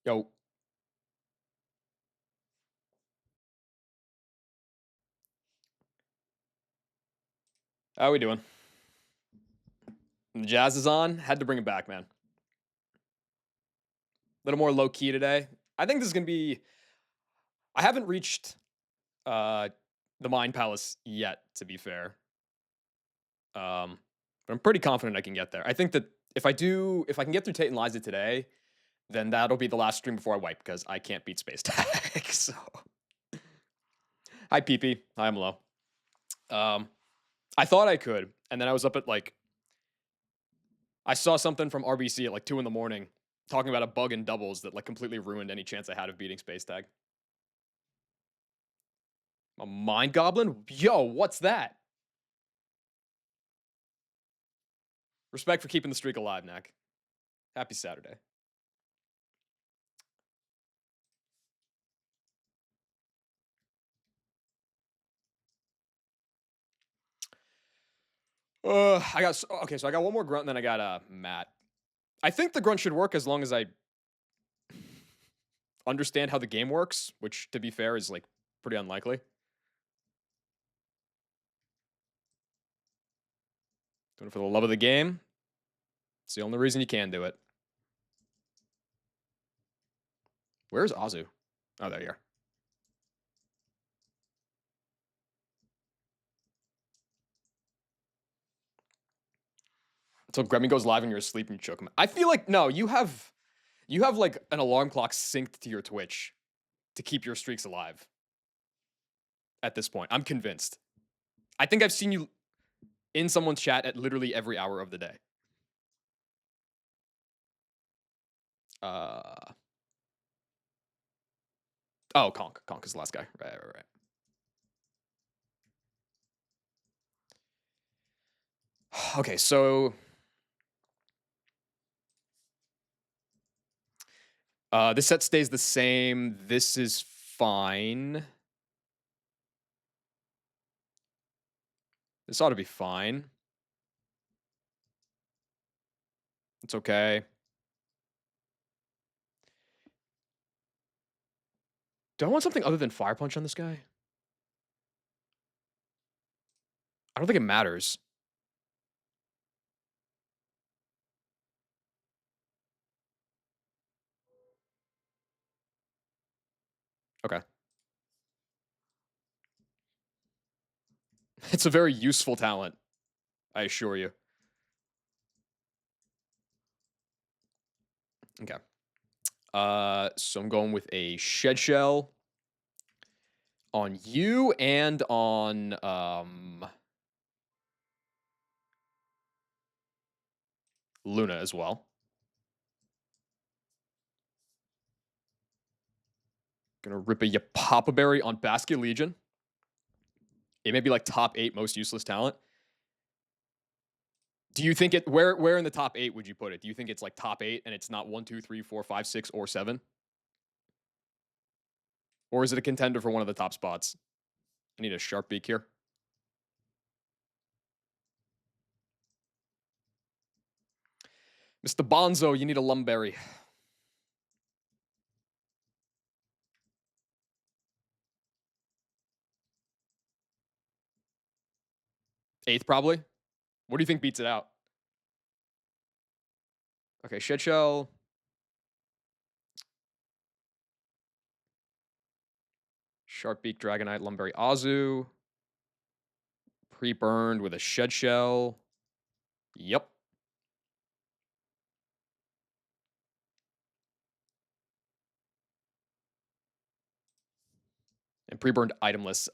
Yo, how we doing? The Jazz is on. Had to bring it back, man. A little more low key today. I think this is gonna be. I haven't reached uh the Mind Palace yet, to be fair. But I'm pretty confident I can get there. I think that if I can get through Tate and Liza today, then that'll be the last stream before I wipe because I can't beat Space Tag. So, hi PP, hi I'm low. I thought I could, and then I was up at like I saw something from RBC at like 2 in the morning talking about a bug in doubles that like completely ruined any chance I had of beating Space Tag. A Mind Goblin? Yo, what's that? Respect for keeping the streak alive, Knack. Happy Saturday. I got okay. So I got one more grunt, and then I got Matt. I think the grunt should work as long as I understand how the game works, which, to be fair, is like pretty unlikely. Doing it for the love of the game. It's the only reason you can do it. Where's Azu? Oh, there you are. Until Gremmy goes live and you're asleep and you choke him. I feel like no, you have like an alarm clock synced to your Twitch to keep your streaks alive. At this point, I'm convinced. I think I've seen you in someone's chat at literally every hour of the day. Oh, Conk. Conk is the last guy. Right. Okay, so this set stays the same. This is fine. This ought to be fine. It's okay. Do I want something other than Fire Punch on this guy? I don't think it matters. Okay. It's a very useful talent, I assure you. Okay. So I'm going with a Shed Shell on you and on Luna as well. Gonna rip a Yapapa Berry on Basket Legion. It may be like top 8 most useless talent. Do you think it where in the top 8 would you put it? Do you think it's like top 8 and it's not 1, 2, 3, 4, 5, 6, or 7? Or is it a contender for one of the top spots? I need a Sharp Beak here. Mr. Bonzo, you need a Lumberry. Eighth, probably. What do you think beats it out? Okay, Shed Shell. Sharp Beak, Dragonite, Lumberry, Azu. Pre-burned with a Shed Shell. Yep. And pre-burned itemless.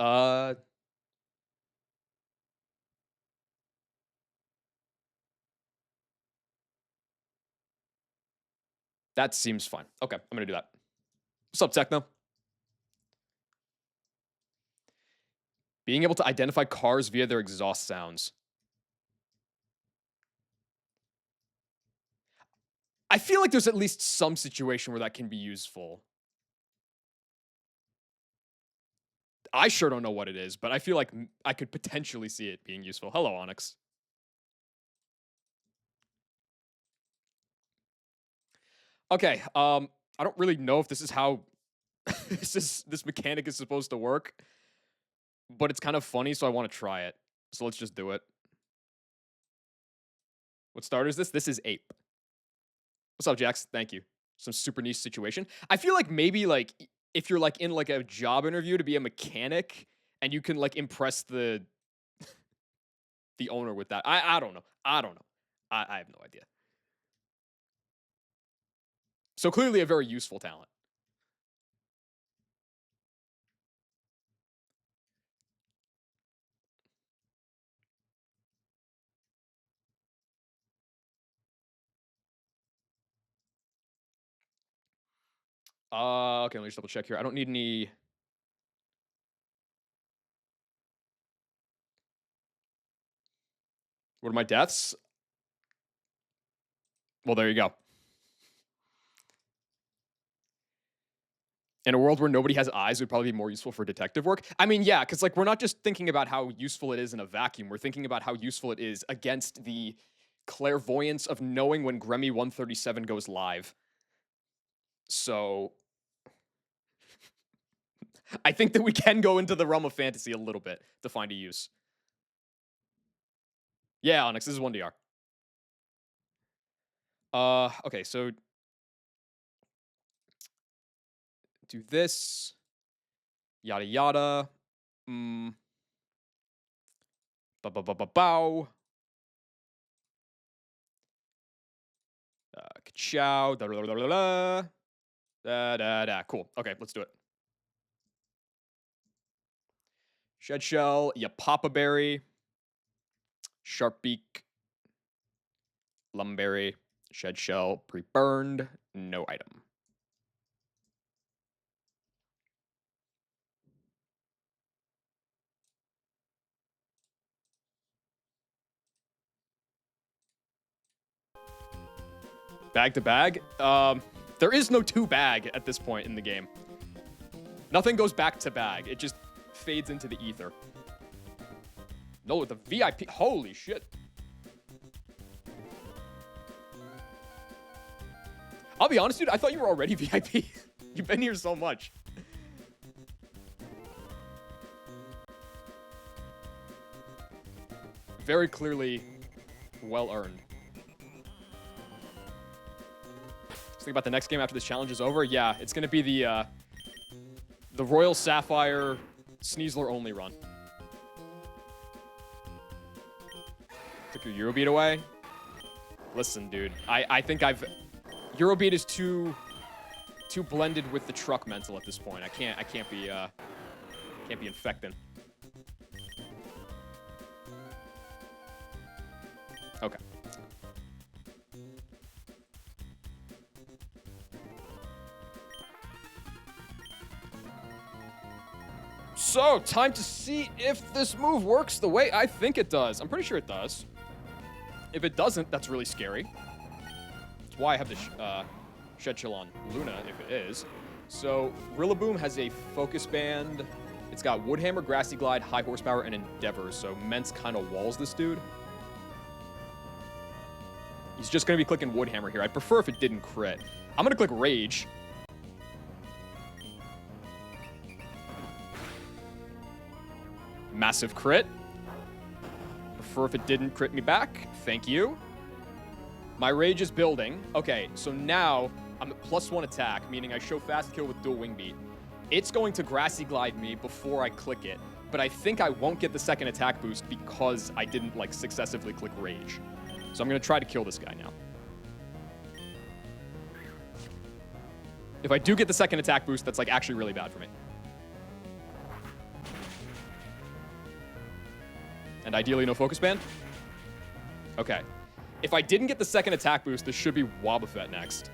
That seems fine. Okay, I'm gonna do that. What's up, Techno? Being able to identify cars via their exhaust sounds. I feel like there's at least some situation where that can be useful. I sure don't know what it is, but I feel like I could potentially see it being useful. Hello, Onyx. Okay, I don't really know if this is how this mechanic is supposed to work, but it's kind of funny, so I want to try it. So let's just do it. What starter is this? This is Ape. What's up, Jax? Thank you. Some super niche situation. I feel like maybe like if you're like in like a job interview to be a mechanic and you can like impress the owner with that. I don't know. I don't know. I have no idea. So clearly a very useful talent. Okay, let me just double check here. I don't need any. What are my deaths? Well, there you go. In a world where nobody has eyes, it would probably be more useful for detective work. I mean, yeah, because like we're not just thinking about how useful it is in a vacuum. We're thinking about how useful it is against the clairvoyance of knowing when Gremmy 137 goes live. So I think that we can go into the realm of fantasy a little bit to find a use. Yeah, Onyx, this is 1DR. Okay, so do this. Yada yada. Bow. Ka-chow. Da da da da da. Da da da. Cool. Okay, let's do it. Shed Shell, Yapapa Berry, Sharp Beak, Lumberry, Shed Shell, pre-burned, no item. Bag to bag? There is no two bag at this point in the game. Nothing goes back to bag. It just fades into the ether. No, the VIP. Holy shit. I'll be honest, dude. I thought you were already VIP. You've been here so much. Very clearly well earned. Just think about the next game after this challenge is over. Yeah, it's going to be the Royal Sapphire Sneasler only run. Took your Eurobeat away. Listen, dude. I think Eurobeat is too blended with the truck mental at this point. I can't be infecting. Okay. So, time to see if this move works the way I think it does. I'm pretty sure it does. If it doesn't, that's really scary. That's why I have the Shed Chill on Luna, if it is. So, Rillaboom has a Focus Band. It's got Woodhammer, Grassy Glide, High Horsepower, and Endeavor. So, Ment's kind of walls this dude. He's just going to be clicking Woodhammer here. I'd prefer if it didn't crit. I'm going to click Rage. Massive crit. Prefer if it didn't crit me back. Thank you. My Rage is building. Okay, so now I'm at +1 attack, meaning I show fast kill with dual wing beat. It's going to Grassy Glide me before I click it, but I think I won't get the second attack boost because I didn't like successively click Rage. So I'm going to try to kill this guy now. If I do get the second attack boost, that's like actually really bad for me. And ideally no Focus Band. Okay. If I didn't get the second attack boost, this should be Wobbuffet next.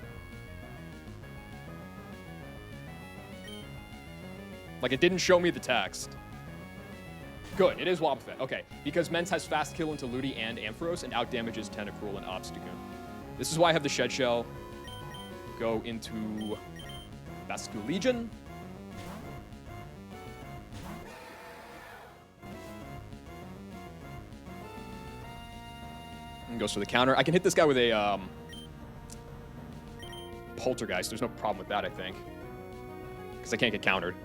Like, it didn't show me the text. Good, it is Wobbuffet. Okay, because Mens has fast kill into Ludi and Ampharos and outdamages Tentacruel and Obstacoon. This is why I have the Shed Shell. Go into Bascu Legion. And goes for the counter. I can hit this guy with a Poltergeist. There's no problem with that, I think. Because I can't get countered.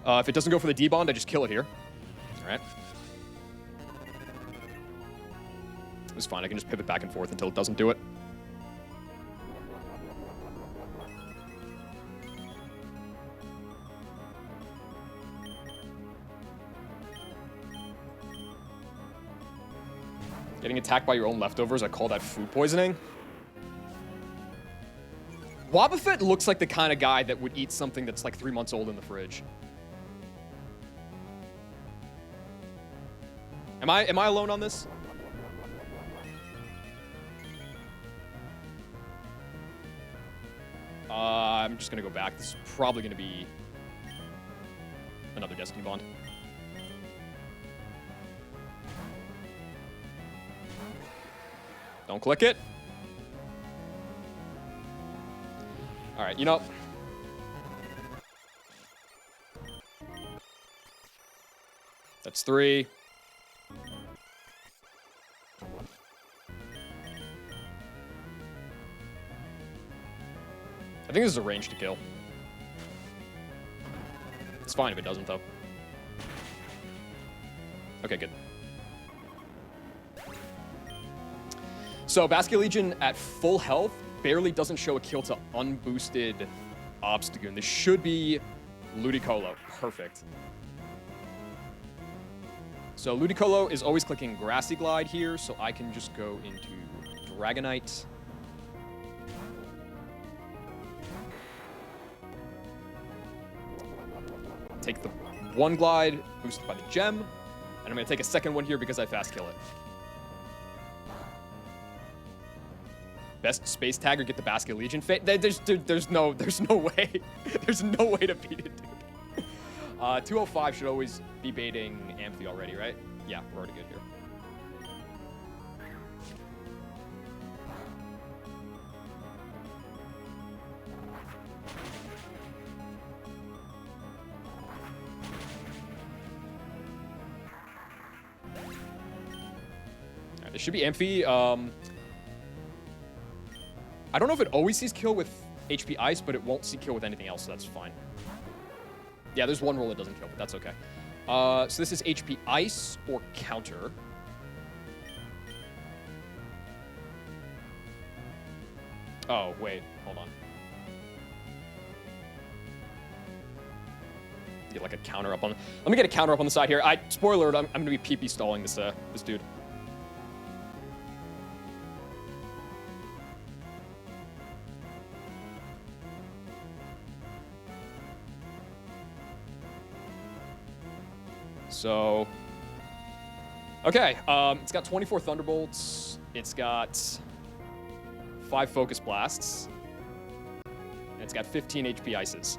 If it doesn't go for the D-Bond, I just kill it here. All right. It's fine. I can just pivot back and forth until it doesn't do it. Getting attacked by your own leftovers, I call that food poisoning. Wobbuffet looks like the kind of guy that would eat something that's like 3 months old in the fridge. Am I alone on this? I'm just gonna go back. This is probably gonna be another Destiny Bond. Don't click it. All right, you know. That's 3. I think this is a range to kill. It's fine if it doesn't, though. Okay, good. So, Basket Legion at full health barely doesn't show a kill to unboosted Obstagoon. This should be Ludicolo. Perfect. So, Ludicolo is always clicking Grassy Glide here, so I can just go into Dragonite. Take the 1 glide, boosted by the gem, and I'm going to take a second one here because I fast kill it. Best space tagger, get the Basket Legion. There's no way. There's no way to beat it, dude. 205 should always be baiting Amphi already, right? Yeah, we're already good here. It should be Amphi. I don't know if it always sees kill with HP Ice, but it won't see kill with anything else, so that's fine. Yeah, there's one roll that doesn't kill, but that's okay. So this is HP Ice or Counter. Oh, wait. Hold on. Get like a counter up on... Let me get a counter up on the side here. Spoiler alert, I'm going to be PP stalling this dude. So, okay, it's got 24 Thunderbolts, it's got 5 Focus Blasts, and it's got 15 HP Ices.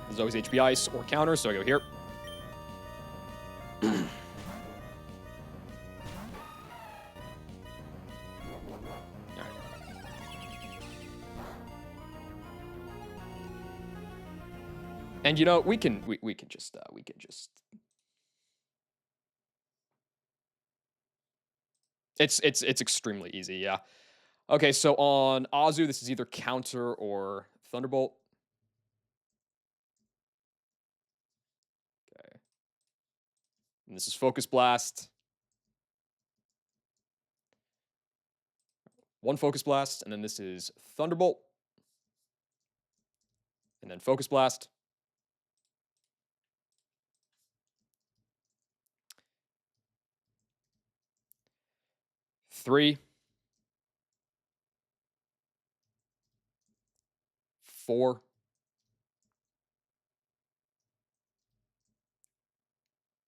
There's always HP Ice or Counter, so I go here. And you know, we can just it's extremely easy, yeah. Okay, so on Azu, this is either Counter or Thunderbolt. Okay. And this is Focus Blast. 1 Focus Blast, and then this is Thunderbolt. And then Focus Blast. Three, 4,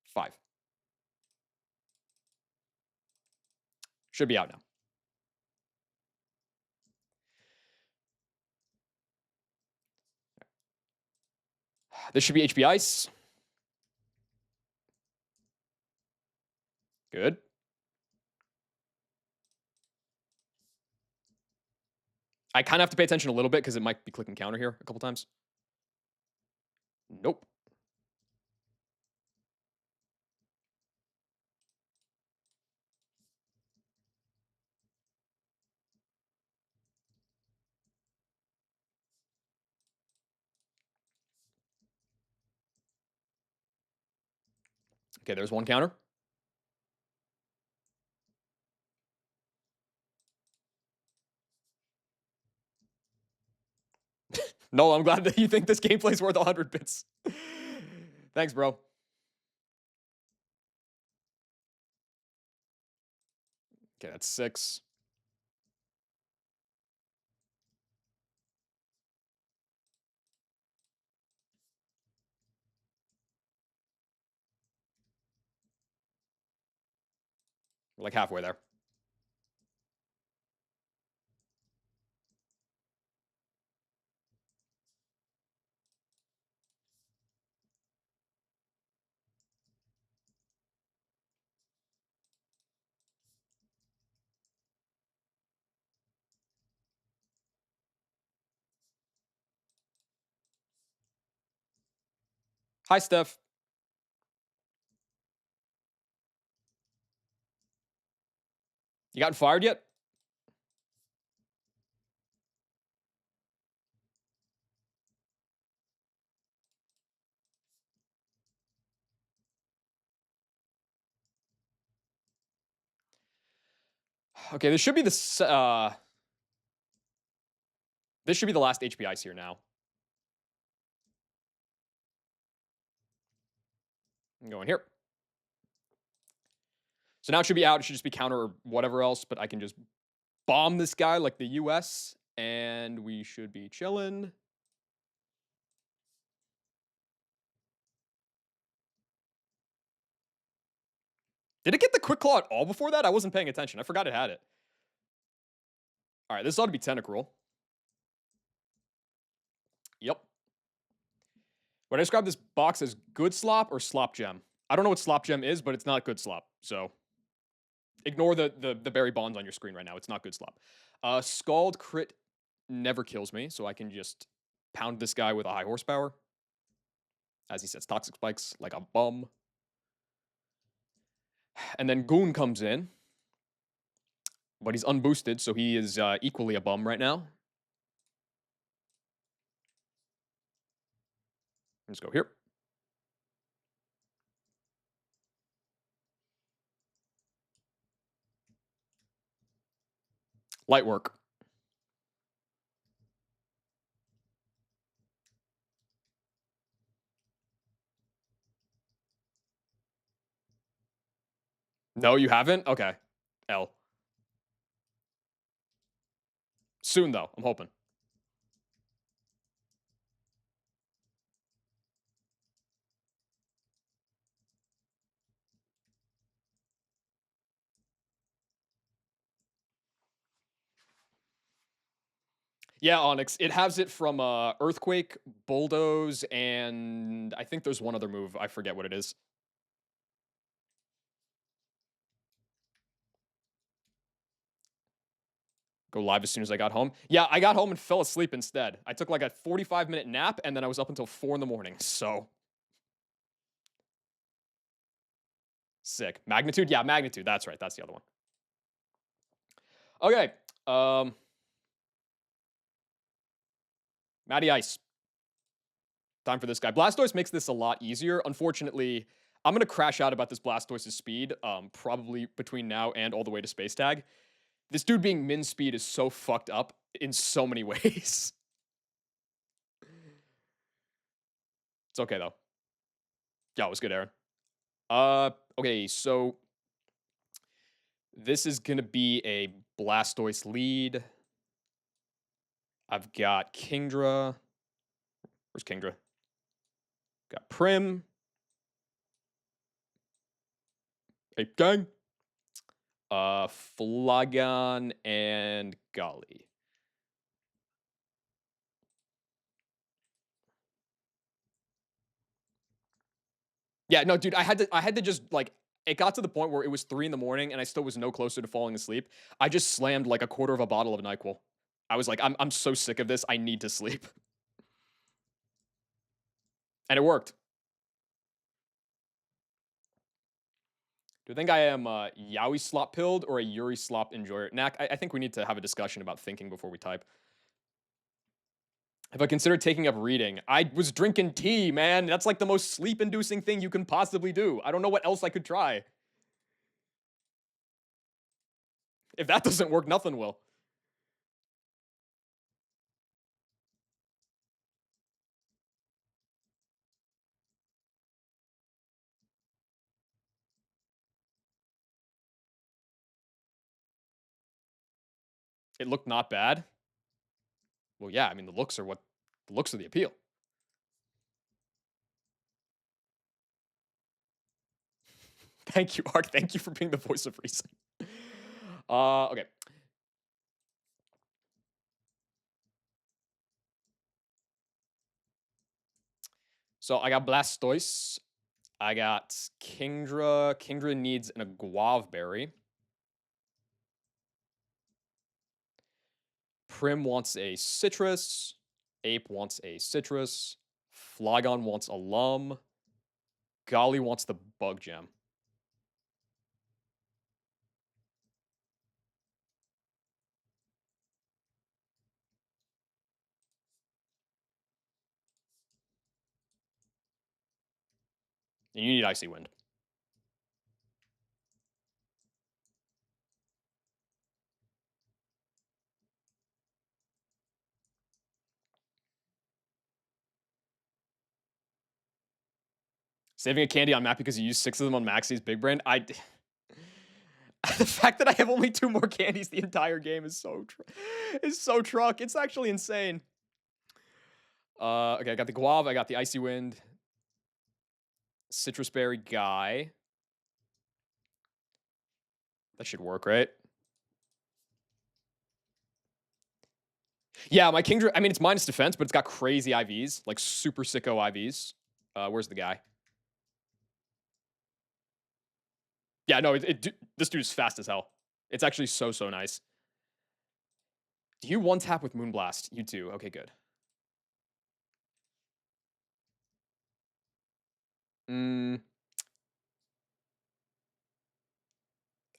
5. Should be out now. This should be HP Ice. Good. I kind of have to pay attention a little bit because it might be clicking counter here a couple times. Nope. Okay, there's one counter. No, I'm glad that you think this gameplay is worth 100 bits. Thanks, bro. Okay, that's 6. We're like halfway there. Hi, Steph. You gotten fired yet? Okay, this should be the this should be the last HP ice here now. I'm going here. So now it should be out. It should just be counter or whatever else, but I can just bomb this guy like the US, and we should be chilling. Did it get the quick claw at all before that? I wasn't paying attention. I forgot it had it. All right, this ought to be Tentacruel. Yep. Would I describe this box as good slop or slop gem? I don't know what slop gem is, but it's not good slop. So ignore the berry bonds on your screen right now. It's not good slop. Scald crit never kills me, so I can just pound this guy with a high horsepower. As he says, toxic spikes like a bum. And then Goon comes in, but he's unboosted, so he is equally a bum right now. Let's go here. Light work. No, you haven't? Okay. L. Soon, though. I'm hoping. Yeah, Onyx. It has it from Earthquake, Bulldoze, and I think there's one other move. I forget what it is. Go live as soon as I got home. Yeah, I got home and fell asleep instead. I took like a 45-minute nap, and then I was up until 4 in the morning. So sick. Magnitude? Yeah, Magnitude. That's right. That's the other one. Okay. Matty Ice. Time for this guy. Blastoise makes this a lot easier. Unfortunately, I'm going to crash out about this Blastoise's speed, probably between now and all the way to Space Tag. This dude being min speed is so fucked up in so many ways. It's okay, though. Yeah, it was good, Aaron. Okay, so this is going to be a Blastoise lead. I've got Kingdra. Where's Kingdra? Got Prim. Ape Gang. Flagon and Golly. Yeah, no, dude, I had to just like it got to the point where it was 3 in the morning and I still was no closer to falling asleep. I just slammed like a quarter of a bottle of NyQuil. I was like, I'm so sick of this. I need to sleep. And it worked. Do you think I am Yowie slop pilled or a Yuri slop enjoyer? Knack, I think we need to have a discussion about thinking before we type. If I considered taking up reading, I was drinking tea, man. That's like the most sleep inducing thing you can possibly do. I don't know what else I could try. If that doesn't work, nothing will. It looked not bad. Well, yeah, I mean, the looks are the appeal. Thank you, Ark. Thank you for being the voice of reason. Okay. So I got Blastoise. I got Kingdra. Kingdra needs an Aguave Berry. Prim wants a Citrus. Ape wants a Citrus. Flygon wants a Lum. Golly wants the Bug Gem. And you need Icy Wind. Saving a candy on map because you use 6 of them on Maxie's Big Brain. The fact that I have only 2 more candies the entire game is so truck. It's actually insane. Okay, I got the Guave, I got the Icy Wind, Citrus Berry Guy. That should work, right? Yeah, my Kingdra, I mean, it's minus defense, but it's got crazy IVs, like super sicko IVs. Where's the guy? Yeah, no, this dude's fast as hell. It's actually so nice. Do you one tap with Moonblast? You do. Okay, good.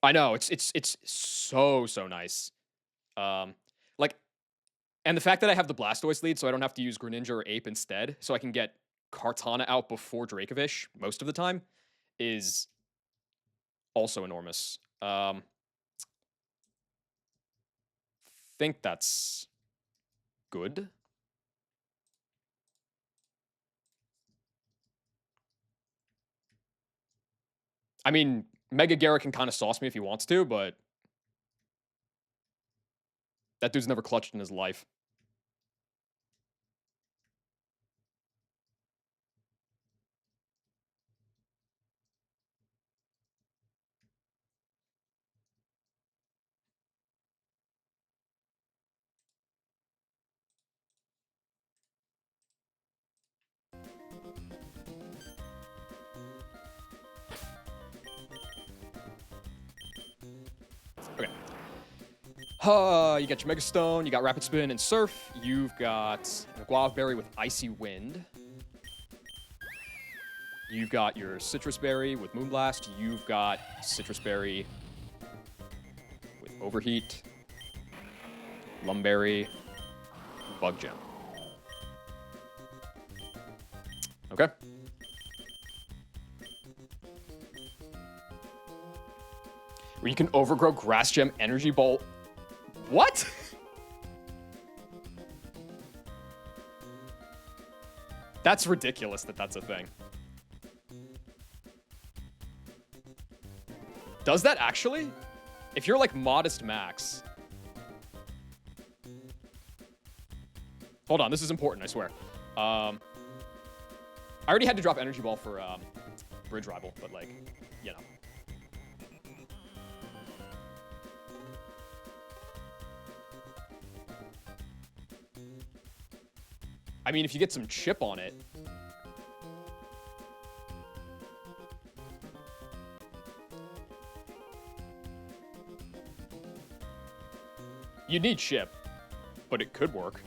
I know it's so nice. Like, and the fact that I have the Blastoise lead, so I don't have to use Greninja or Ape instead, so I can get Kartana out before Dracovish most of the time, is also enormous. Think that's good. I mean, Mega Garrett can kind of sauce me if he wants to, but that dude's never clutched in his life. Okay. You got your Mega Stone, you got Rapid Spin and Surf, you've got a Guave Berry with Icy Wind. You've got your Citrus Berry with Moonblast. You've got Citrus Berry with Overheat, Lumberry, Bug Gem. Okay. Where you can overgrow Grass Gem Energy Ball. What? That's ridiculous that that's a thing. Does that actually? If you're like modest max. Hold on, this is important, I swear. I already had to drop Energy Ball for Bridge Rival, but like, you know. I mean, if you get some chip on it. You'd need chip. but it could work.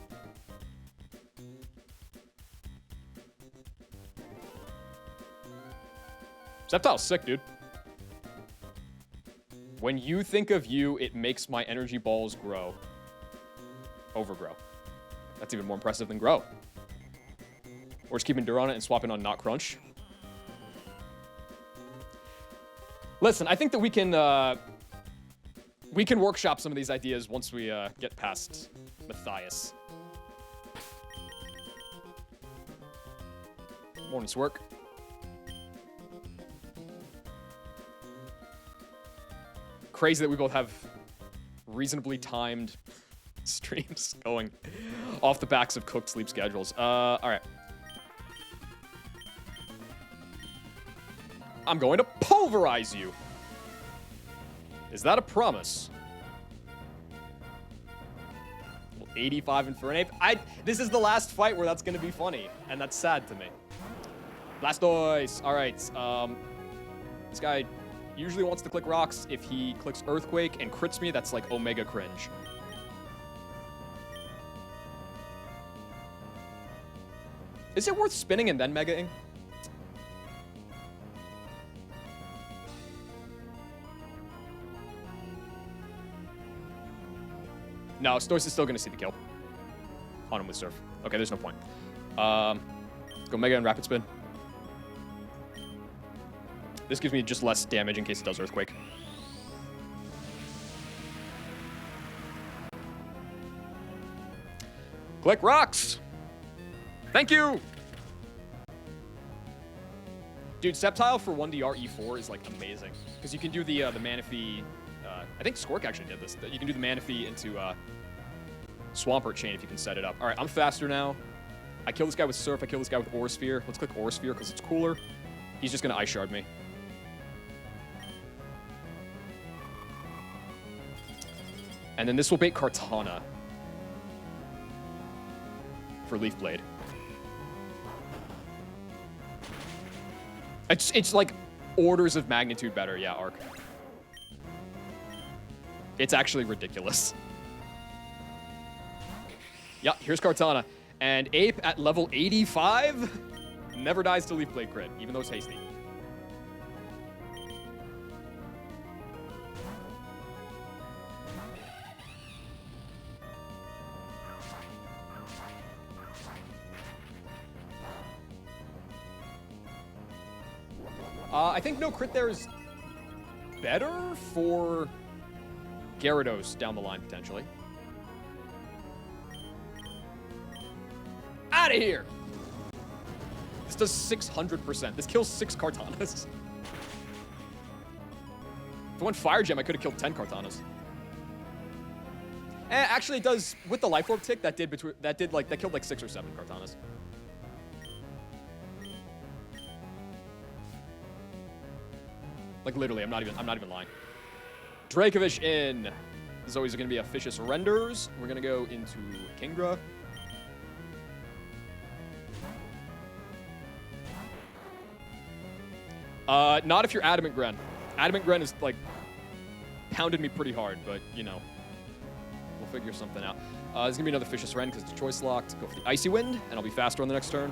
Sceptile's sick, dude. When you think of you, it makes my energy balls grow. Overgrow. That's even more impressive than grow. Or just keep Endure on it and swap in on Not Crunch. Listen, I think that we can workshop some of these ideas once we get past Matthias. Morning's work. Crazy that we both have reasonably timed streams going off the backs of cooked sleep schedules. All right. I'm going to pulverize you. Is that a promise? 85 Infernape. This is the last fight where that's going to be funny, and that's sad to me. Blastoise. All right. This guy usually wants to click rocks. If he clicks Earthquake and crits me, that's like Omega cringe. Is it worth spinning and then Mega-ing? No, Stoice is still going to see the kill. On him with Surf. Okay, there's no point. Let's go Mega and Rapid Spin. This gives me just less damage in case it does Earthquake. Click rocks! Thank you! Dude, Sceptile for 1DR E4 is like amazing. Because you can do the Manaphy... I think Squirk actually did this. You can do the Manaphy into Swampert Chain if you can set it up. Alright, I'm faster now. I kill this guy with Surf, I kill this guy with Aura Sphere. Let's click Aura Sphere because it's cooler. He's just going to Ice Shard me. And then this will bait Kartana for Leaf Blade. It's like orders of magnitude better, yeah, Arc. It's actually ridiculous. Yeah, here's Kartana. And Ape at level 85 never dies to Leaf Blade crit, even though it's hasty. I think no crit there is better for Gyarados down the line, potentially. Out of here! This does 600%. This kills 6 Kartanas. If I went Fire Gem, I could have killed 10 Kartanas. Actually, it does, with the Life Orb tick, that killed like 6 or 7 Kartanas. Like literally, I'm not even lying. Dracovish in. This is always going to be a Vicious Renders. We're going to go into Kingdra. Not if you're Adamant Gren. Adamant Gren is like pounded me pretty hard, but you know, we'll figure something out. There's gonna be another Vicious Rend because it's choice locked. Go for the Icy Wind, and I'll be faster on the next turn.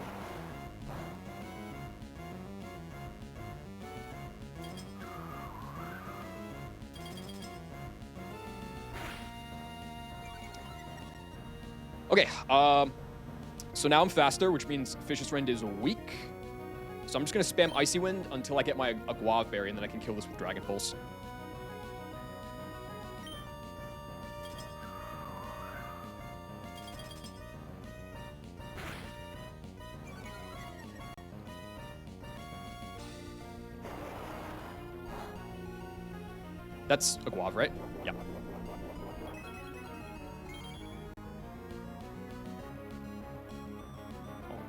Okay, so now I'm faster, which means Vicious Rend is weak. So I'm just going to spam Icy Wind until I get my Guava Berry, and then I can kill this with Dragon Pulse. That's a Guava, right? Yeah.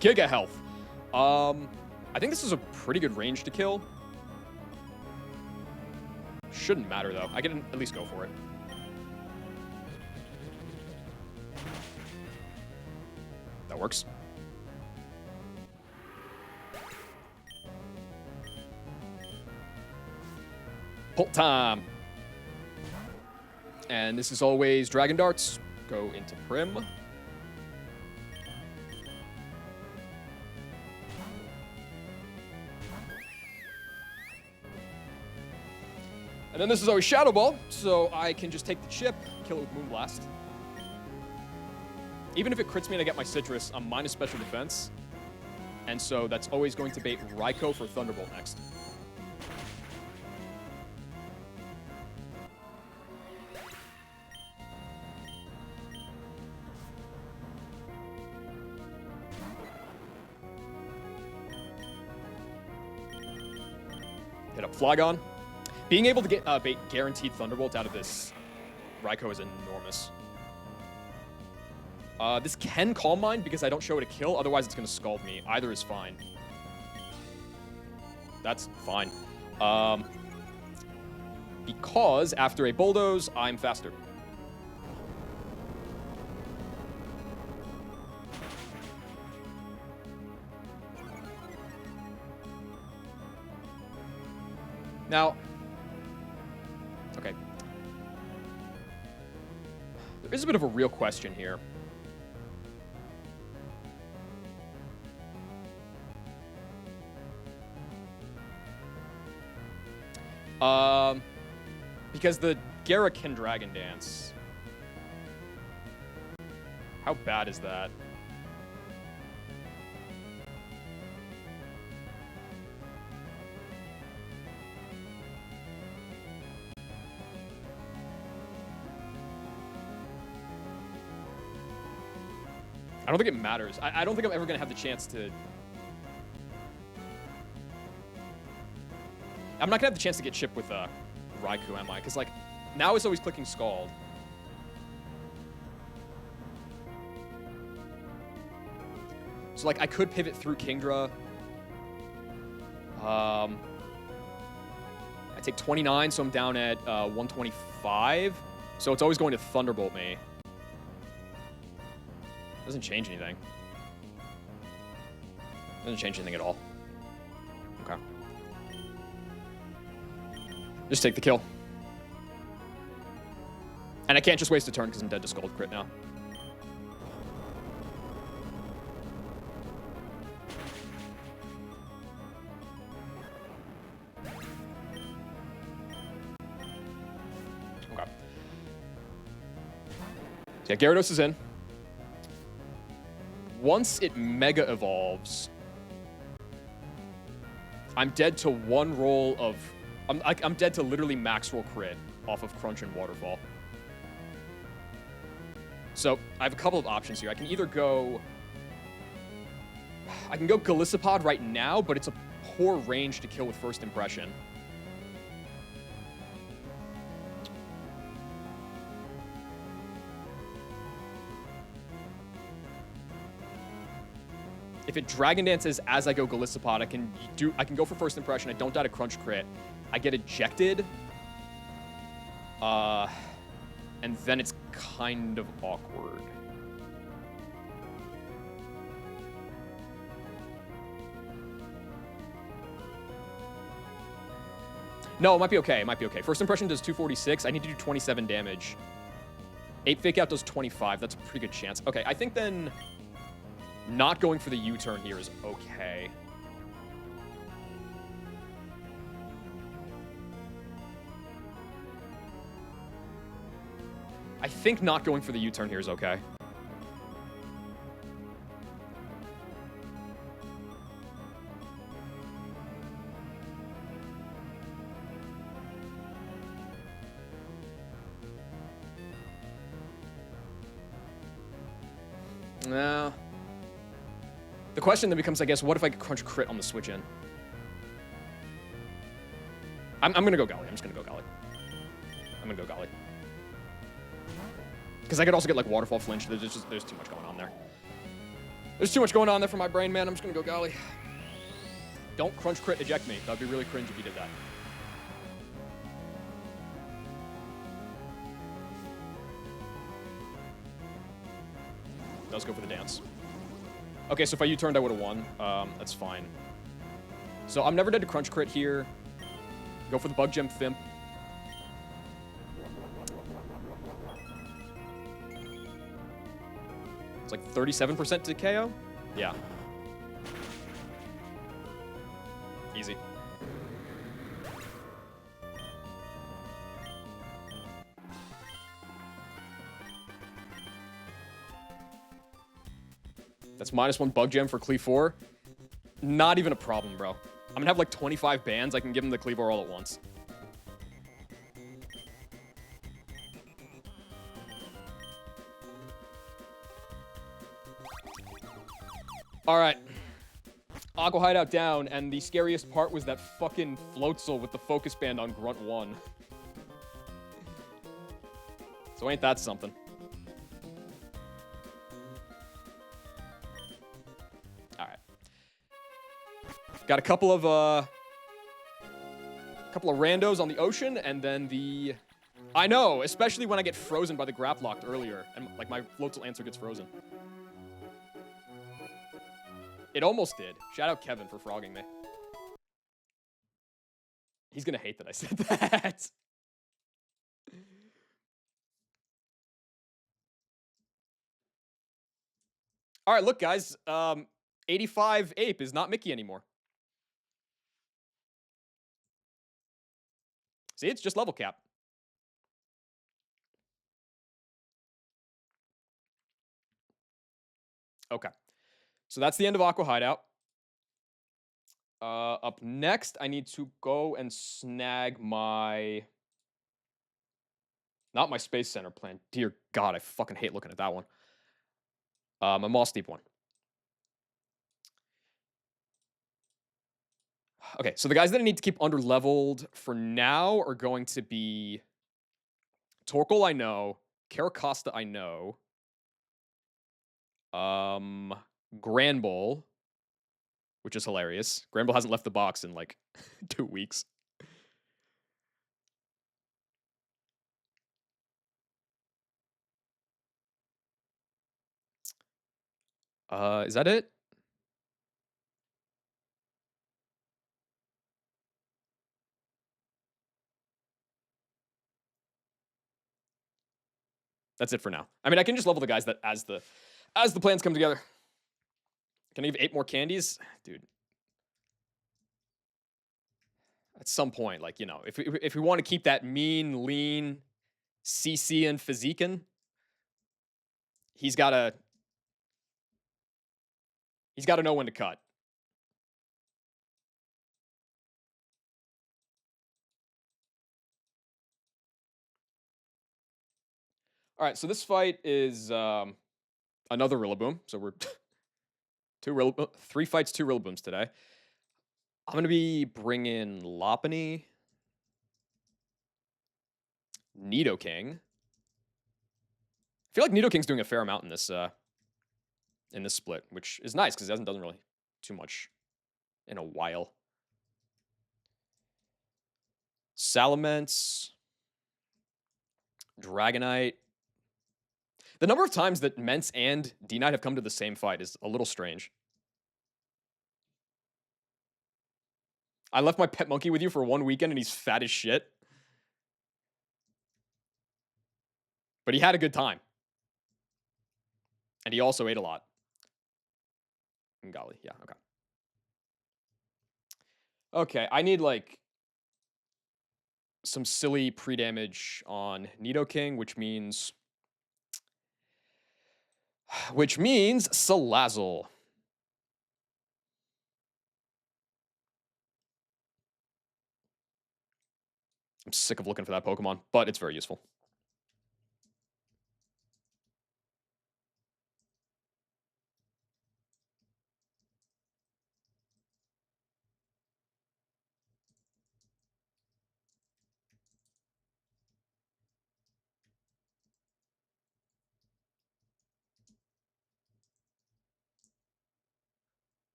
Giga health. I think this is a pretty good range to kill. Shouldn't matter, though. I can at least go for it. That works. Pull time. And this is always Dragon Darts. go into Prim. And then this is always Shadow Ball, so I can just take the chip, kill it with Moonblast. Even if it crits me and I get my Citrus, I'm minus special defense. And so that's always going to bait Raikou for Thunderbolt next. Hit up Flygon. Being able to get bait guaranteed Thunderbolt out of this Raikou is enormous. This can Calm Mind because I don't show it a kill. Otherwise, it's going to Scald me. Either is fine. That's fine. Because after a Bulldoze, I'm faster. Now, okay. There is a bit of a real question here. Because the Gara can Dragon Dance. How bad is that? I don't think it matters. I don't think I'm ever going to have the chance to... I'm not going to have the chance to get chipped with Raikou, am I? Because, like, now it's always clicking Scald. So, like, I could pivot through Kingdra. I take 29, so I'm down at 125. So it's always going to Thunderbolt me. Doesn't change anything. Doesn't change anything at all. Okay. Just take the kill. And I can't just waste a turn because I'm dead to Scald crit now. Okay. So yeah, Gyarados is in. Once it Mega Evolves, I'm dead to one roll of... I'm dead to literally max roll crit off of Crunch and Waterfall. So I have a couple of options here. I can either go... I can go Golisopod right now, but it's a poor range to kill with First Impression. If it Dragon Dances as I go Golisopod, I can go for First Impression. I don't die to Crunch crit. I get ejected. And then it's kind of awkward. No, it might be okay. It might be okay. First Impression does 246. I need to do 27 damage. 8 Fake Out does 25. That's a pretty good chance. Okay, I think then... Not going for the U-turn here is okay. I think not going for the U-turn here is okay. No. The question then becomes, I guess, what if I could Crunch crit on the switch in? I'm going to go Golly. I'm just going to go Golly. I'm going to go Golly. Because I could also get, like, Waterfall Flinch. There's too much going on there. There's too much going on there for my brain, man. I'm just going to go Golly. Don't Crunch crit eject me. That would be really cringe if you did that. Does go for the dance. Okay, so if I U-turned, I would have won. That's fine. So I'm never dead to Crunch crit here. Go for the Bug Gem Thimp. It's like 37% to KO? Yeah. Easy. That's -1 bug gem for Cleave 4. Not even a problem, bro. I'm gonna have like 25 bands. I can give him the Cleavor all at once. All right. Aqua Hideout down, and the scariest part was that fucking Floatzel with the focus band on Grunt 1. So ain't that something? All right. Got a couple of randos on the ocean, and then the... I know, especially when I get frozen by the grap locked earlier, and like my Floatzel answer gets frozen. It almost did. Shout out Kevin for frogging me. He's gonna hate that I said that. All right, look, guys. 85 Ape is not Mickey anymore. See, it's just level cap. Okay. So that's the end of Aqua Hideout. Up next, I need to go and snag my... Not my Space Center plan. Dear God, I fucking hate looking at that one. My Mossdeep one. Okay, so the guys that I need to keep under-leveled for now are going to be... Torkoal, I know. Caracosta, I know. Granbull, which is hilarious. Granbull hasn't left the box in like 2 weeks. Is that it? That's it for now. I mean, I can just level the guys that as the plans come together. Can I give 8 more candies? Dude. At some point, like, you know, if we want to keep that mean, lean, CC and physiquean, he's gotta know when to cut. All right, so this fight is another Rillaboom. So we're 3 fights, 2 Rillabooms today. I'm gonna be bringing Lopunny, Nidoking. I feel like Nidoking's doing a fair amount in this split, which is nice because it hasn't done really too much in a while. Salamence, Dragonite. The number of times that Mence and D-Knight have come to the same fight is a little strange. I left my pet monkey with you for 1 weekend and he's fat as shit. But he had a good time. And he also ate a lot. Golly, yeah, okay. Okay, I need like some silly pre-damage on Nidoking, which means Salazzle. I'm sick of looking for that Pokemon, but it's very useful.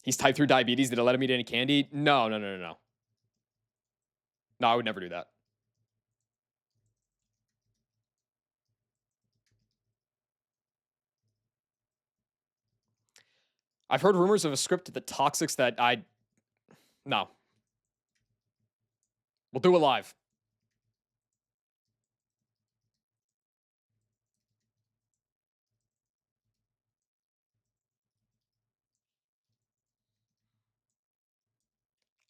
He's type through diabetes. Did I let him eat any candy? No. No, I would never do that. I've heard rumors of a script that Toxics that no. We'll do it live.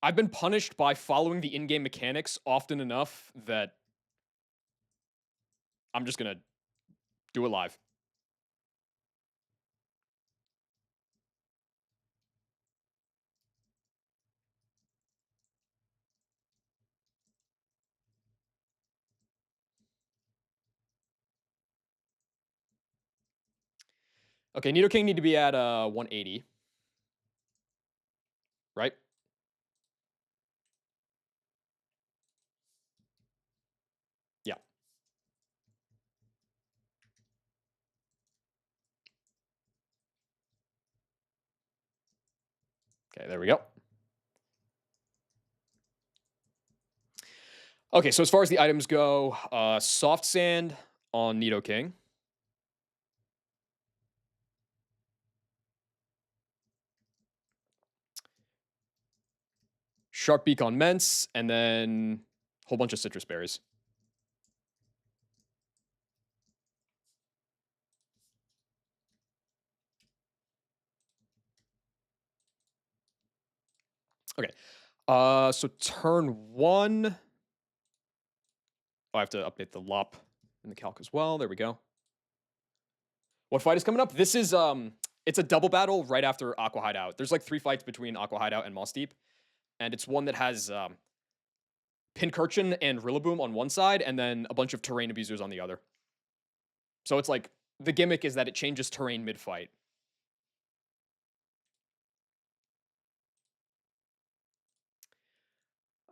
I've been punished by following the in-game mechanics often enough that I'm just gonna do it live. Okay, Nidoking need to be at 180, right? Yeah. Okay, there we go. Okay, so as far as the items go, soft sand on Nidoking. Sharp Beak on Mence, and then a whole bunch of citrus berries. Okay. So turn 1. Oh, I have to update the lop in the calc as well. There we go. What fight is coming up? This is it's a double battle right after Aqua Hideout. There's like 3 fights between Aqua Hideout and Mossdeep, and it's one that has Pincurchin and Rillaboom on one side, and then a bunch of terrain abusers on the other. So it's like the gimmick is that it changes terrain mid-fight.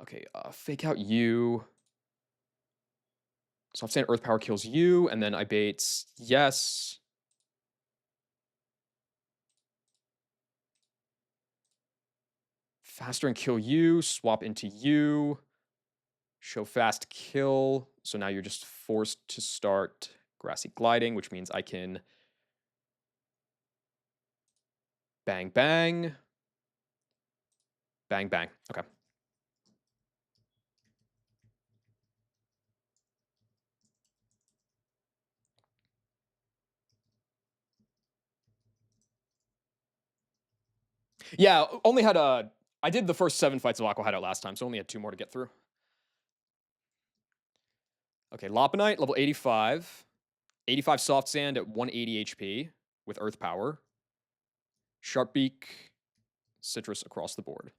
Okay, fake out you. Soft Sand Earth Power kills you, and then I bait yes. Faster and kill you, swap into you. Show fast kill. So now you're just forced to start Grassy Gliding, which means I can bang, bang. Bang, bang. Okay. Yeah, only had I did the first 7 fights of Aqua Hideout last time, so only had 2 more to get through. Okay, Lopunite, level 85. 85 Soft Sand at 180 HP with Earth Power. Sharp Beak, Citrus across the board.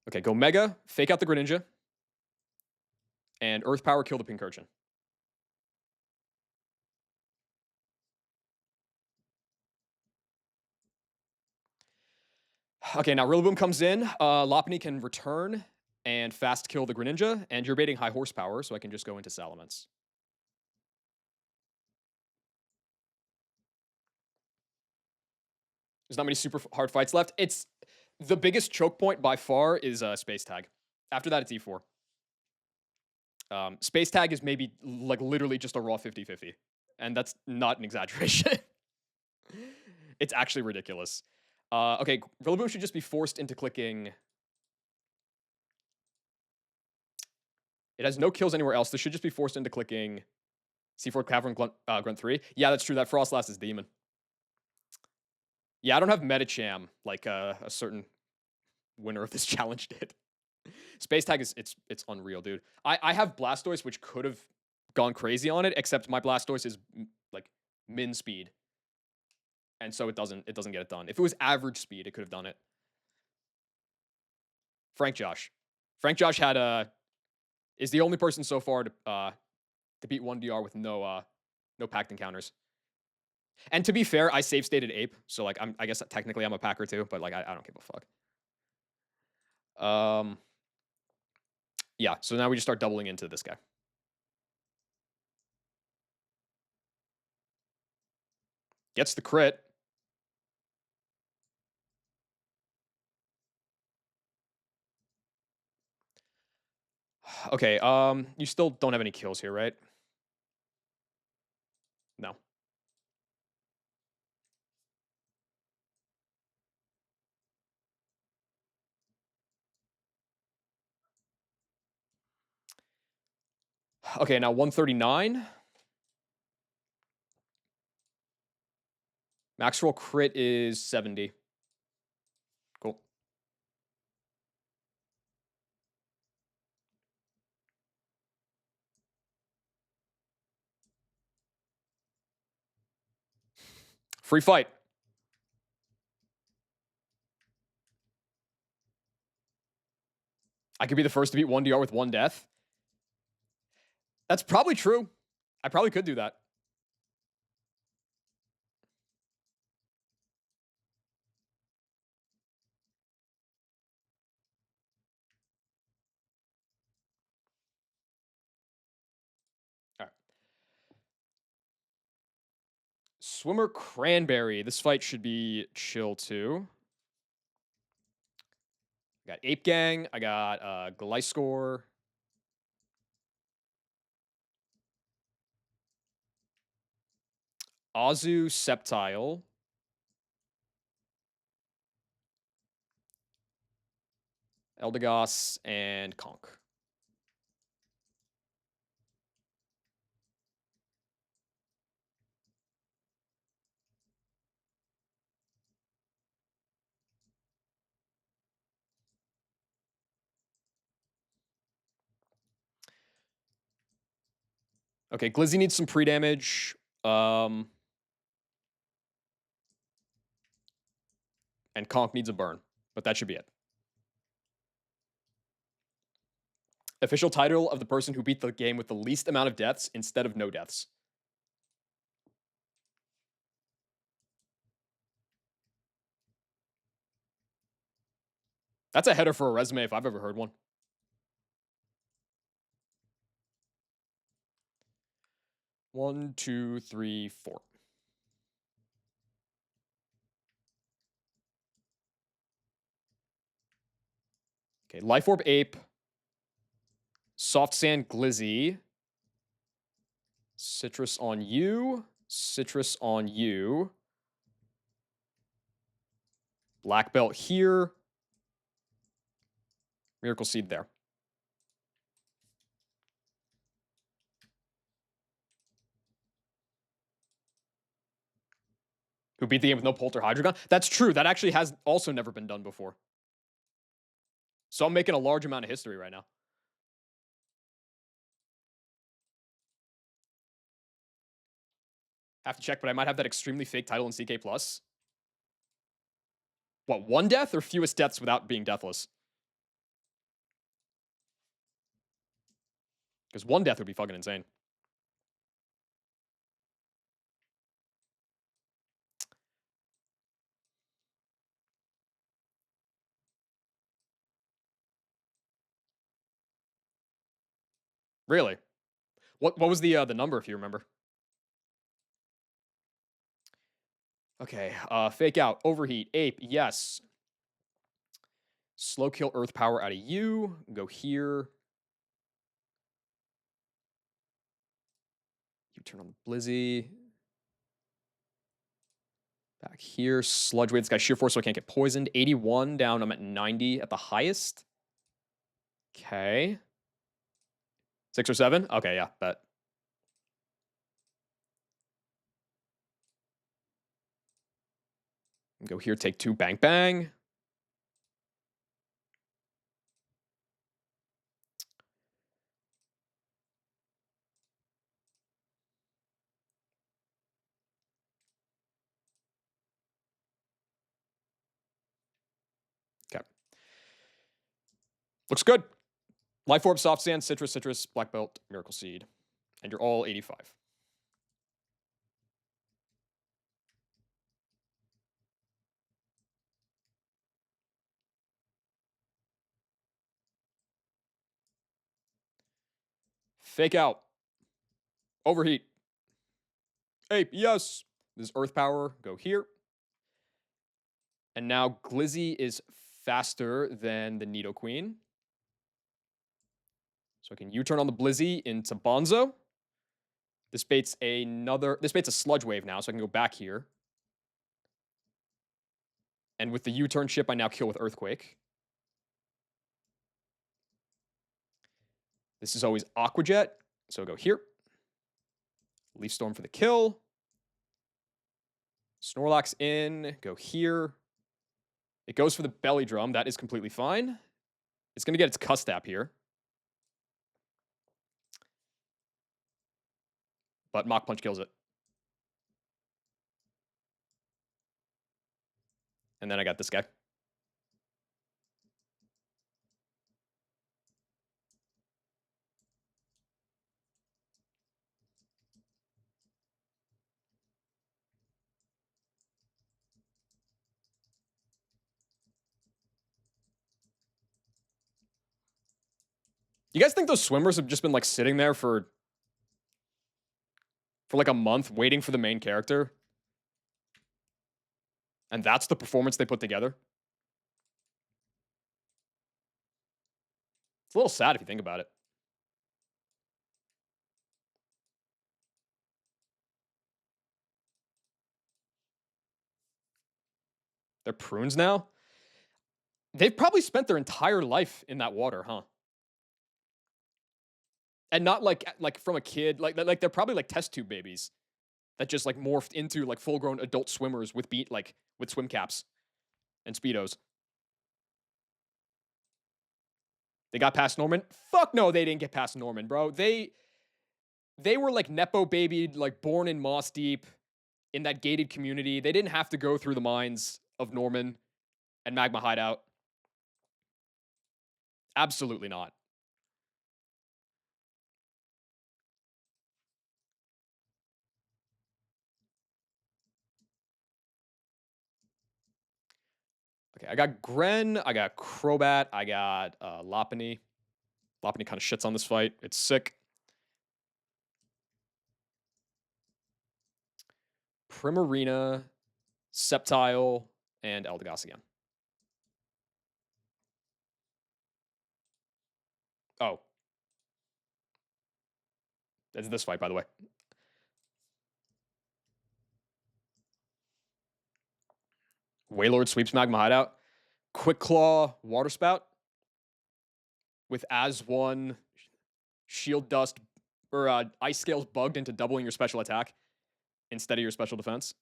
Okay, go Mega, fake out the Greninja, and Earth Power kill the Pincurchin. Okay, now Rillaboom comes in. Lopunny can return and fast kill the Greninja, and you're baiting high horsepower, so I can just go into Salamence. There's not many super hard fights left. It's the biggest choke point by far is Space Tag. After that, it's E4. Space Tag is maybe like literally just a raw 50-50. And that's not an exaggeration. It's actually ridiculous. Okay, Rillaboom should just be forced into clicking. It has no kills anywhere else. This should just be forced into clicking C4 Cavern Grunt 3. Yeah, that's true. That Frostlass is Demon. Yeah, I don't have Medicham like a certain winner of this challenge did. Space Tag is it's unreal, dude. I have Blastoise, which could have gone crazy on it, except my Blastoise is like min speed, and so it doesn't get it done. If it was average speed, it could have done it. Frank Josh had is the only person so far to beat 1DR with no packed encounters. And to be fair, I save stated Ape, so like I guess technically I'm a packer too, but like I don't give a fuck. Yeah, so now we just start doubling into this guy. Gets the crit. Okay, you still don't have any kills here, right? No. Okay, now 139. Max roll crit is 70. Cool. Free fight. I could be the first to beat 1 DR with 1 death. That's probably true. I probably could do that. All right. Swimmer Cranberry. This fight should be chill too. I got Ape Gang. I got Gliscor. Azu Sceptile. Eldegoss and Conk. Okay, Glizzy needs some pre-damage. And Conk needs a burn, but that should be it. Official title of the person who beat the game with the least amount of deaths instead of no deaths. That's a header for a resume if I've ever heard one. One, two, three, four. Okay, Life Orb Ape. Soft Sand Glizzy. Citrus on you. Citrus on you. Black Belt here. Miracle Seed there. Who beat the game with no Polter Hydreigon? That's true. That actually has also never been done before. So I'm making a large amount of history right now. Have to check, but I might have that extremely fake title in CK+. What, 1 death or fewest deaths without being deathless? Because 1 death would be fucking insane. Really? What was the number, if you remember? Okay, Fake Out, Overheat, Ape, yes. Slow kill Earth Power out of you. Go here. You turn on Blizzy. Back here. Sludge Wave. This guy's Sheer Force so I can't get poisoned. 81 down. I'm at 90 at the highest. Okay. 6 or 7? Okay, yeah, bet. Go here, take 2, bang, bang. Okay. Looks good. Life Orb, Soft Sand, Citrus, Citrus, Black Belt, Miracle Seed. And you're all 85. Fake Out. Overheat. Ape, yes. This is Earth Power. Go here. And now Glizzy is faster than the Nidoqueen. So I can U-turn on the Blizzy into Bonzo. This baits a Sludge Wave now, so I can go back here. And with the U-turn chip, I now kill with Earthquake. This is always Aqua Jet, so I go here. Leaf Storm for the kill. Snorlax in, go here. It goes for the Belly Drum. That is completely fine. It's going to get its Custap here. But Mach Punch kills it. And then I got this guy. You guys think those swimmers have just been like sitting there for like a month waiting for the main character? And that's the performance they put together? It's a little sad if you think about it. They're prunes now? They've probably spent their entire life in that water, huh? And not like from a kid, like they're probably like test tube babies that just like morphed into like full-grown adult swimmers with with swim caps and speedos. They got past Norman? Fuck no, they didn't get past Norman, bro. They were like nepo babied, like born in Mossdeep in that gated community. They didn't have to go through the mines of Norman and Magma Hideout. Absolutely not. Okay, I got Gren, I got Crobat, I got Lopunny. Lopunny kind of shits on this fight. It's sick. Primarina, Sceptile, and Eldegoss again. Oh. It's this fight, by the way. Wailord sweeps Magma Hideout. Quick Claw, Water Spout. With as one Shield Dust or Ice Scales bugged into doubling your special attack instead of your special defense.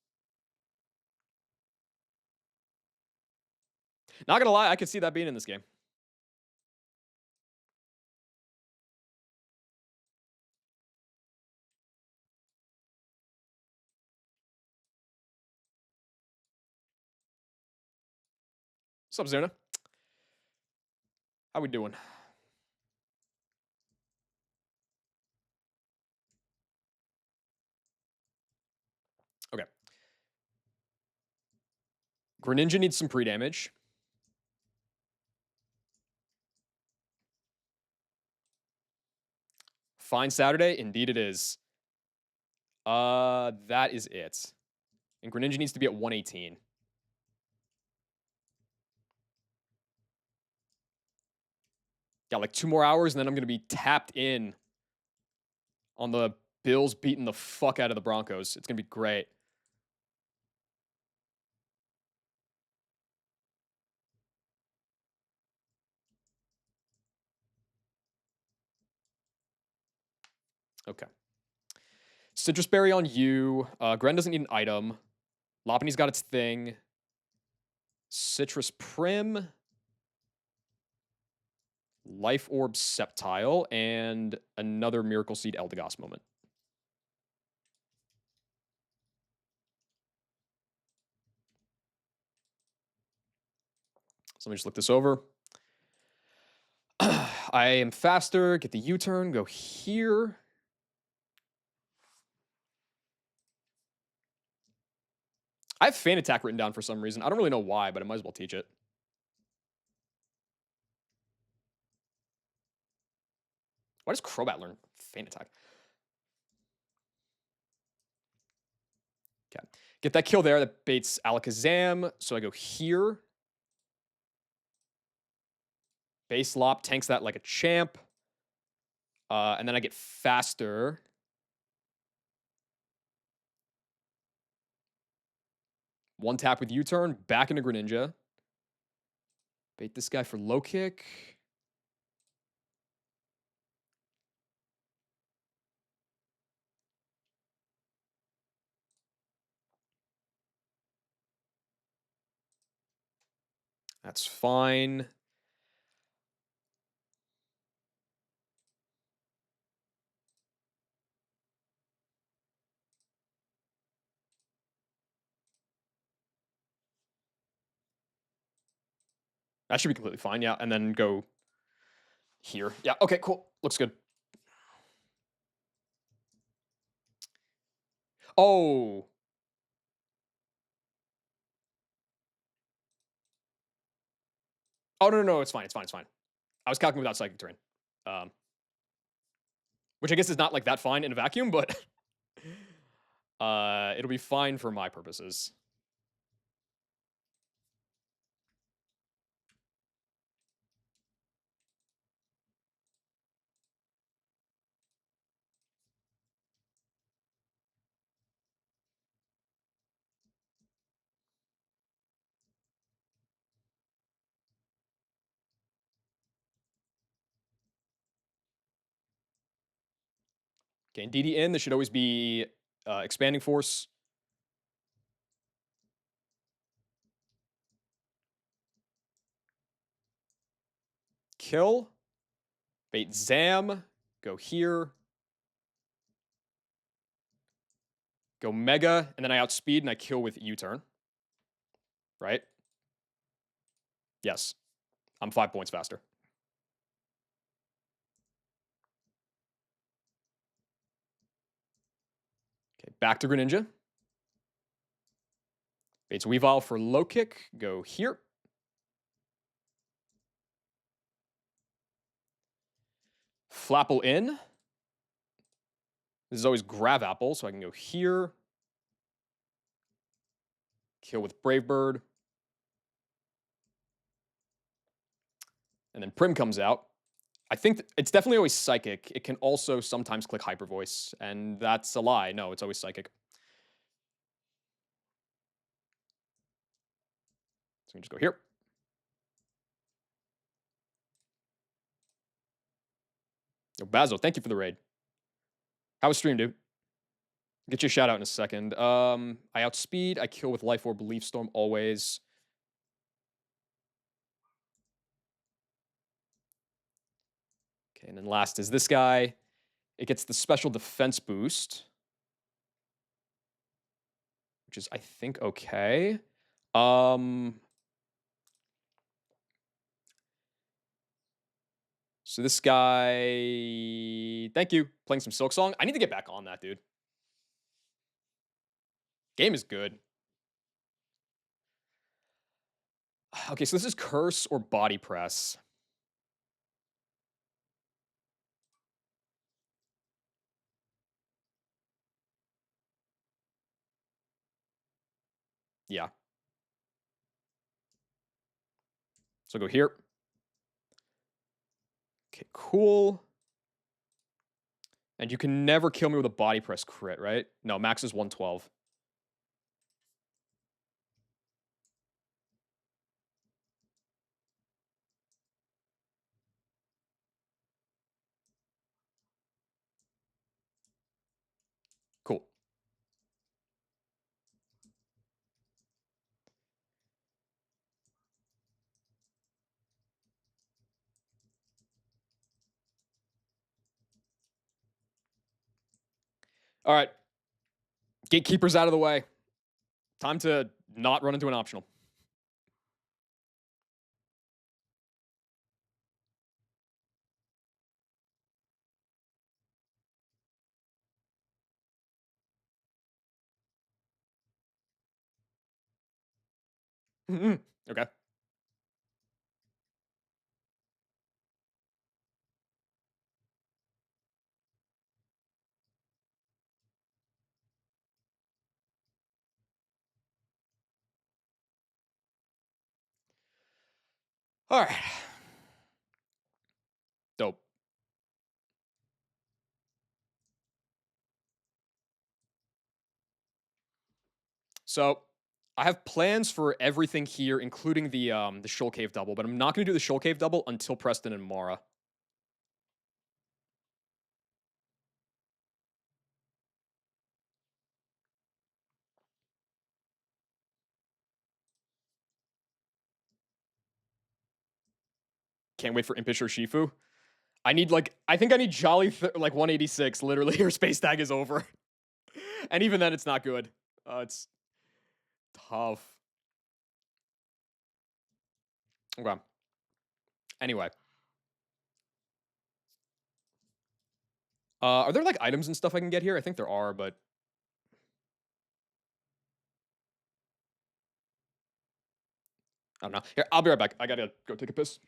Not gonna lie, I could see that being in this game. What's up, Zuna? How we doing? Okay. Greninja needs some pre-damage. Fine Saturday? Indeed it is. That is it. And Greninja needs to be at 118. Got like 2 more hours, and then I'm going to be tapped in on the Bills beating the fuck out of the Broncos. It's going to be great. Okay. Citrus Berry on you. Gren doesn't need an item. Lopunny's got its thing. Citrus Prim. Life Orb Sceptile. And another Miracle Seed Eldegoss moment. So let me just look this over. I am faster. Get the U-turn. Go here. I have Feint Attack written down for some reason. I don't really know why, but I might as well teach it. Why does Crobat learn Feint Attack? Okay. Get that kill there. That baits Alakazam. So I go here. Base Lop tanks that like a champ. And then I get faster. One tap with U-turn, back into Greninja. Bait this guy for low kick. That's fine. That should be completely fine, yeah. And then go here. Yeah, okay, cool. Looks good. Oh. Oh, no, it's fine, it's fine, it's fine. I was calculating without Psychic Terrain. Um, which I guess is not, like, that fine in a vacuum, but it'll be fine for my purposes. Okay, and DD in, this should always be Expanding Force. Kill. Bait Zam. Go here. Go Mega, and then I outspeed and I kill with U-turn. Right? Yes. I'm 5 points faster. Okay, back to Greninja. Baits Weavile for low kick. Go here. Flapple in. This is always Grav Apple, so I can go here. Kill with Brave Bird. And then Prim comes out. I think it's definitely always Psychic. It can also sometimes click Hyper Voice, and that's a lie. No, it's always Psychic. So we can just go here. Yo, Basil, thank you for the raid. How was stream, dude? Get you a shout out in a second. I outspeed. I kill with Life Orb, Belief Storm always. Okay, and then last is this guy. It gets the special defense boost, which is, I think, okay. So this guy, thank you, playing some Silk Song. I need to get back on that, dude. Game is good. Okay, so this is Curse or Body Press. Yeah. So go here. Okay, cool. And you can never kill me with a Body Press crit, right? No, max is 112. Cool. All right. Gatekeeper's out of the way. Time to not run into an optional. Okay. All right. Dope. So I have plans for everything here, including the Shoal Cave double, but I'm not going to do the Shoal Cave double until Preston and Mara. Can't wait for Impish or Shifu. I need I think I need Jolly like 186 literally or space tag is over. And even then it's not good. It's tough. Okay. Anyway. Are there like items and stuff I can get here? I think there are, but I don't know. Here, I'll be right back. I gotta go take a piss.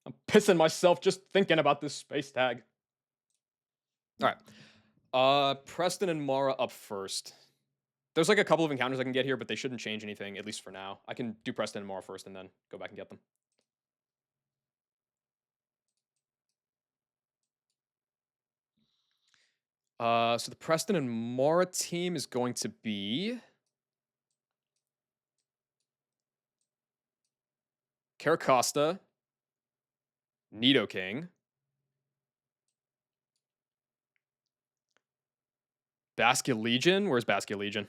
I'm pissing myself just thinking about this space tag. All right. Preston and Mara up first. There's like a couple of encounters I can get here, but they shouldn't change anything, at least for now. I can do Preston and Mara first and then go back and get them. So the Preston and Mara team is going to be Caracosta, Nidoking, Basculegion. Where's Basculegion?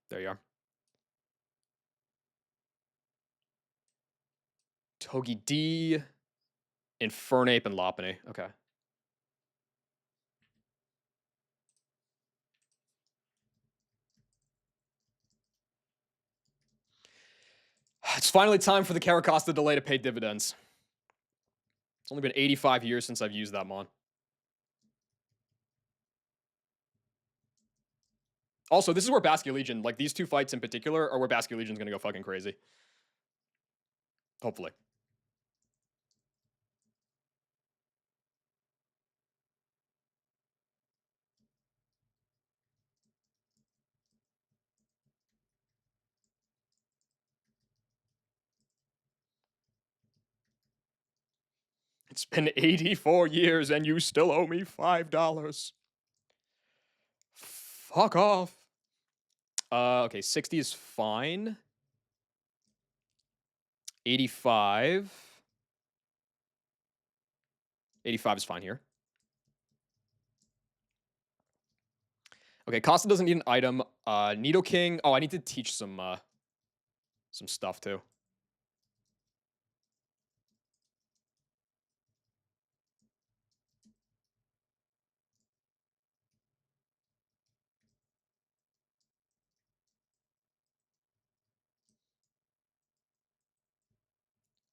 There you are. Togepi, Infernape, and Lopunny. Okay. It's finally time for the Caracosta delay to pay dividends. It's only been 85 years since I've used that mon. Also, this is where Basculegion, like these two fights in particular, are where Basculegion's gonna go fucking crazy. Hopefully. It's been 84 years and you still owe me $5. Fuck off. Okay, 60 is fine. 85. 85 is fine here. Okay, Costa doesn't need an item. Nidoking. Oh, I need to teach some stuff too.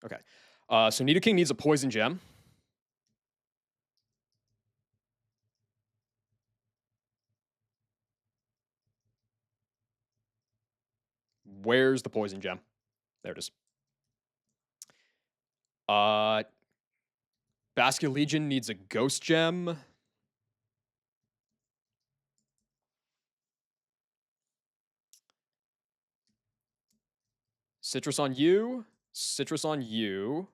Okay. So Nidoking needs a poison gem. Where's the poison gem? There it is. Basculegion needs a ghost gem. Citrus on you. Citrus on you.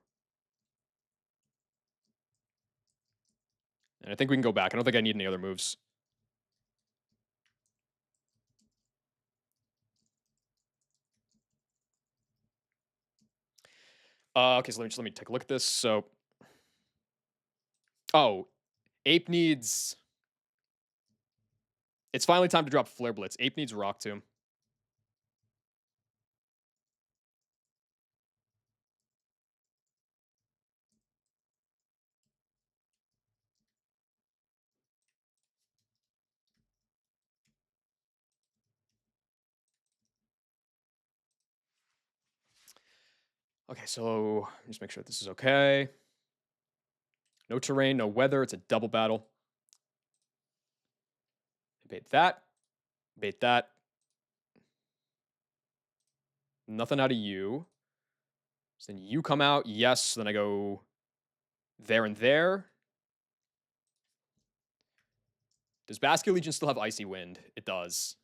And I think we can go back. I don't think I need any other moves. Okay, so let me take a look at this. So, oh, Ape needs... It's finally time to drop Flare Blitz. Ape needs Rock Tomb. Okay, so just make sure this is okay. No terrain, no weather. It's a double battle. Bait that. Bait that. Nothing out of you. So then you come out. Yes. So then I go there and there. Does Basket Legion still have Icy Wind? It does.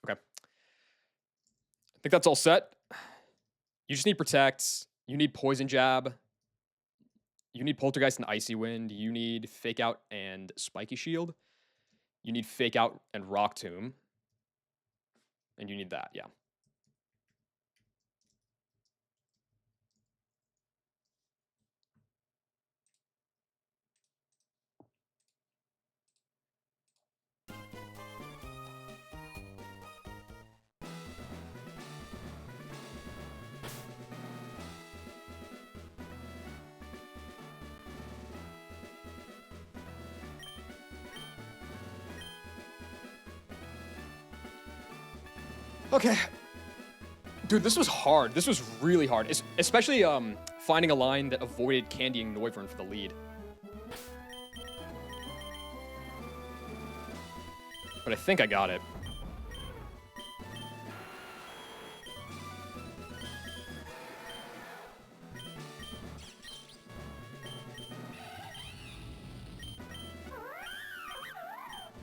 Okay. I think that's all set. You just need Protect. You need Poison Jab. You need Poltergeist and Icy Wind. You need Fake Out and Spiky Shield. You need Fake Out and Rock Tomb. And you need that, yeah. Okay. Dude, this was hard. This was really hard. Especially finding a line that avoided candying Noivern for the lead. But I think I got it.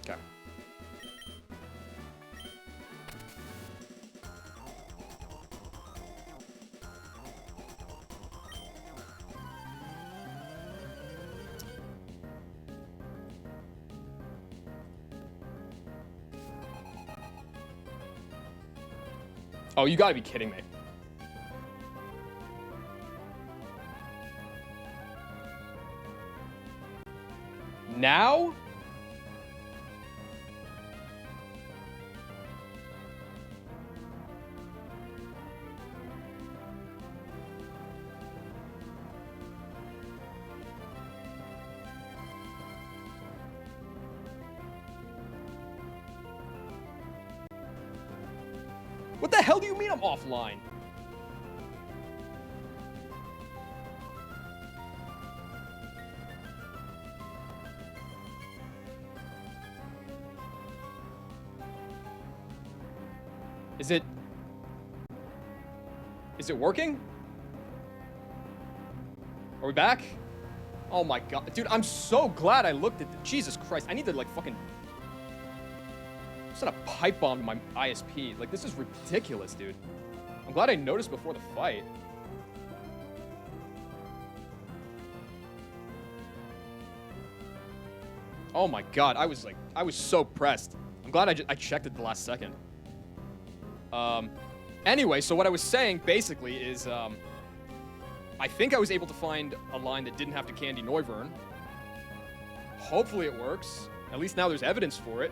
Okay. Oh, you gotta be kidding me. Now? What the hell do you mean I'm offline? Is it working? Are we back? Oh my god. Dude, I'm so glad I looked at Jesus Christ. I need to like fucking set a pipe bomb to my ISP. Like, this is ridiculous, dude. I'm glad I noticed before the fight. Oh my god, I was so pressed. I'm glad I checked at the last second. Anyway, so what I was saying basically is, I think I was able to find a line that didn't have to candy Noivern. Hopefully it works. At least now there's evidence for it.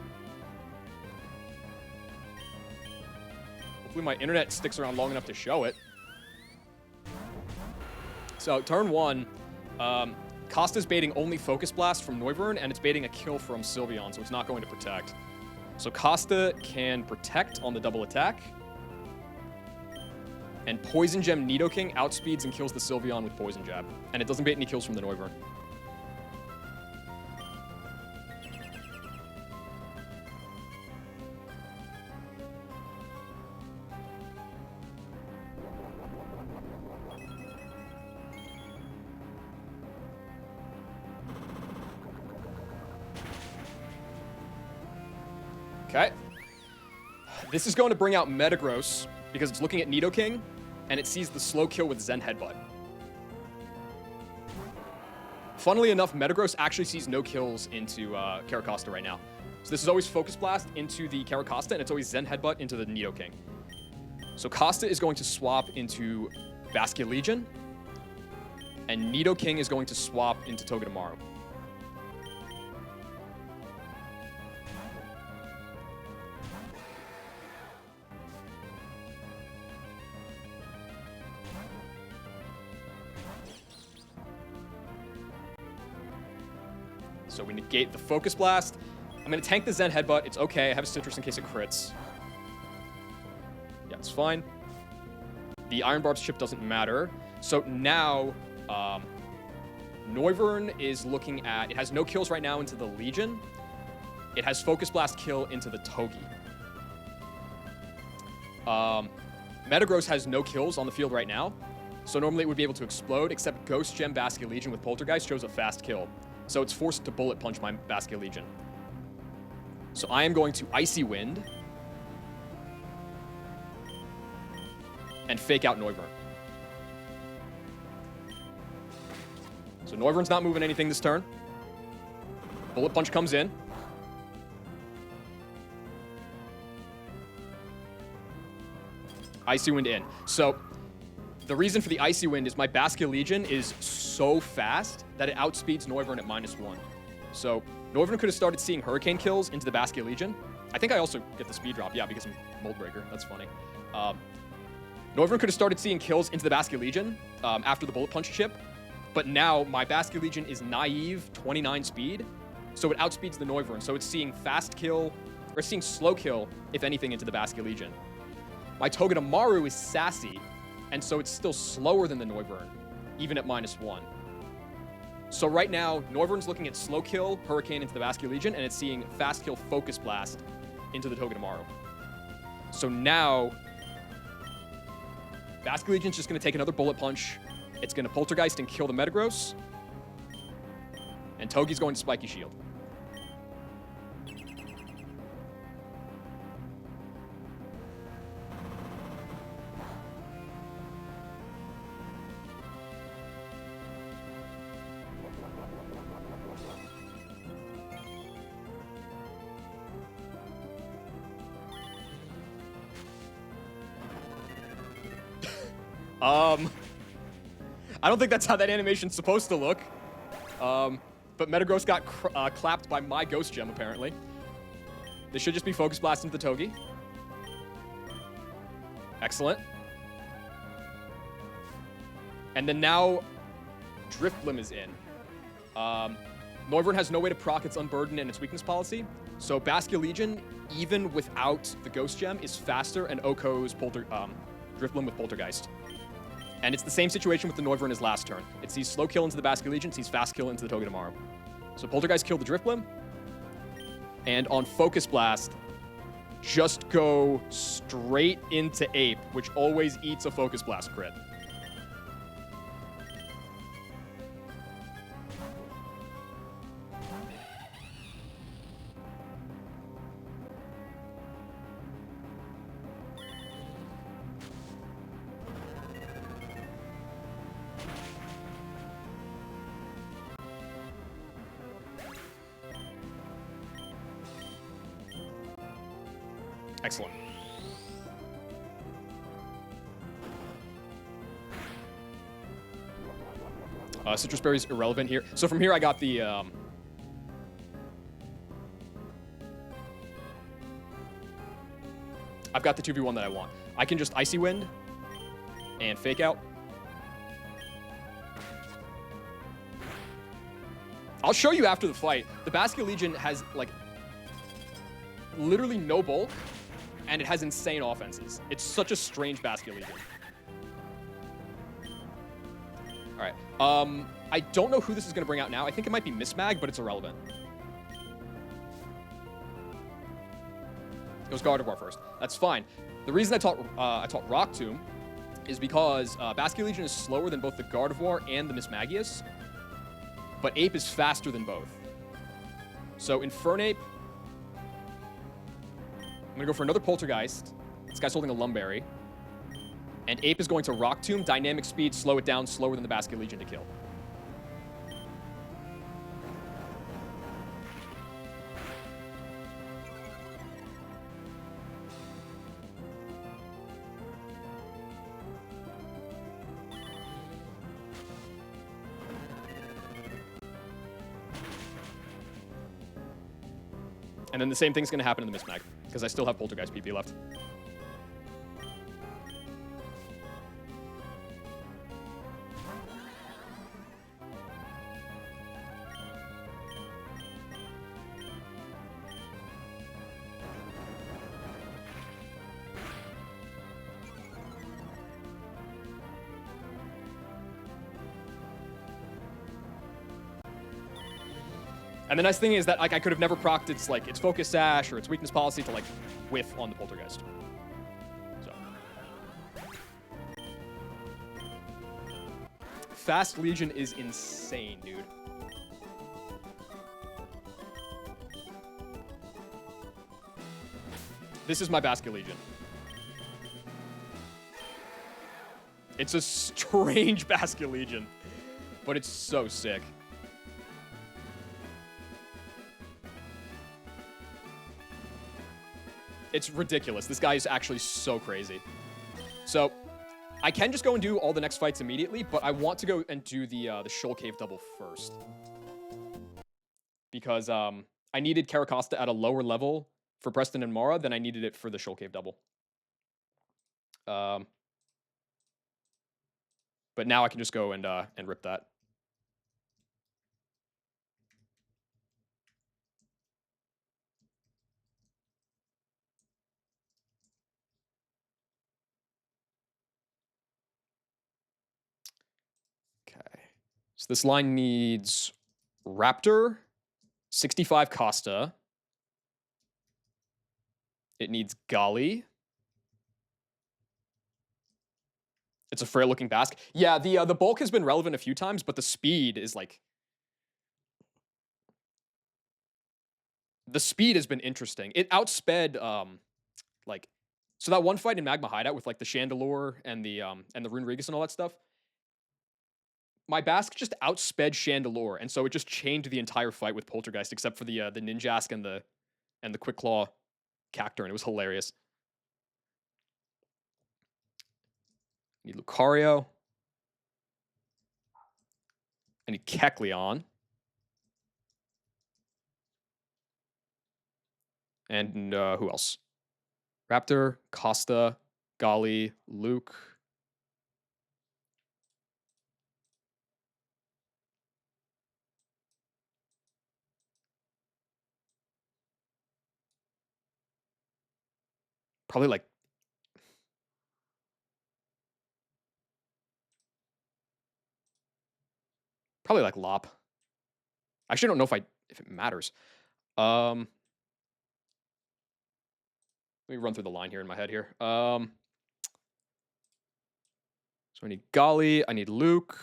Hopefully my internet sticks around long enough to show it. So, turn 1, Costa's baiting only Focus Blast from Noivern, and it's baiting a kill from Sylveon, so it's not going to protect. So Costa can protect on the double attack. And Poison Gem Nidoking outspeeds and kills the Sylveon with Poison Jab. And it doesn't bait any kills from the Noivern. Okay. This is going to bring out Metagross because it's looking at Nidoking, and it sees the slow kill with Zen Headbutt. Funnily enough, Metagross actually sees no kills into Caracosta right now. So this is always Focus Blast into the Caracosta, and it's always Zen Headbutt into the Nidoking. So Costa is going to swap into Basculin Legion, and Nidoking is going to swap into Togedemaru. So we negate the Focus Blast. I'm going to tank the Zen Headbutt. It's okay. I have a Citrus in case it crits. Yeah, it's fine. The Iron Barb's chip doesn't matter. So now, Noivern is looking at... It has no kills right now into the Legion. It has Focus Blast kill into the Togi. Metagross has no kills on the field right now. So normally it would be able to explode, except Ghost Gem Basculin Legion with Poltergeist shows a fast kill. So it's forced to Bullet Punch my Basculin Legion. So I am going to Icy Wind and fake out Noivern. So Noivern's not moving anything this turn. Bullet Punch comes in. Icy Wind in. So the reason for the Icy Wind is my Basculin Legion is so fast that it outspeeds Noivern at -1. So Noivern could have started seeing Hurricane kills into the Basculin Legion. I think I also get the speed drop. Yeah, because I'm Mold Breaker. That's funny. Noivern could have started seeing kills into the Basculin Legion after the Bullet Punch chip. But now my Basculin Legion is naive 29 speed. So it outspeeds the Noivern. So it's seeing fast kill, or seeing slow kill, if anything, into the Basculin Legion. My Togedemaru is sassy, and so it's still slower than the Noivern, even at -1. So right now, Noivern's looking at slow kill, Hurricane into the Basculin Legion, and it's seeing fast kill, Focus Blast into the Togedemaru. So now, Basculin Legion's just going to take another Bullet Punch. It's going to Poltergeist and kill the Metagross. And Togi's going to Spiky Shield. I don't think that's how that animation's supposed to look. But Metagross got clapped by my Ghost Gem, apparently. This should just be Focus Blast into the Togi. Excellent. And then now, Drifblim is in. Noivern has no way to proc its Unburden and its Weakness Policy. So Basculin Legion, even without the Ghost Gem, is faster and OHKOs Drifblim with Poltergeist. And it's the same situation with the Noivern as last turn. It sees slow kill into the Basculin Legion, it sees fast kill into the Togedemaru. So Poltergeist killed the Drifblim. And on Focus Blast, just go straight into Ape, which always eats a Focus Blast crit. Excellent. Citrus Berry's irrelevant here. So from here, I got the... I've got the 2v1 that I want. I can just Icy Wind and Fake Out. I'll show you after the fight. The Basculin Legion has, like, literally no bulk, and it has insane offenses. It's such a strange Basculin Legion. All right. I don't know who this is going to bring out now. I think it might be Mismag, but it's irrelevant. It was Gardevoir first. That's fine. The reason I taught Rock Tomb is because Basculin Legion is slower than both the Gardevoir and the Mismagius, but Ape is faster than both. So Infernape gonna go for another Poltergeist. This guy's holding a Lumberry. And Ape is going to Rock Tomb, Dynamic Speed, slow it down, slower than the Basket Legion to kill. And then the same thing's going to happen in the Mismag, because I still have Poltergeist PP left. And the nice thing is that like I could have never procced its like its focus sash or its weakness policy to like whiff on the Poltergeist. So Fast Legion is insane, dude. This is my Basket Legion. It's a strange Basket Legion, but it's so sick. It's ridiculous. This guy is actually so crazy. So I can just go and do all the next fights immediately, but I want to go and do the Shoal Cave double first. Because I needed Caracosta at a lower level for Preston and Mara than I needed it for the Shoal Cave double. But now I can just go and rip that. So this line needs Raptor, 65 Costa. It needs Golly. It's a frail looking Basque. Yeah, the bulk has been relevant a few times, but the speed is like... The speed has been interesting. It outsped, like... So that one fight in Magma Hideout with like the Chandelure and the Rune Regus and all that stuff, my Basque just outsped Chandelure, and so it just chained the entire fight with Poltergeist, except for the Ninjask and the Quick Claw Cactor, and it was hilarious. I need Lucario. I need Kecleon. And who else? Raptor, Costa, Golly, Luke. Probably like... Probably like Lop. I actually don't know if it matters. Let me run through the line here in my head here. So I need Golly, I need Luke.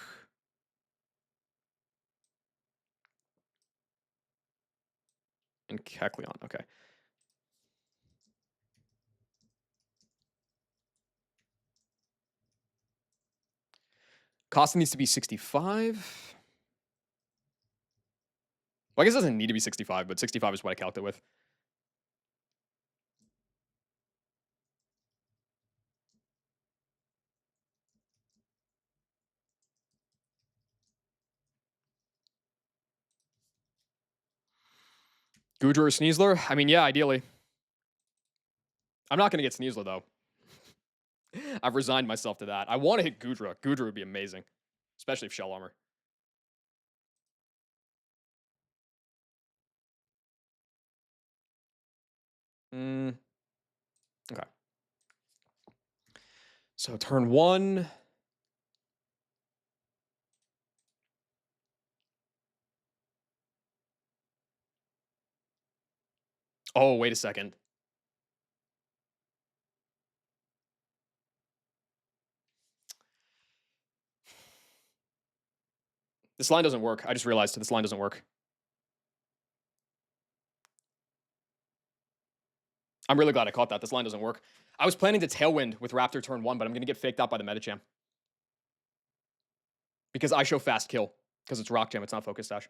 And Kecleon, okay. Costa needs to be 65. Well, I guess it doesn't need to be 65, but 65 is what I calced it with. Goodra or Sneasler? I mean, yeah, ideally. I'm not going to get Sneasler, though. I've resigned myself to that. I want to hit Goodra. Goodra would be amazing, especially if Shell Armor. Okay. So turn 1. Oh, wait a second. This line doesn't work. I just realized this line doesn't work. I'm really glad I caught that. This line doesn't work. I was planning to Tailwind with Raptor turn 1, but I'm going to get faked out by the Metacham. Because I show fast kill. Because it's Rock Gem, it's not Focus Dash.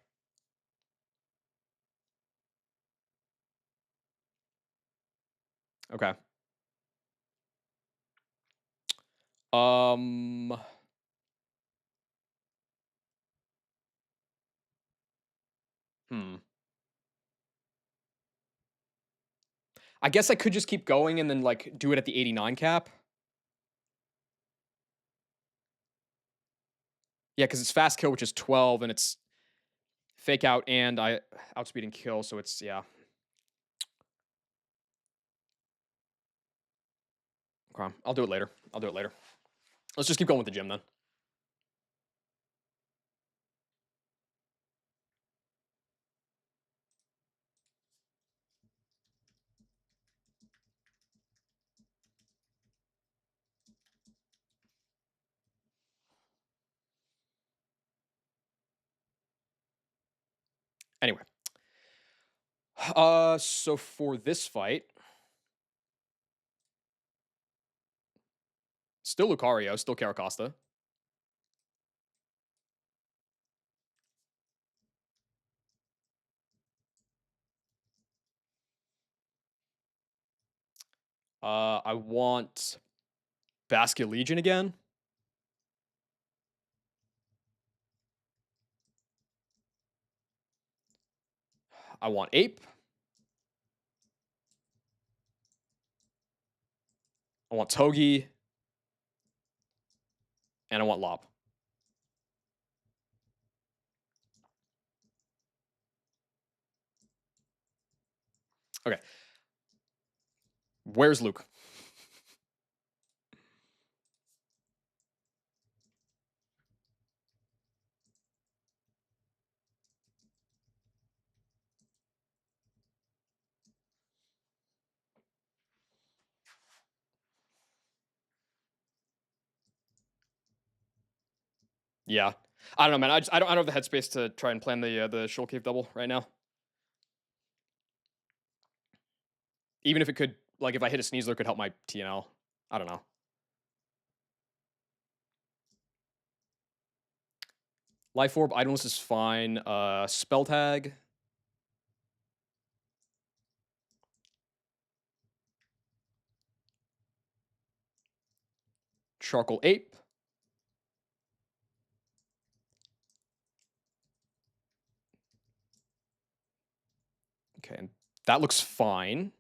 Okay. I guess I could just keep going and then, like, do it at the 89 cap. Yeah, because it's fast kill, which is 12, and it's fake out and I outspeed and kill, so it's, yeah. Okay, I'll do it later. I'll do it later. Let's just keep going with the gym then. Anyway. So for this fight, still Lucario, still Caracosta. I want Basket Legion again. I want Ape. I want Togi. And I want Lob. Okay. Where's Luke? Yeah. I don't know, man. I don't have the headspace to try and plan the Shoal Cave double right now. Even if it could, like, if I hit a Sneasler, it could help my TNL. I don't know. Life Orb, Idleness is fine. Spell Tag. Charcoal Ape. Okay, and that looks fine.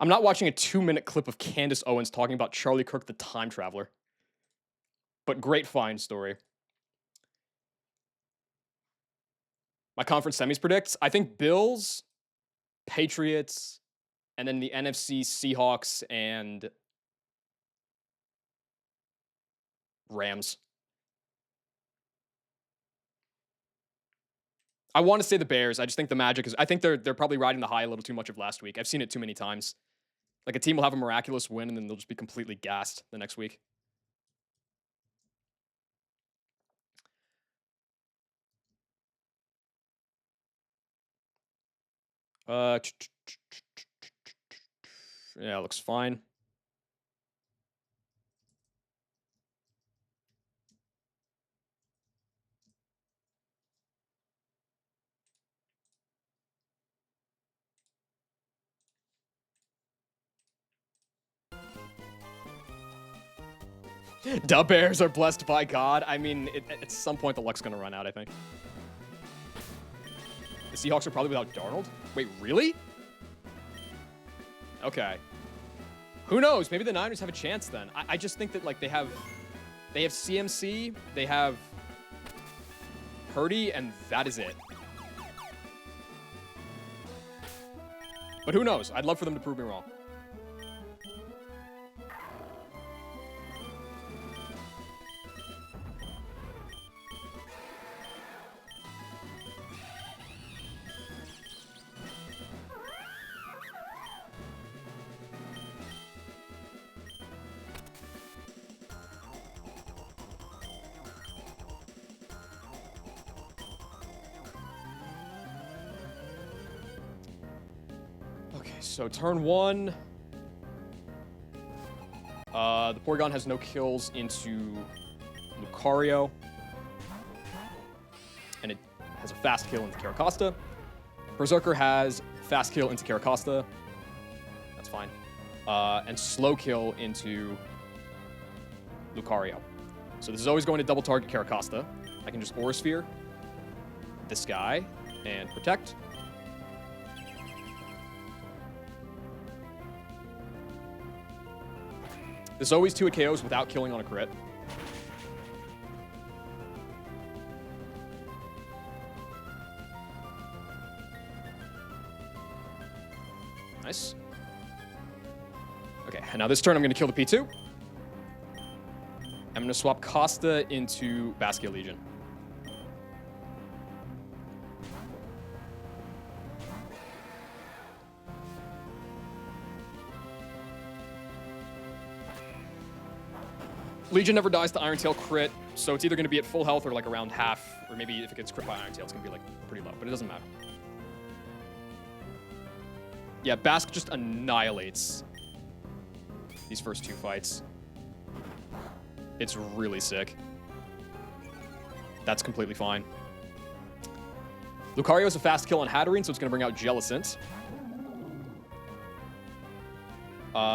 I'm not watching a 2-minute clip of Candace Owens talking about Charlie Kirk, the time traveler. But great find story. My conference semis predicts. I think Bills, Patriots, and then the NFC Seahawks and Rams. I want to say the Bears. I just think the Magic is. I think they're probably riding the high a little too much of last week. I've seen it too many times. Like a team will have a miraculous win and then they'll just be completely gassed the next week. Yeah, it looks fine. The Bears are blessed by God. I mean, at some point the luck's gonna run out, I think. The Seahawks are probably without Darnold? Wait, really? Okay. Who knows? Maybe the Niners have a chance then. I just think that, like, they have CMC, they have Purdy, and that is it. But who knows? I'd love for them to prove me wrong. So turn 1, the Porygon has no kills into Lucario, and it has a fast kill into Caracosta. Berserker has fast kill into Caracosta, that's fine, and slow kill into Lucario. So this is always going to double target Caracosta. I can just Aura Sphere this guy and protect. There's always 2 KOs without killing on a crit. Nice. Okay, and now this turn I'm going to kill the P2. I'm going to swap Costa into Basket Legion. Legion never dies to Iron Tail crit, so it's either going to be at full health or like around half, or maybe if it gets crit by Iron Tail, it's going to be like pretty low, but it doesn't matter. Yeah, Bask just annihilates these first 2 fights. It's really sick. That's completely fine. Lucario is a fast kill on Hatterene, so it's going to bring out Jellicent.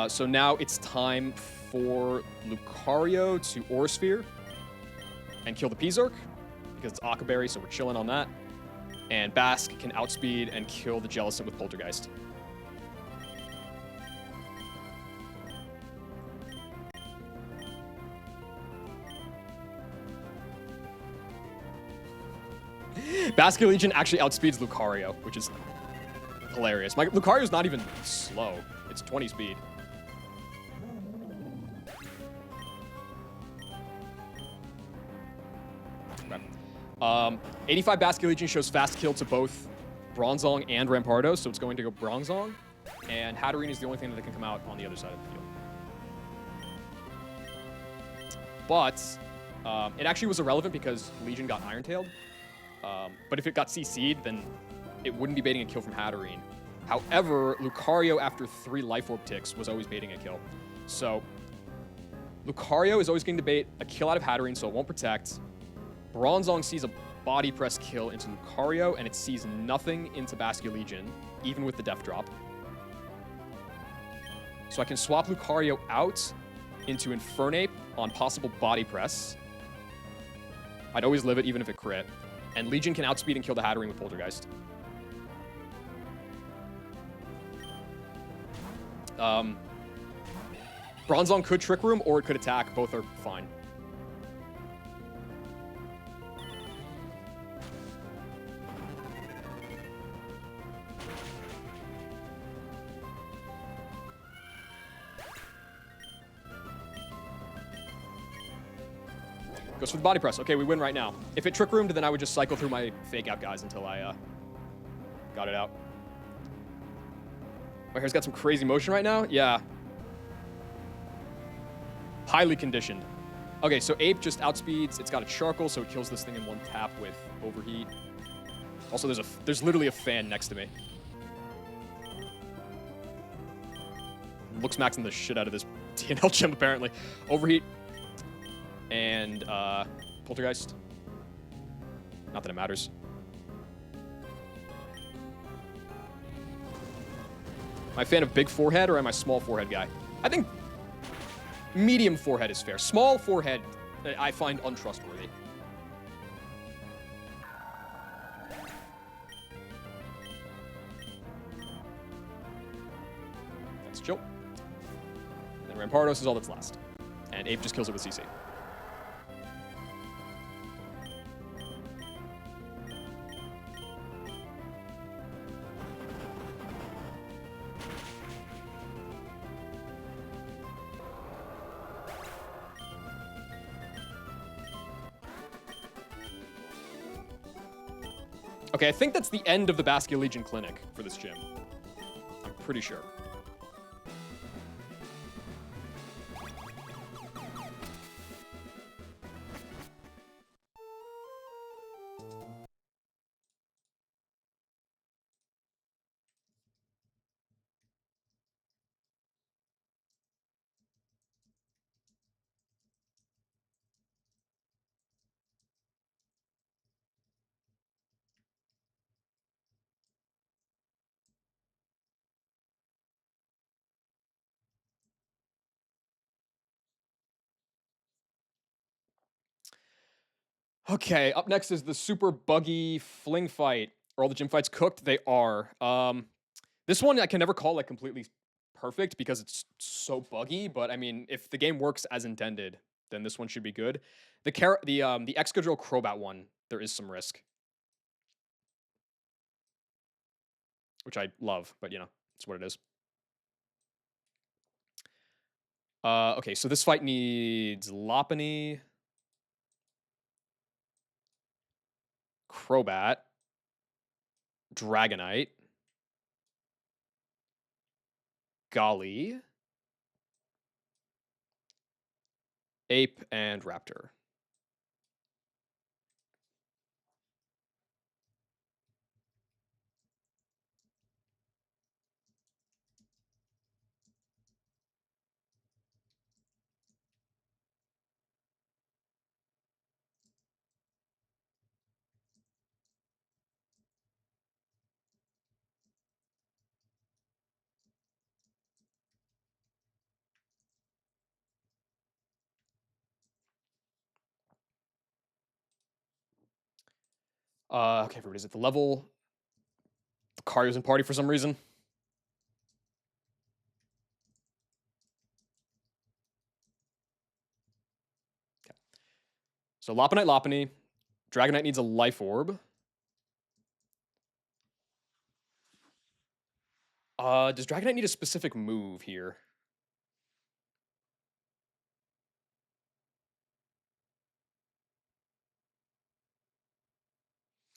So now it's time for Lucario to Aura Sphere and kill the P-Zerk, because it's Aqua Berry, so we're chilling on that. And Bask can outspeed and kill the Jellicent with Poltergeist. Basket Legion actually outspeeds Lucario, which is hilarious. Lucario's not even slow. It's 20 speed. Okay. 85 Basket Legion shows fast kill to both Bronzong and Rampardos, so it's going to go Bronzong. And Hatterene is the only thing that can come out on the other side of the field. But it actually was irrelevant because Legion got Iron-Tailed. But if it got CC'd, then it wouldn't be baiting a kill from Hatterene. However, Lucario, after 3 Life Orb ticks, was always baiting a kill. So, Lucario is always going to bait a kill out of Hatterene, so it won't protect. Bronzong sees a body press kill into Lucario, and it sees nothing into Basket Legion, even with the Death Drop. So I can swap Lucario out into Infernape on possible body press. I'd always live it, even if it crit. And Legion can outspeed and kill the Hatterene with Poltergeist. Bronzong could Trick Room, or it could attack. Both are fine. Goes for the body press. Okay, we win right now. If it Trick Roomed, then I would just cycle through my Fake Out guys until I got it out. My hair's got some crazy motion right now. Yeah. Highly conditioned. Okay, so Ape just outspeeds. It's got a Charcoal, so it kills this thing in 1 tap with Overheat. Also, there's literally a fan next to me. Looks maxing the shit out of this TNL gym, apparently. Overheat. And Poltergeist. Not that it matters. Am I a fan of big forehead, or am I a small forehead guy? I think medium forehead is fair. Small forehead, I find untrustworthy. That's chill. And Rampardos is all that's last. And Ape just kills it with CC. Okay, I think that's the end of the Baskia Legion clinic for this gym. I'm pretty sure. Okay, up next is the super buggy fling fight. Are all the gym fights cooked? They are. This one I can never call like completely perfect because it's so buggy. But I mean, if the game works as intended, then this one should be good. The Excadrill Crobat one, there is some risk, which I love, but you know, it's what it is. Okay, so this fight needs Lopunny, Crobat, Dragonite, Golly, Ape, and Raptor. Okay, what is it? The level. The Kario's in party for some reason. Okay. So Lopunny. Dragonite needs a Life Orb. Does Dragonite need a specific move here?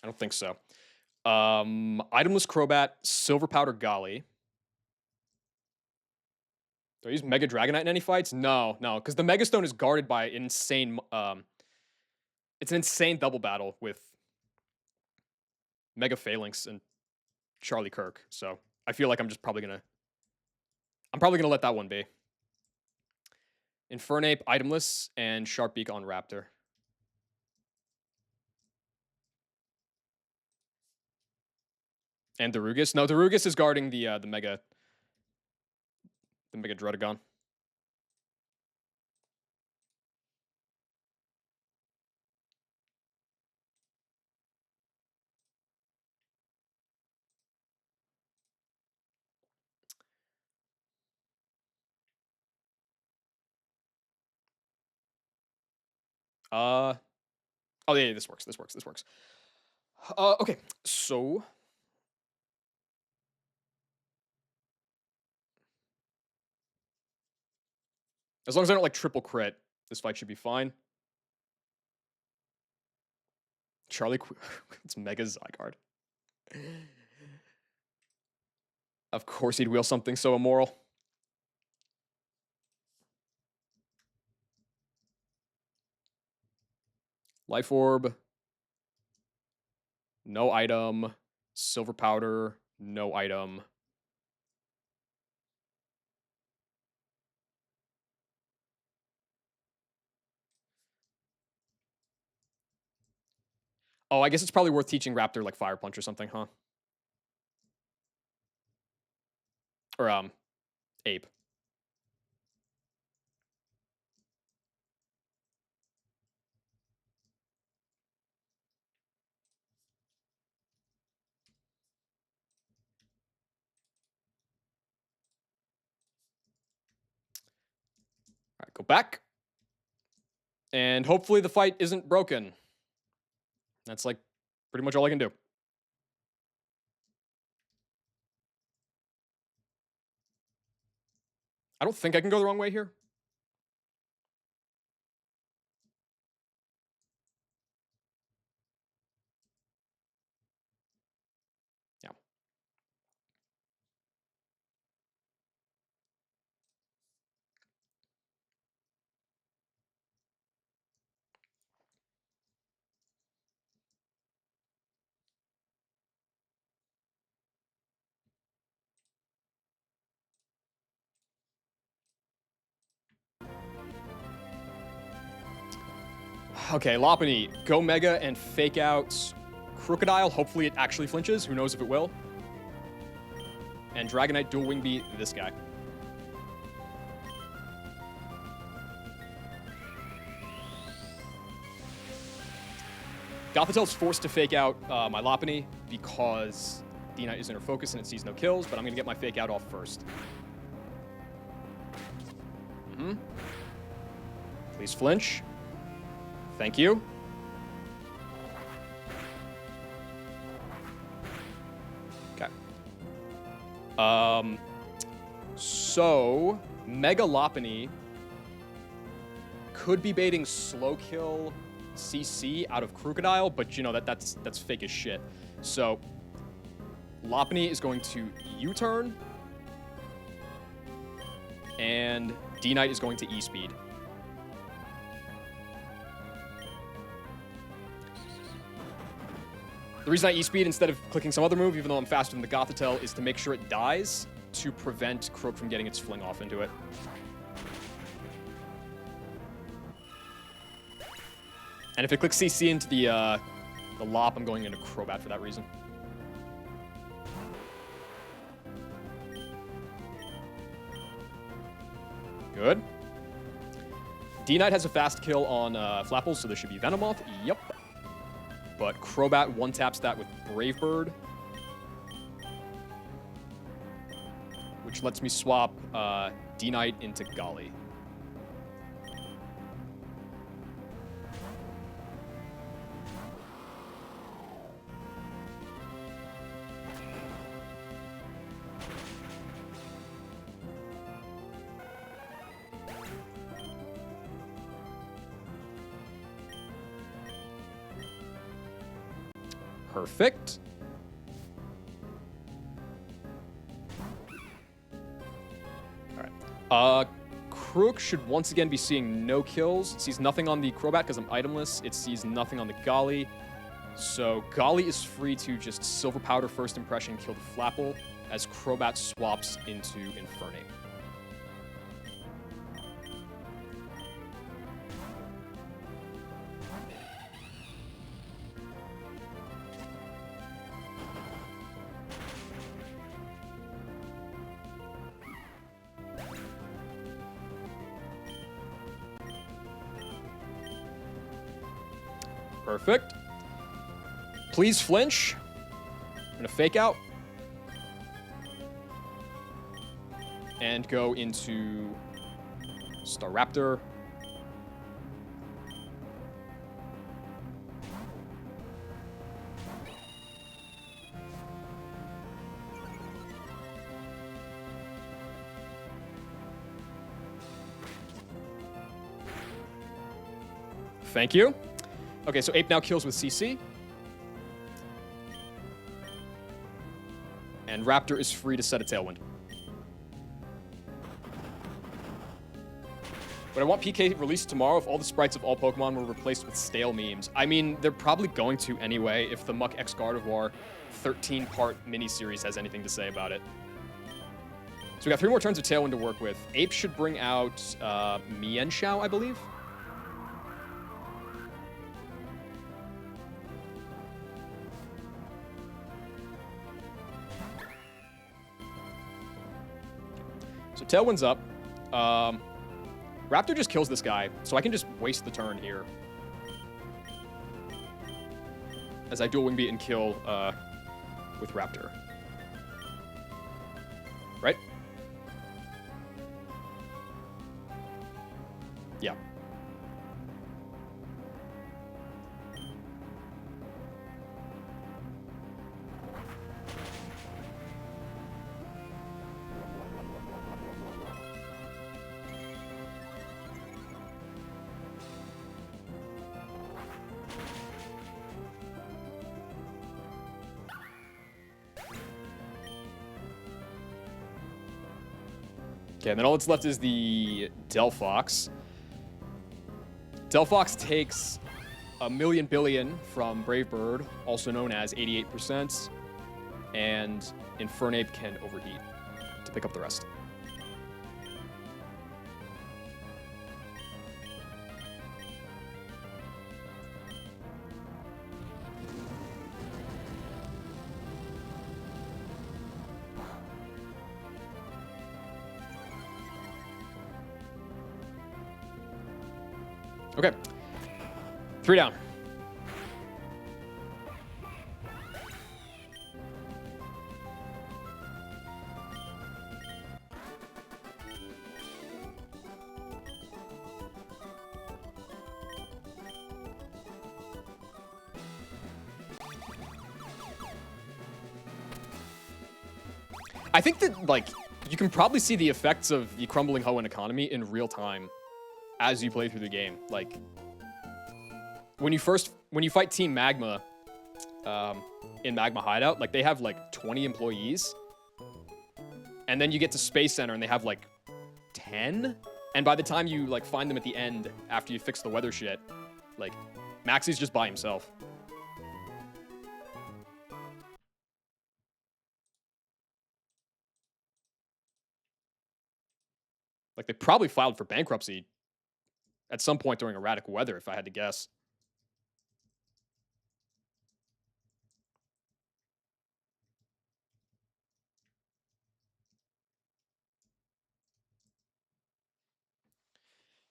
I don't think so. Itemless Crobat, Silver Powder Golly. Do I use Mega Dragonite in any fights? No, because the Mega Stone is guarded by an insane. It's an insane double battle with Mega Phalanx and Charlie Kirk. So I feel like I'm probably gonna let that one be. Infernape, Itemless, and Sharp Beak on Raptor. And Darugus. No, Darugus is guarding the Mega Druddigon. Oh yeah, this works. Okay, so as long as I don't like triple crit, this fight should be fine. Charlie, it's Mega Zygarde. Of course, he'd wheel something so immoral. Life Orb, no item. Silver Powder, no item. Oh, I guess it's probably worth teaching Raptor like Fire Punch or something, huh? Or Ape. All right, go back. And hopefully the fight isn't broken. That's like pretty much all I can do. I don't think I can go the wrong way here. Okay, Lopunny, go Mega and fake out Crocodile. Hopefully it actually flinches. Who knows if it will. And Dragonite Dual Wing Beat this guy. Gothitel's forced to fake out my Lopunny because D-Knight is inner focus and it sees no kills, but I'm going to get my fake out off first. Please flinch. Thank you. Okay. So Mega Lopunny could be baiting slow kill CC out of Crocodile, but you know that's fake as shit. So Lopunny is going to U-turn, and D-Knight is going to E-speed. The reason I E-speed instead of clicking some other move, even though I'm faster than the Gothitelle, is to make sure it dies to prevent Croak from getting its fling off into it. And if it clicks CC into the Lop, I'm going into Crobat for that reason. Good. D-Knight has a fast kill on Flapple, so there should be Venomoth. Yep. But Crobat one-taps that with Brave Bird, which lets me swap D-Knight into Golly. Perfect. All right. Crook should once again be seeing no kills. It sees nothing on the Crobat because I'm itemless. It sees nothing on the Golly. So Golly is free to just Silver Powder First Impression, kill the Flapple, as Crobat swaps into Infernape. Perfect. Please flinch. I'm gonna fake out. And go into Staraptor. Thank you. Okay, so Ape now kills with CC. And Raptor is free to set a Tailwind. But I want PK released tomorrow if all the sprites of all Pokemon were replaced with stale memes. I mean, they're probably going to anyway if the Muck X Gardevoir 13-part miniseries has anything to say about it. So we got 3 more turns of Tailwind to work with. Ape should bring out Mienshao, I believe. So Tailwind's up. Raptor just kills this guy, so I can just waste the turn here. As I dual Wing Beat and kill with Raptor. Right? Yeah. Okay, and then all that's left is the Delphox. Delphox takes a million billion from Brave Bird, also known as 88%, and Infernape can overheat to pick up the rest. Okay. 3 down. I think that, like, you can probably see the effects of the crumbling Hoenn economy in real time as you play through the game. Like, when you fight Team Magma in Magma Hideout, like, they have, like, 20 employees. And then you get to Space Center and they have, like, 10? And by the time you, like, find them at the end, after you fix the weather shit, like, Maxie's just by himself. Like, they probably filed for bankruptcy at some point during erratic weather, if I had to guess.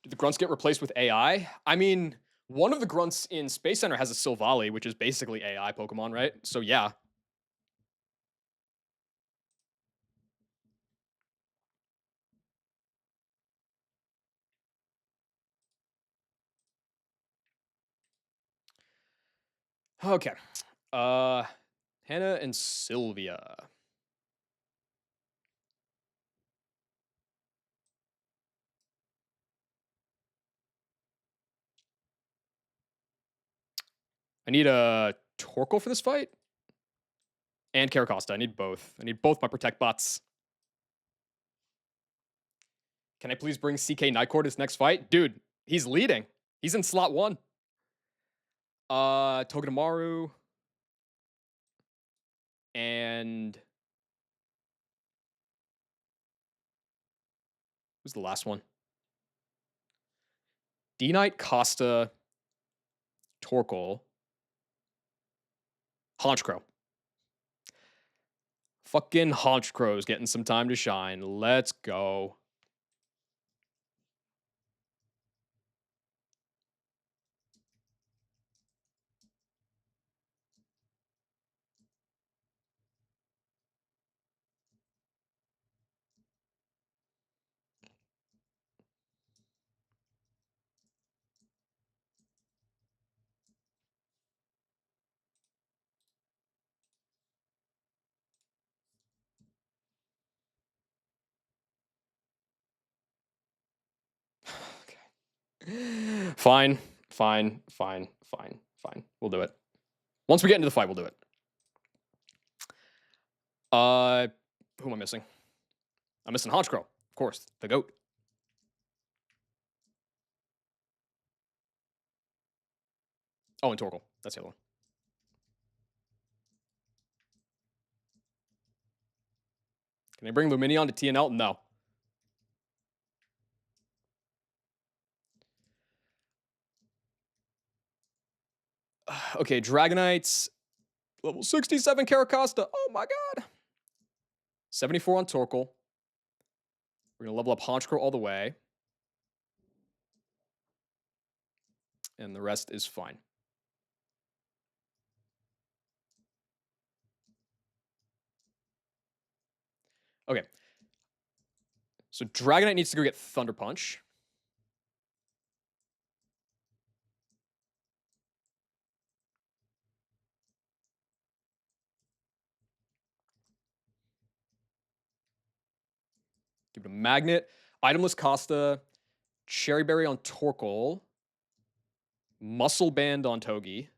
Did the grunts get replaced with AI? I mean, one of the grunts in Space Center has a Silvally, which is basically AI Pokemon, right? So yeah. Okay. Hannah and Sylvia. I need a Torkoal for this fight. And Caracosta. I need both. I need both my Protect bots. Can I please bring CK Nightcore to this next fight? Dude, he's leading. He's in slot 1. Togedemaru. And who's the last one? D-Knight, Costa, Torkoal, Honchkrow. Fucking Honchkrow's getting some time to shine. Let's go. Fine. We'll do it. Once we get into the fight, we'll do it. Who am I missing? I'm missing Honchkrow, of course, the GOAT. Oh, and Torkoal. That's the other one. Can I bring Lumineon to TNL? No. Okay, Dragonites. Level 67 Caracosta. Oh my god. 74 on Torkoal. We're going to level up Honchkrow all the way. And the rest is fine. Okay. So Dragonite needs to go get Thunder Punch. Give it a Magnet. Itemless Costa. Cherry Berry on Torkoal. Muscle Band on Togi.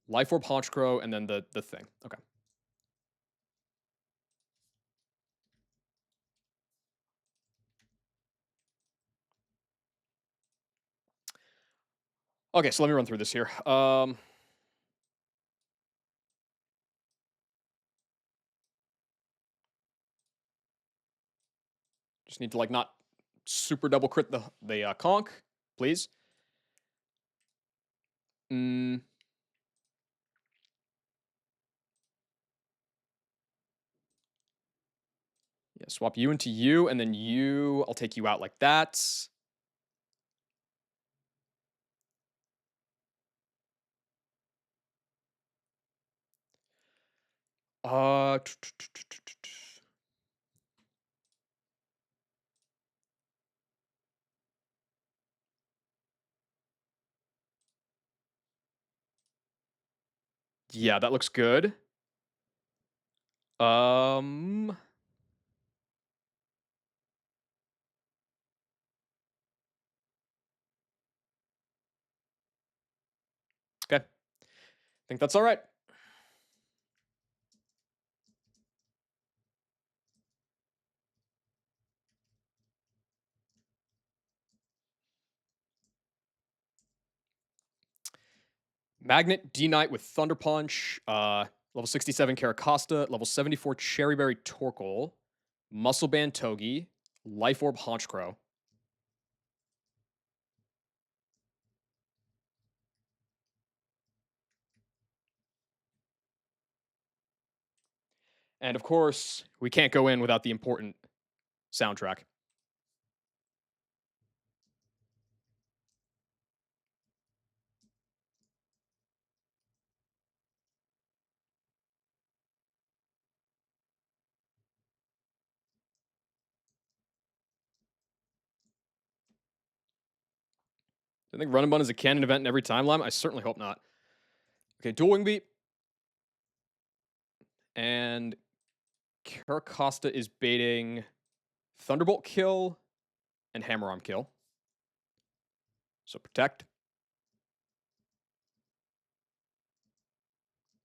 Life Orb Honchkrow, and then the thing. Okay. Okay, so let me run through this here. Just need to, like, not super double crit the conch, please. Yeah, swap you into you, and then you, I'll take you out like that. Uh, yeah, that looks good. Um, okay. I think that's all right. Magnet D Knight with Thunder Punch. Level 67 Caracosta. Level 74 Cherryberry Torkoal. Muscle Band Togi. Life Orb Honchkrow. And of course, we can't go in without the important soundtrack. I think Run and Bun is a canon event in every timeline. I certainly hope not. Okay, Dual Wing Beat. And Caracosta is baiting Thunderbolt kill and Hammer Arm kill. So protect.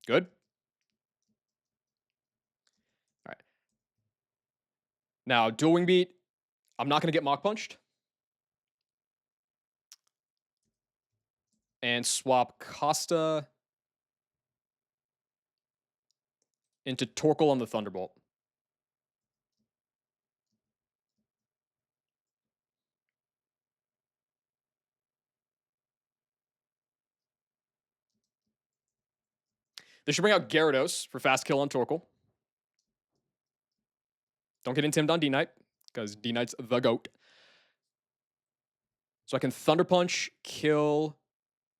Good. All right. Now, Dual Wing Beat. I'm not going to get Mach Punched. And swap Costa into Torkoal on the Thunderbolt. They should bring out Gyarados for fast kill on Torkoal. Don't get intimidated on D-Knight, because D-Knight's the GOAT. So I can Thunder Punch, kill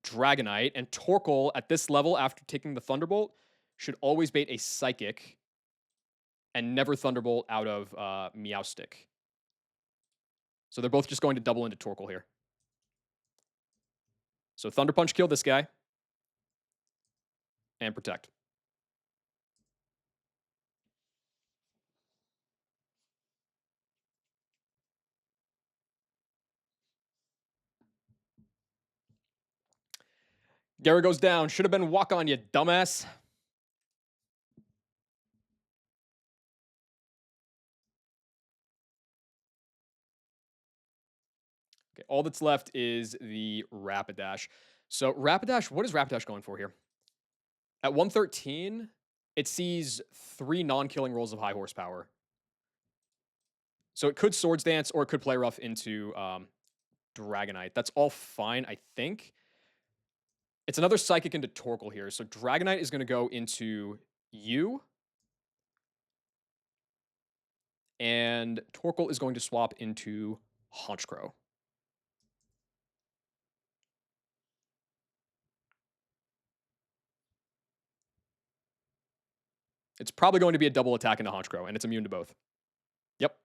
Dragonite, and Torkoal at this level, after taking the Thunderbolt, should always bait a Psychic and never Thunderbolt out of Meowstic. So they're both just going to double into Torkoal here. So Thunder Punch, kill this guy, and protect. Gyara goes down. Should have been Walk On, you dumbass. Okay, all that's left is the Rapidash. So Rapidash, what is Rapidash going for here? At 113, it sees 3 non-killing rolls of high horsepower. So it could Swords Dance or it could play rough into Dragonite. That's all fine, I think. It's another Psychic into Torkoal here. So Dragonite is going to go into you. And Torkoal is going to swap into Honchkrow. It's probably going to be a double attack into Honchkrow, and it's immune to both. Yep.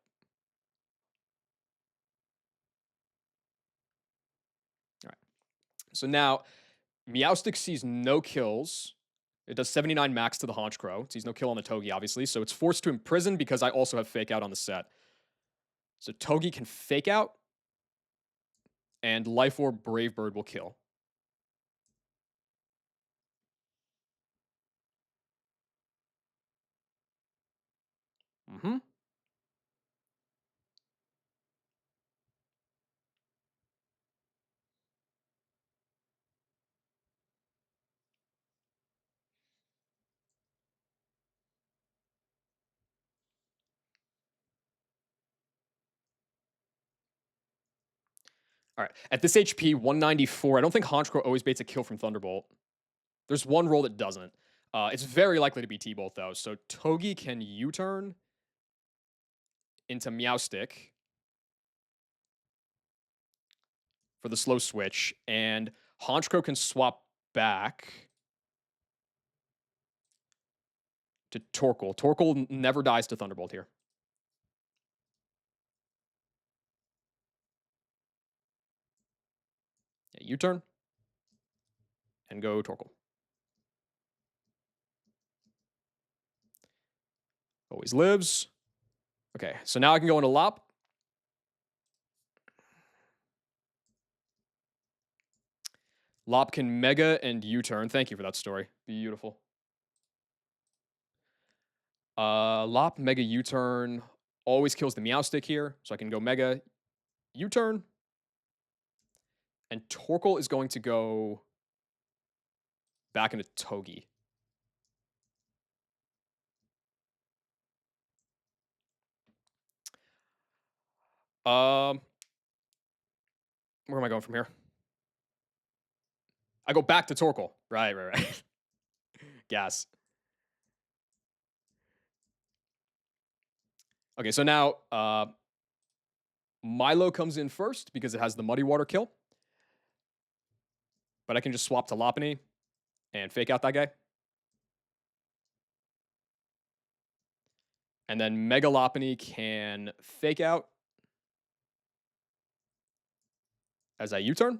All right. So now, Meowstic sees no kills. It does 79 max to the Honchkrow. It sees no kill on the Togi, obviously. So it's forced to imprison because I also have Fake Out on the set. So Togi can Fake Out, and Life Orb Brave Bird will kill. Mm-hmm. All right. At this HP, 194, I don't think Honchkrow always baits a kill from Thunderbolt. There's one roll that doesn't. It's very likely to be T-Bolt, though. So Togi can U-turn. into Meowstic for the slow switch, and Honchkrow can swap back to Torkoal. Torkoal never dies to Thunderbolt here. Yeah, U-turn and go Torkoal. Always lives. Okay, so now I can go into Lop. Lop can Mega and U-turn. Thank you for that story. Beautiful. Lop, Mega, U-turn. Always kills the Meowstic here, so I can go Mega, U-turn. And Torkoal is going to go back into Togi. Where am I going from here? I go back to Torkoal. Right. Gas. Okay, so now Milo comes in first because it has the Muddy Water kill. But I can just swap to Lopunny and fake out that guy. And then Mega Lopunny can fake out as I U-turn.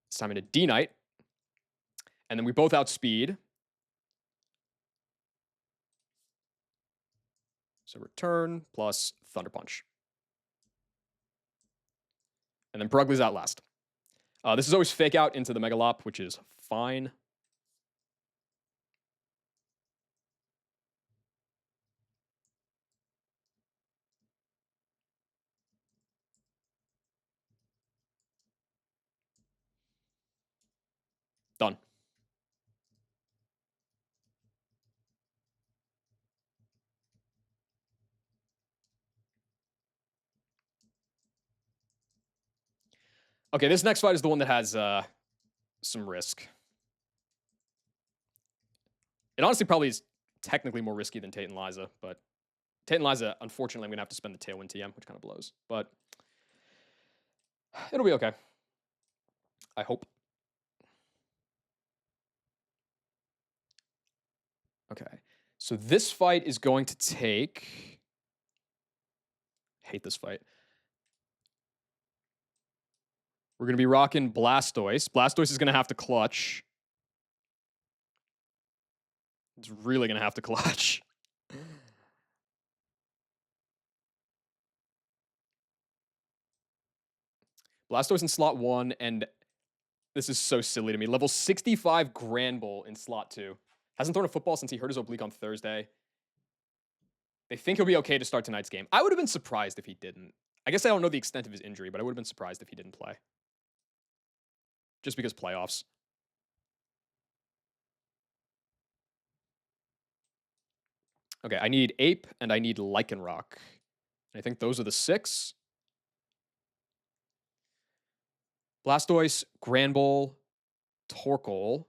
It's time into D-Knight. And then we both outspeed. So return plus Thunder Punch. And then Purugly's out last. This is always fake out into the Megalop, which is fine. Done. Okay, this next fight is the one that has some risk. It honestly probably is technically more risky than Tate and Liza, but Tate and Liza, unfortunately, I'm going to have to spend the Tailwind TM, which kind of blows. But it'll be okay. I hope. Okay, so this fight is going to take... hate this fight. We're going to be rocking Blastoise. Blastoise is going to have to clutch. It's really going to have to clutch. Blastoise in slot 1, and this is so silly to me. Level 65 Granbull in slot 2. Hasn't thrown a football since he hurt his oblique on Thursday. They think he'll be okay to start tonight's game. I would have been surprised if he didn't. I guess I don't know the extent of his injury, but I would have been surprised if he didn't play. Just because playoffs. Okay, I need Ape and I need Lycanroc. I think those are the 6. Blastoise, Granbull, Torkoal,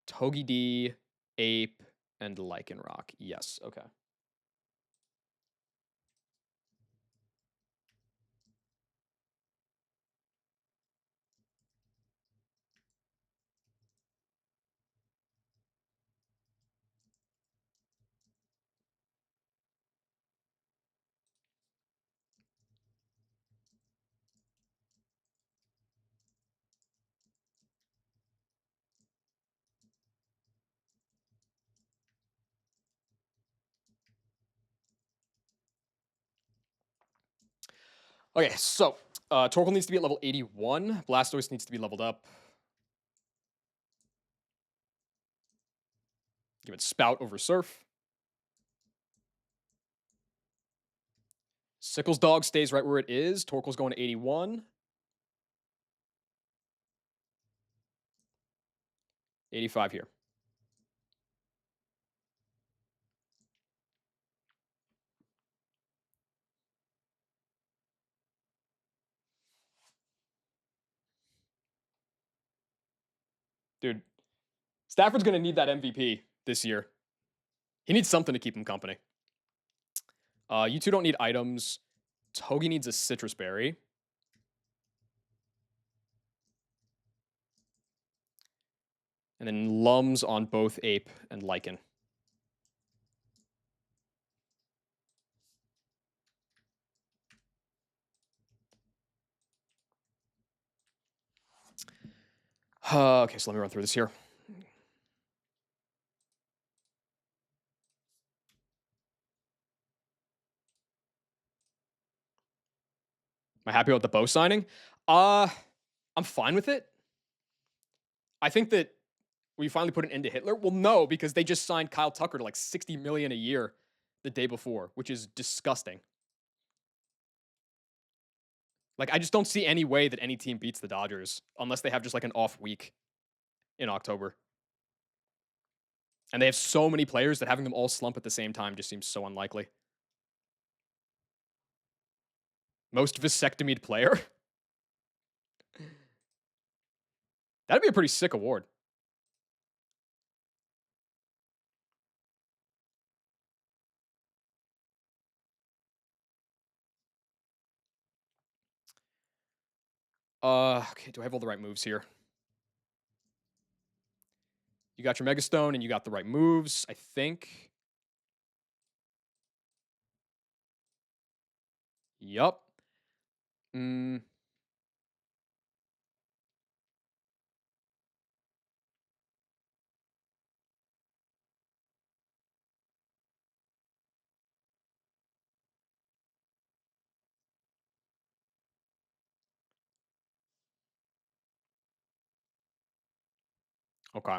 Togepi, Ape, and Lycanroc. Yes, okay. Okay, so Torkoal needs to be at level 81. Blastoise needs to be leveled up. Give it Spout over Surf. Sickles Dog stays right where it is. Torkoal's going to 81. 85 here. Dude, Stafford's going to need that MVP this year. He needs something to keep him company. You two don't need items. Togi needs a citrus berry. And then Lums on both Ape and Lichen. Okay, so let me run through this here. Am I happy about the bow signing? I'm fine with it. I think that we finally put an end to Hitler. Well, no, because they just signed Kyle Tucker to like $60 million a year the day before, which is disgusting. Like, I just don't see any way that any team beats the Dodgers unless they have just like an off week in October. And they have so many players that having them all slump at the same time just seems so unlikely. Most vasectomied player? That'd be a pretty sick award. Okay, do I have all the right moves here? You got your Megastone and you got the right moves, I think. Yup. Okay.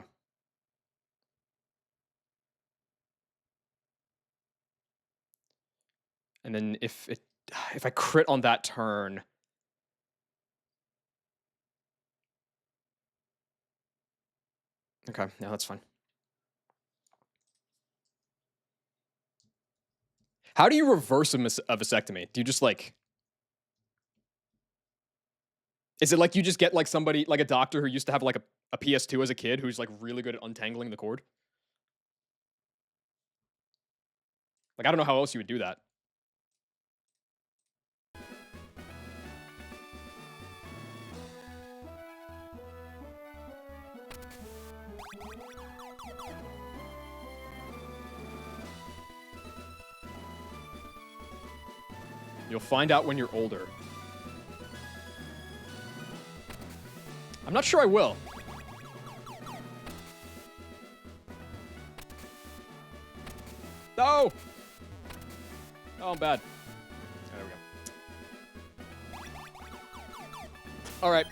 And then if I crit on that turn, okay, yeah, that's fine. How do you reverse a vasectomy? Do you just like? Is it like you just get like somebody like a doctor who used to have like a PS2 as a kid who's like really good at untangling the cord? Like I don't know how else you would do that. You'll find out when you're older. I'm not sure I will. No! Oh, I'm bad. There we go. All right.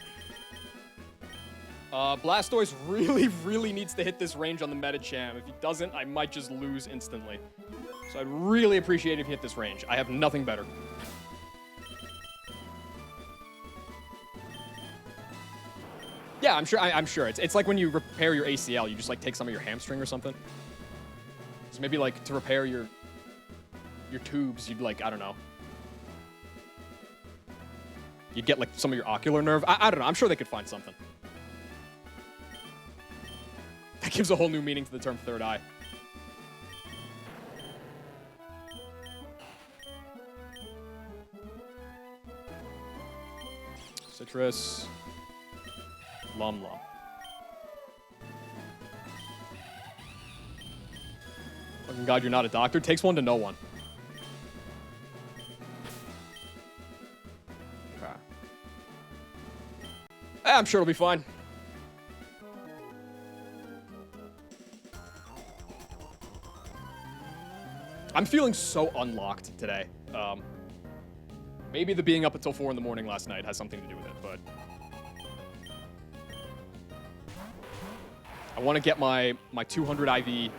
Blastoise really, really needs to hit this range on the Medicham. If he doesn't, I might just lose instantly. So I'd really appreciate it if he hit this range. I have nothing better. Yeah, I'm sure. I'm sure. It's like when you repair your ACL, you just like take some of your hamstring or something. So maybe like to repair your tubes, you'd like, I don't know. You'd get like some of your ocular nerve. I don't know. I'm sure they could find something. That gives a whole new meaning to the term third eye. Citrus. Lum. Fucking God, you're not a doctor. Takes one to know one. Okay. I'm sure it'll be fine. I'm feeling so unlocked today. Maybe the being up until 4 in the morning last night has something to do with it, but I want to get my 200 IV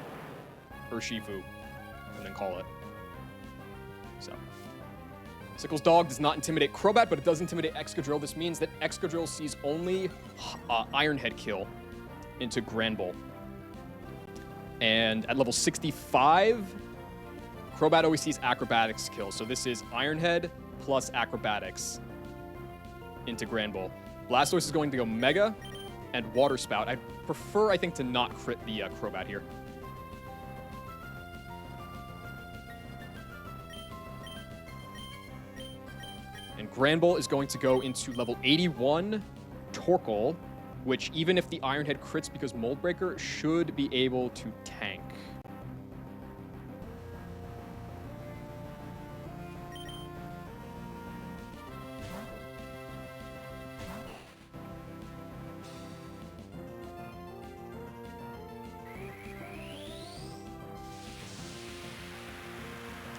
Urshifu and then call it. So, Sickle's dog does not intimidate Crobat, but it does intimidate Excadrill. This means that Excadrill sees only Iron Head kill into Granbull. And at level 65, Crobat always sees Acrobatics kill. So this is Iron Head plus Acrobatics into Granbull. Blastoise is going to go Mega and Water Spout. I'd prefer, I think, to not crit the Crobat here. And Granbull is going to go into level 81 Torkoal, which even if the Iron Head crits because Mold Breaker, should be able to tank.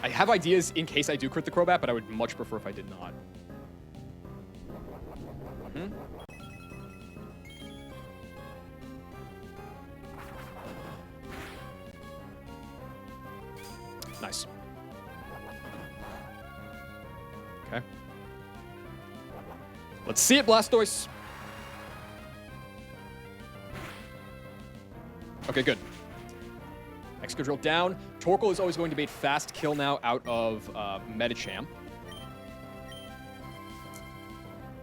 I have ideas in case I do crit the Crobat, but I would much prefer if I did not. Nice. Okay. Let's see it, Blastoise. Okay, good. Excadrill down. Torkoal is always going to bait fast kill now out of Medicham.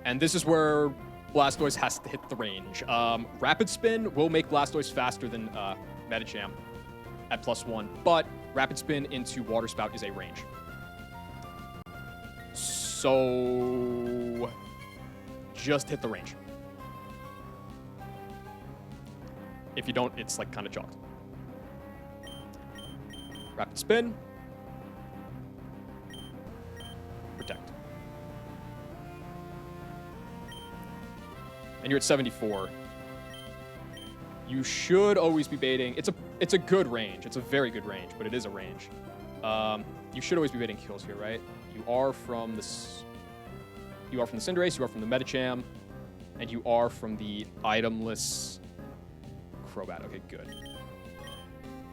And this is where Blastoise has to hit the range. Rapid Spin will make Blastoise faster than Medicham at +1, but Rapid Spin into Water Spout is a range. So just hit the range. If you don't, it's like kind of chalked. Rapid Spin. Protect. And you're at 74. You should always be baiting. It's a good range. It's a very good range, but it is a range. You should always be baiting kills here, right? You are from this. You are from the Cinderace. You are from the Medicham, and you are from the itemless Crobat. Okay, good.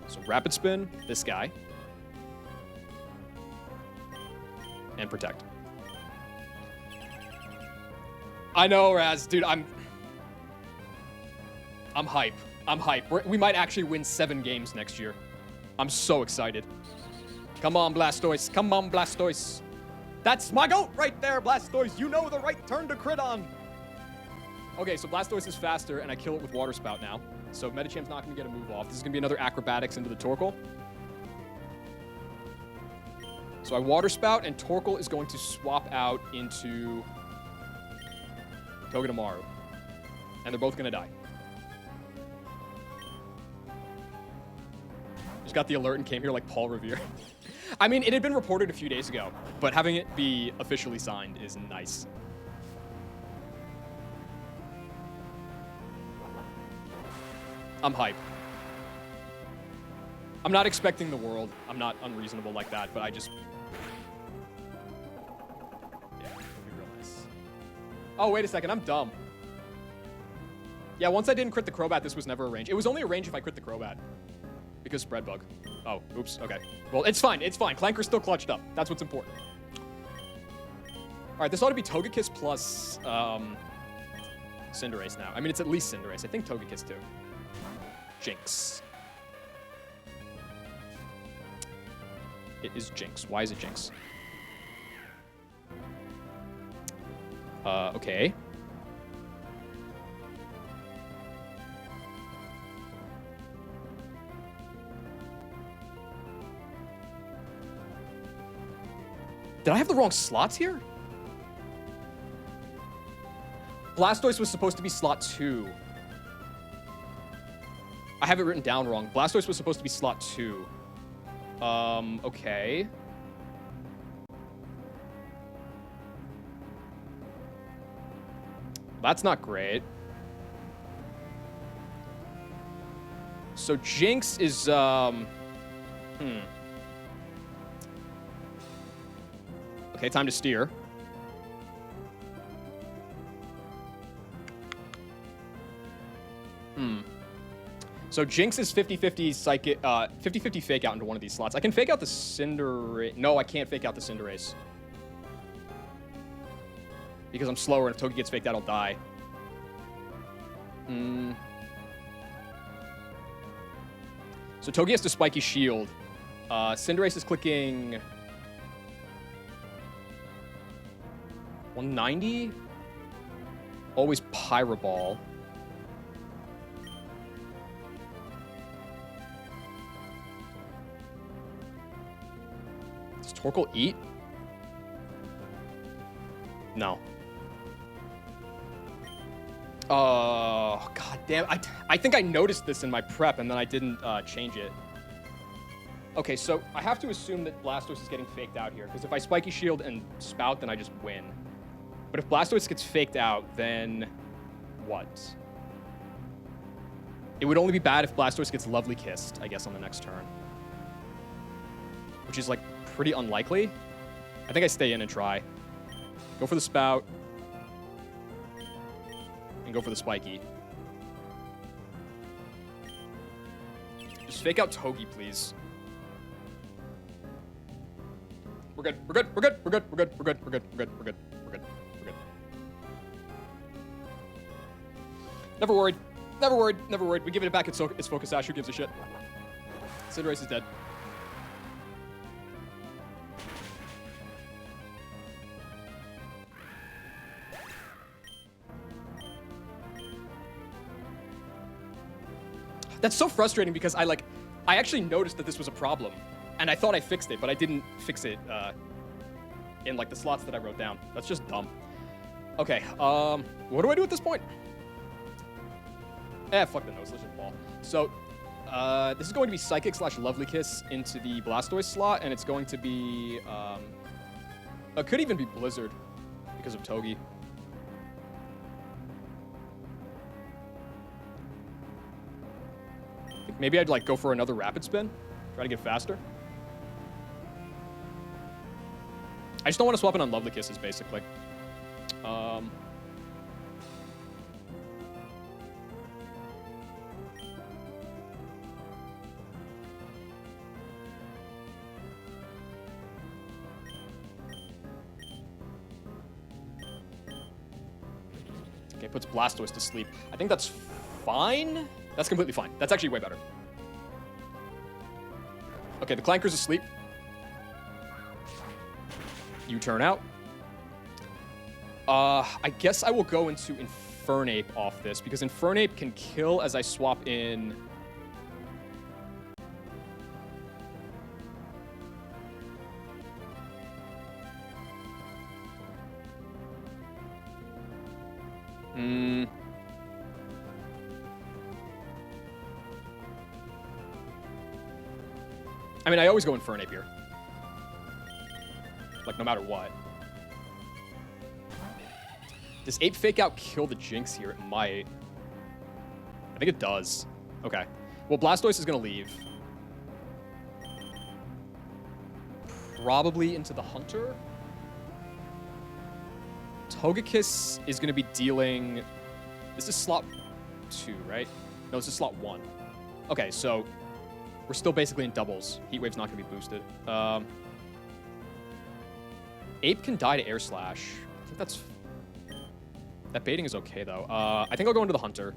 So Rapid Spin, this guy, and Protect. I know, Raz, dude. I'm hype. I'm hype. We might actually win 7 games next year. I'm so excited. Come on, Blastoise. Come on, Blastoise. That's my goat right there, Blastoise. You know the right turn to crit on. Okay, so Blastoise is faster, and I kill it with Water Spout now. So Medicham's not going to get a move off. This is going to be another Acrobatics into the Torkoal. So I Water Spout, and Torkoal is going to swap out into Togedemaru. And they're both going to die. Just got the alert and came here like Paul Revere. I mean, it had been reported a few days ago, but having it be officially signed is nice. I'm hype. I'm not expecting the world. I'm not unreasonable like that, but I just... Yeah, it'll be real nice. Oh, wait a second. I'm dumb. Yeah, once I didn't crit the Crobat, this was never a range. It was only a range if I crit the Crobat. Because Spread Bug. Oh, oops. Okay. Well, it's fine. It's fine. Clanker's still clutched up. That's what's important. All right, this ought to be Togekiss plus Cinderace now. I mean, it's at least Cinderace. I think Togekiss too. Jinx. It is Jinx. Why is it Jinx? Okay. Did I have the wrong slots here? Blastoise was supposed to be slot 2. I have it written down wrong. Blastoise was supposed to be slot 2. Okay. That's not great. So Jinx is, Okay, time to steer. So Jinx is 50-50 psychic, 50-50 fake out into one of these slots. I can fake out the Cinderace. No, I can't fake out the Cinderace. Because I'm slower, and if Togi gets faked out, I'll die. So Togi has to Spiky Shield. Cinderace is clicking 190. Always Pyro Ball. Does Torkoal eat? No. Oh, god damn. I think I noticed this in my prep, and then I didn't change it. Okay, so I have to assume that Blastoise is getting faked out here, because if I Spiky Shield and Spout, then I just win. But if Blastoise gets faked out, then what? It would only be bad if Blastoise gets Lovely Kissed, I guess, on the next turn. Which is, like, pretty unlikely. I think I stay in and try. Go for the Spout. And go for the Spiky. Just fake out Togi, please. We're good. We're good. We're good. We're good. We're good. We're good. We're good. We're good. We're good. We're good. We're good. Never worried. Never worried. Never worried. We give it back. It's Focus Ash. Who gives a shit? Cinderace is dead. That's so frustrating because I actually noticed that this was a problem, and I thought I fixed it, but I didn't fix it in like the slots that I wrote down. That's just dumb. Okay, what do I do at this point? Fuck the nose. Let's just ball. So, this is going to be Psychic / Lovely Kiss into the Blastoise slot, and it's going to be, it could even be Blizzard because of Togi. Maybe I'd like go for another Rapid Spin, try to get faster. I just don't want to swap it on Lovely Kisses, basically. Okay, puts Blastoise to sleep. I think that's fine. That's completely fine. That's actually way better. Okay, the Clanker's asleep. You turn out. I guess I will go into Infernape off this, because Infernape can kill as I swap in... I mean, I always go Infernape here. Like, no matter what. Does Ape Fake Out kill the Jinx here? It might. I think it does. Okay. Well, Blastoise is going to leave. Probably into the Hunter. Togekiss is going to be dealing... This is slot 2, right? No, this is slot 1. Okay, so... We're still basically in doubles. Heat Wave's not going to be boosted. Ape can die to Air Slash. I think that's... That baiting is okay, though. I think I'll go into the Hunter.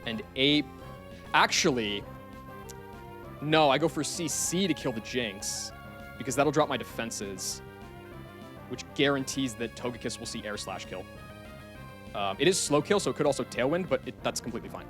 And Ape... Actually... No, I go for CC to kill the Jinx. Because that'll drop my defenses. Which guarantees that Togekiss will see Air Slash kill. It is slow kill, so it could also Tailwind, but that's completely fine.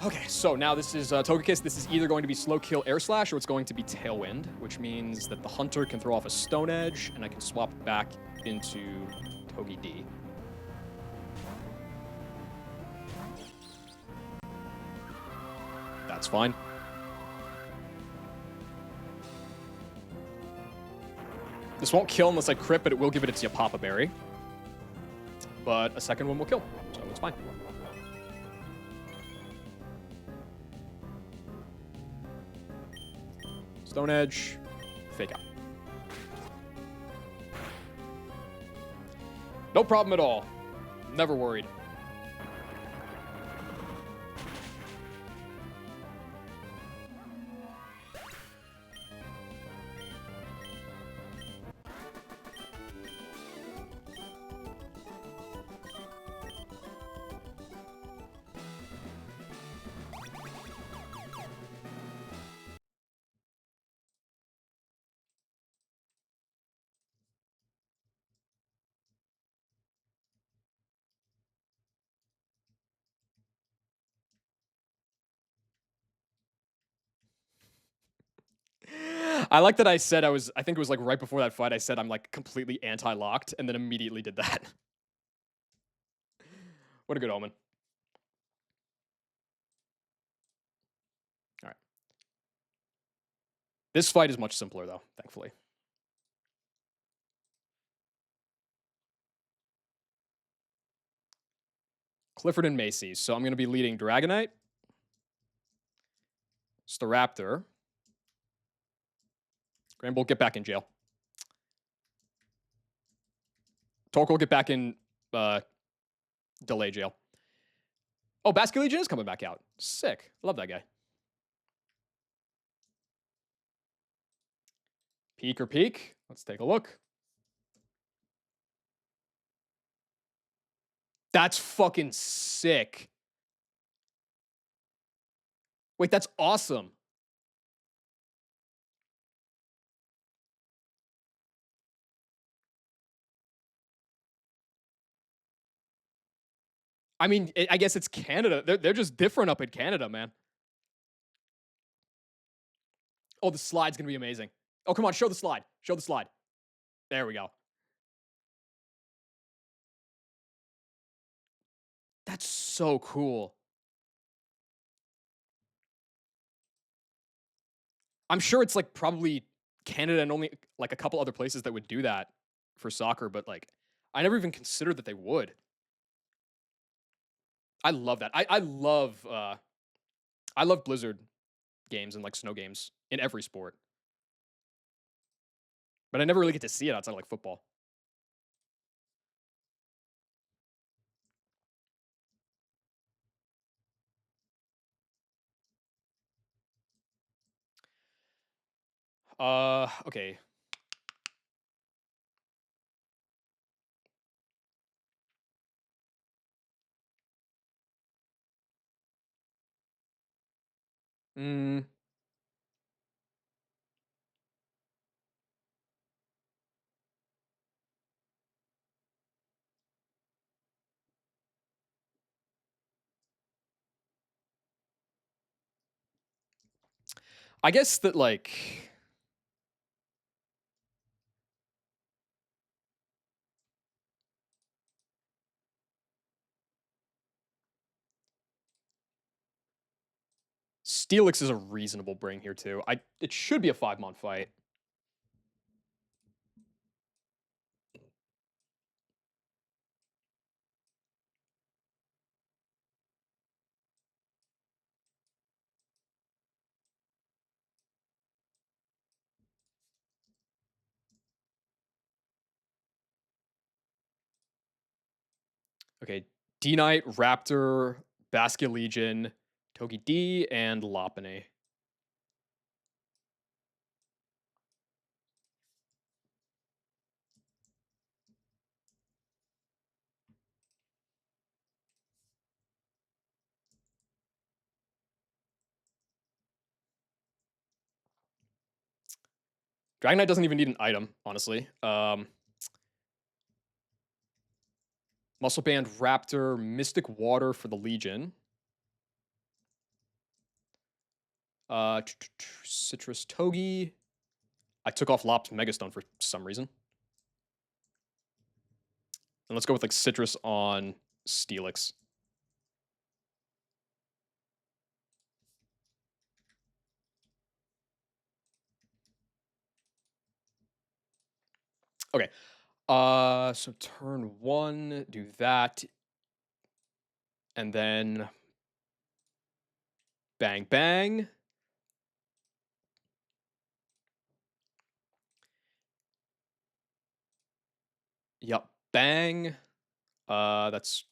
Okay, so now this is Togekiss. This is either going to be slow kill Air Slash or it's going to be Tailwind, which means that the Hunter can throw off a Stone Edge, and I can swap back into Togi D. That's fine. This won't kill unless I crit, but it will give it its Yapapa Berry. But a second one will kill, so it's fine. Stone Edge, Fake Out. No problem at all. Never worried. I like that I said I think it was like right before that fight, I said I'm like completely anti-locked and then immediately did that. What a good omen. All right. This fight is much simpler though, thankfully. Clifford and Macy's. So I'm going to be leading Dragonite, Staraptor. Granbull, get back in jail. Torkoal, get back in delay jail. Oh, Basket Legion is coming back out. Sick. Love that guy. Peek or peek? Let's take a look. That's fucking sick. Wait, that's awesome. I mean, I guess it's Canada. They're just different up in Canada, man. Oh, the slide's gonna be amazing. Oh, come on, show the slide. Show the slide. There we go. That's so cool. I'm sure it's like probably Canada and only like a couple other places that would do that for soccer, but like I never even considered that they would. I love that. I love Blizzard games and like snow games in every sport. But I never really get to see it outside of like football. Okay. Mm, I guess that like Steelix is a reasonable bring here too. It should be a 5-month fight. Okay, D Knight, Raptor, Basket Legion, Togi D, and Lopunny. Dragonite doesn't even need an item, honestly. Muscle Band, Raptor, Mystic Water for the Legion. Citrus Togi. I took off Lop's Megastone for some reason. And let's go with like Citrus on Steelix. Okay. So turn 1, do that. And then bang bang. Yup, bang. That's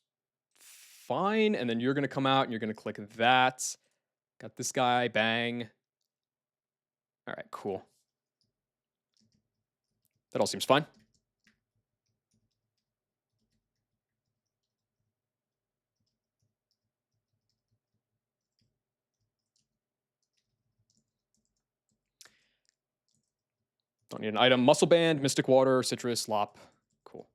fine. And then you're gonna come out and you're gonna click that. Got this guy, bang. All right, cool. That all seems fine. Don't need an item. Muscle Band, Mystic Water, Citrus, Lop. Cool.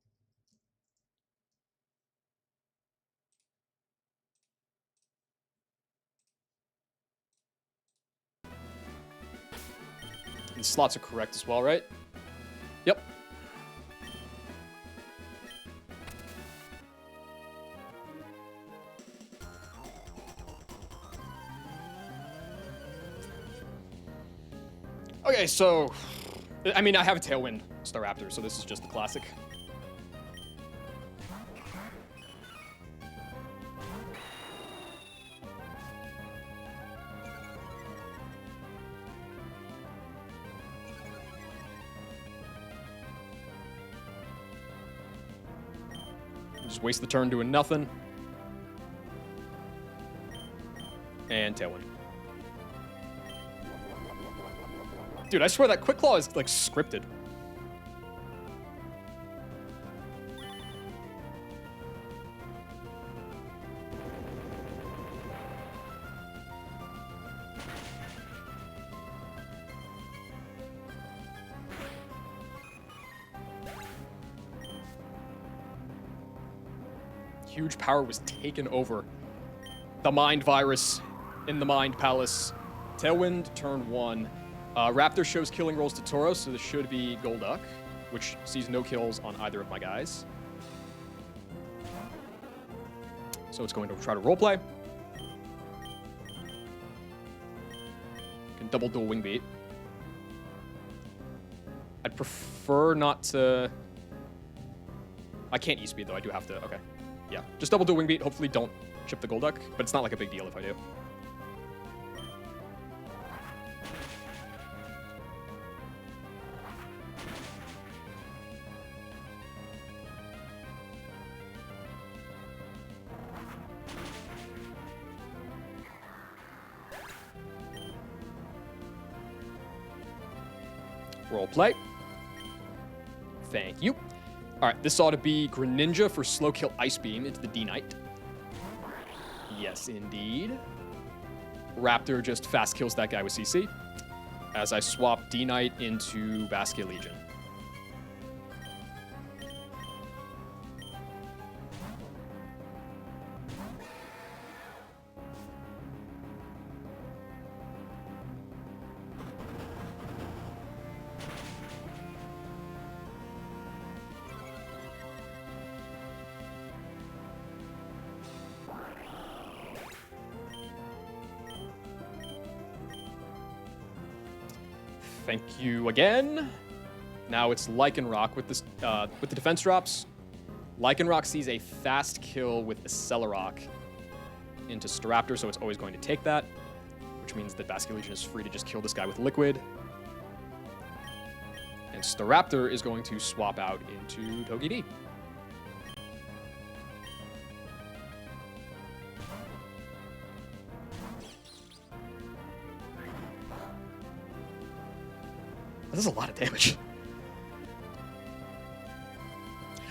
And slots are correct as well, right? Yep. Okay, so... I mean, I have a Tailwind Staraptor, so this is just the classic. Just waste the turn doing nothing. And Tailwind. Dude, I swear that Quick Claw is, like, scripted. Huge power was taken over. The Mind Virus in the Mind Palace. Tailwind, turn 1. Raptor shows killing rolls to Tauros, so this should be Golduck, which sees no kills on either of my guys. So it's going to try to roleplay. Can double dual Wing Beat. I'd prefer not to... I can't E-Speed, though. I do have to... Okay. Yeah. Just double dual Wing Beat. Hopefully don't chip the Golduck, but it's not like a big deal if I do. Role play. Thank you. All right, this ought to be Greninja for slow kill Ice Beam into the D-Knight. Yes, indeed. Raptor just fast kills that guy with CC as I swap D-Knight into Basket Legion. Thank you again. Now it's Lycanroc with this with the defense drops. Lycanroc sees a fast kill with Accelerock into Staraptor, so it's always going to take that, which means that Basket Legion is free to just kill this guy with Liquid. And Staraptor is going to swap out into Togepi. This is a lot of damage.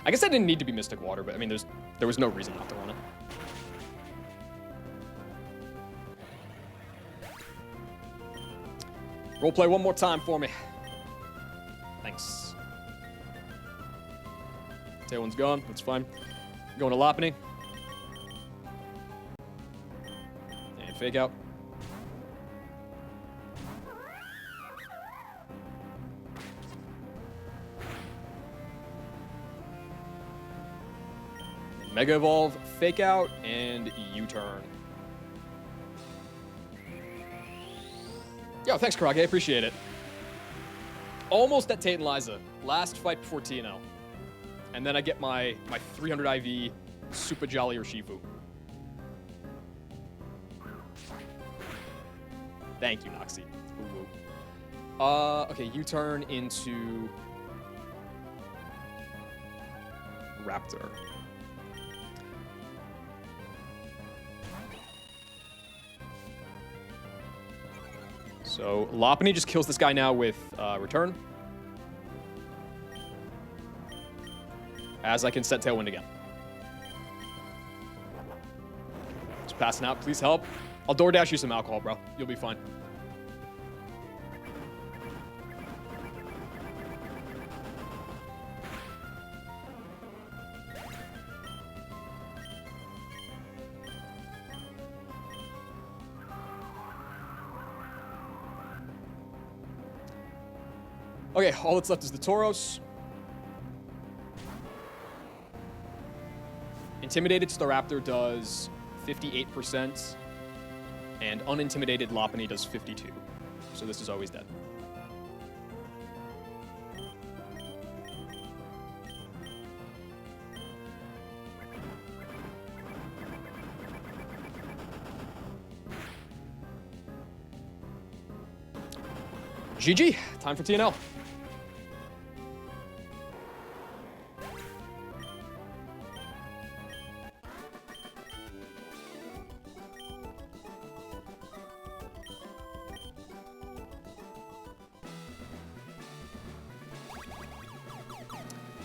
I guess I didn't need to be Mystic Water, but I mean, there was no reason not to run it. Roleplay one more time for me. Thanks. Tailwind's gone. That's fine. Going to Lopunny. And Fake Out. Mega Evolve, Fake Out, and U-Turn. Yo, thanks, Karage. I appreciate it. Almost at Tate and Liza. Last fight before TNL. And then I get my 300 IV Super Jolly Urshifu. Thank you, Noxie. Ooh, ooh. Okay, U-Turn into Raptor. So Lopunny just kills this guy now with Return. As I can set Tailwind again. Just passing out. Please help. I'll DoorDash you some alcohol, bro. You'll be fine. Okay, all that's left is the Tauros. Intimidated Staraptor does 58%, and unintimidated Lopunny does 52%. So this is always dead. GG, time for TNL.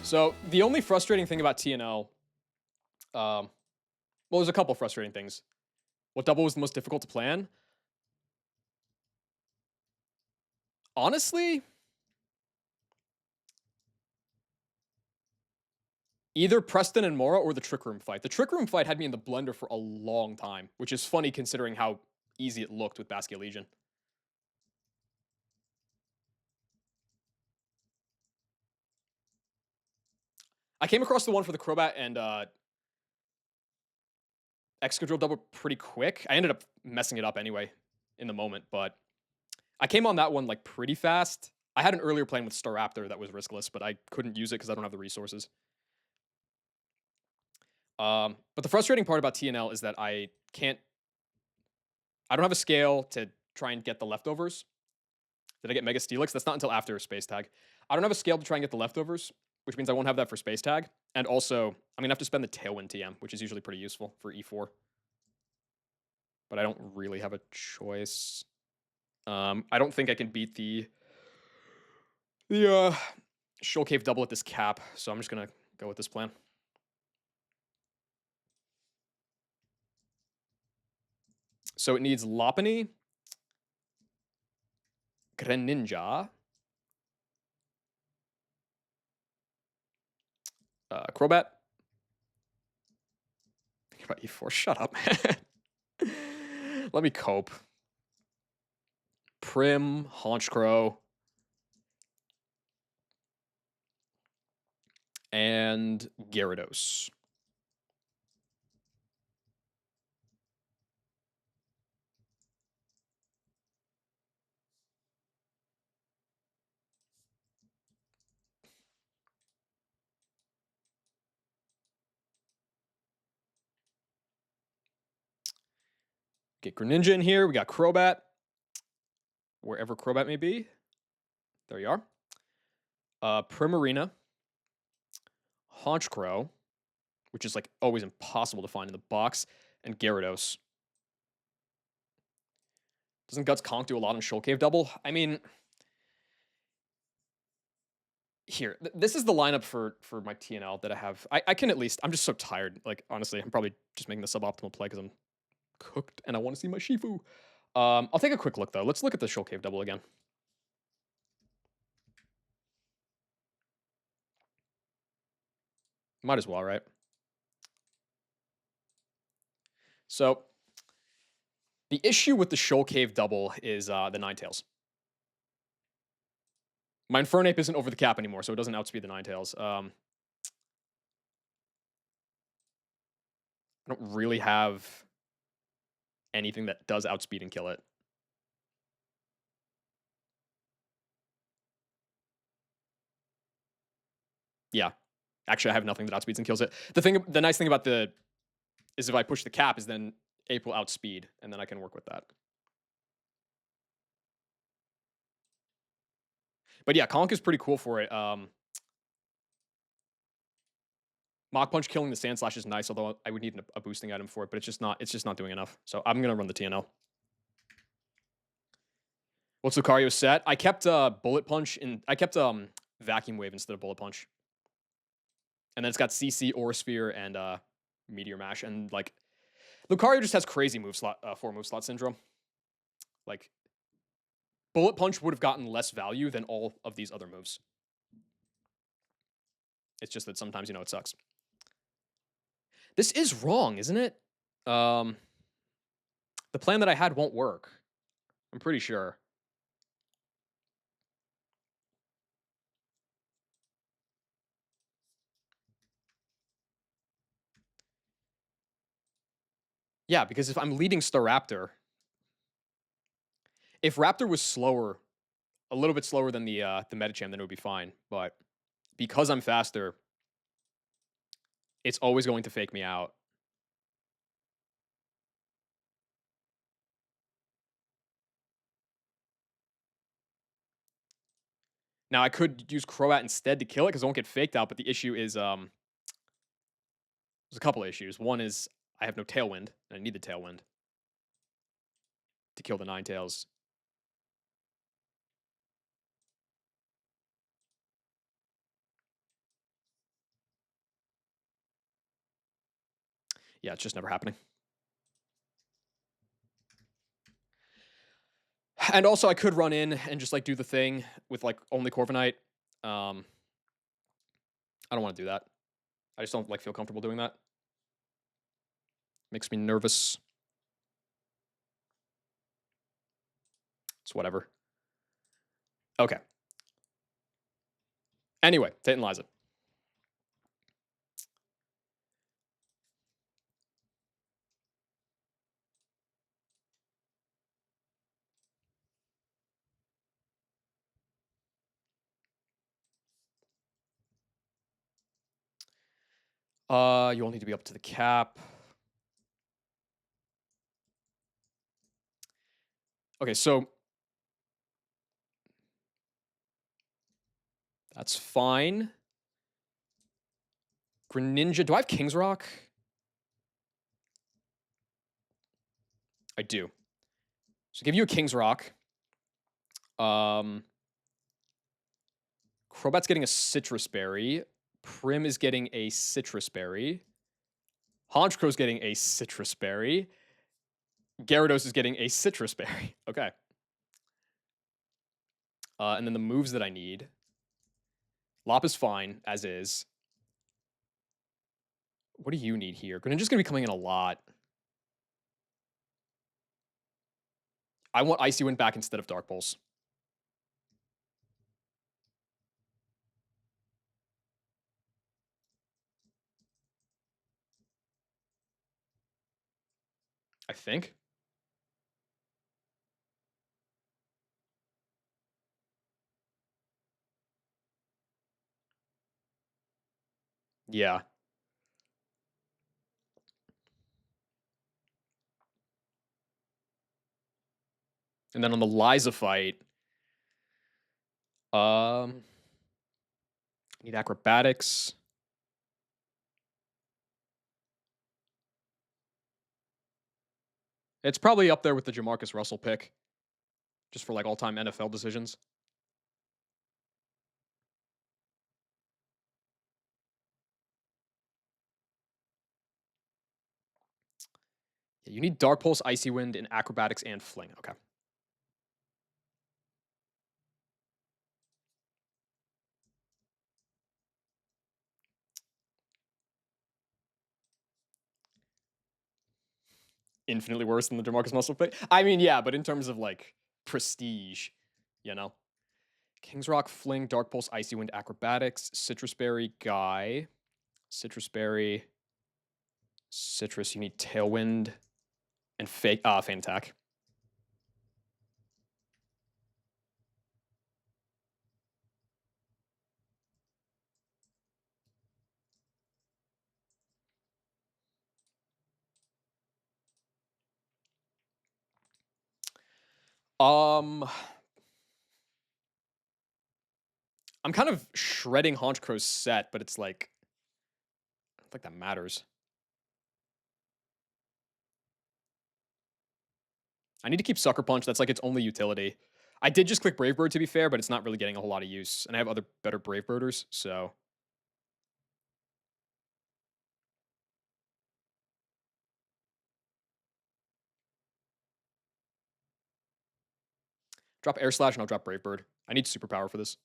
So the only frustrating thing about TNL, well, there's a couple frustrating things. What double was the most difficult to plan? Honestly, either Preston and Mora or the Trick Room fight. The Trick Room fight had me in the blender for a long time, which is funny considering how easy it looked with Basket Legion. I came across the one for the Crobat and Excadrill double pretty quick. I ended up messing it up anyway in the moment, but I came on that one like pretty fast. I had an earlier plan with Staraptor that was riskless, but I couldn't use it because I don't have the resources. But the frustrating part about TNL is that I don't have a scale to try and get the leftovers. Did I get Mega Steelix? That's not until after Space Tag. I don't have a scale to try and get the leftovers, which means I won't have that for Space Tag. And also, I'm going to have to spend the Tailwind TM, which is usually pretty useful for E4. But I don't really have a choice. I don't think I can beat the Shoal Cave double at this cap, so I'm just going to go with this plan. So it needs Lopunny, Greninja, Crobat. Think about E4. Shut up, man. Let me cope. Prim, Honchkrow, and Gyarados. Get Greninja in here. We got Crobat. Wherever Crobat may be. There you are. Primarina. Honchkrow, which is like always impossible to find in the box, and Gyarados. Doesn't Guts Conk do a lot on Shoal Cave double? I mean, here, this is the lineup for my TNL that I have. I can at least, I'm just so tired. Like, honestly, I'm probably just making the suboptimal play because I'm cooked and I want to see my Shifu. I'll take a quick look, though. Let's look at the Shoal Cave double again. Might as well, right? So, the issue with the Shoal Cave double is the Ninetales. My Infernape isn't over the cap anymore, so it doesn't outspeed the Ninetales. I don't really have anything that does outspeed and kill it. Yeah. Actually, I have nothing that outspeeds and kills it. The nice thing about is if I push the cap is then Ape will outspeed, and then I can work with that. But yeah, Conk is pretty cool for it. Mach Punch killing the Sand Slash is nice, although I would need a boosting item for it, but it's just not doing enough. So I'm gonna run the TNL. What's Lucario set? I kept Bullet Punch I kept Vacuum Wave instead of Bullet Punch. And then it's got CC, Aura Sphere, and Meteor Mash. And like Lucario just has crazy move slot 4 move slot syndrome. Like Bullet Punch would have gotten less value than all of these other moves. It's just that sometimes, it sucks. This is wrong, isn't it? The plan that I had won't work. I'm pretty sure. Yeah, because if I'm leading Staraptor, if Raptor was slower, a little bit slower than the Medicham, then it would be fine. But because I'm faster, it's always going to fake me out. Now I could use Croat instead to kill it because I won't get faked out. But the issue is, there's a couple of issues. One is I have no Tailwind, and I need the Tailwind to kill the Ninetales. Yeah, it's just never happening. And also, I could run in and just like do the thing with like only Corviknight. I don't want to do that. I just don't like feel comfortable doing that. Makes me nervous. It's whatever. Okay. Anyway, Tate and Liza. You all need to be up to the cap. Okay, so that's fine. Greninja. Do I have King's Rock? I do. So give you a King's Rock. Crobat's getting a Citrus Berry. Prim is getting a Citrus Berry. Honchkro's getting a Citrus Berry. Gyarados is getting a Citrus Berry. Okay. And then the moves that I need. Lop is fine, as is. What do you need here? Greninja's going to be coming in a lot. I want Icy Wind back instead of Dark Pulse. I think. Yeah. And then on the Liza fight, need acrobatics. It's probably up there with the Jamarcus Russell pick, just for like all-time NFL decisions. Yeah, you need Dark Pulse, Icy Wind, and acrobatics and Fling. Okay. Infinitely worse than the Jamarcus Russell pick. I mean, yeah, but in terms of like prestige, you know. King's Rock, Fling, Dark Pulse, Icy Wind, acrobatics, Citrus Berry, Guy, Citrus Berry, Citrus. You need Tailwind and Feint Attack. I'm kind of shredding Honchkro's set, but it's like, I don't think that matters. I need to keep Sucker Punch. That's like its only utility. I did just click Brave Bird to be fair, but it's not really getting a whole lot of use. And I have other better Brave Birders, so. Drop Air Slash and I'll drop Brave Bird. I need Superpower for this.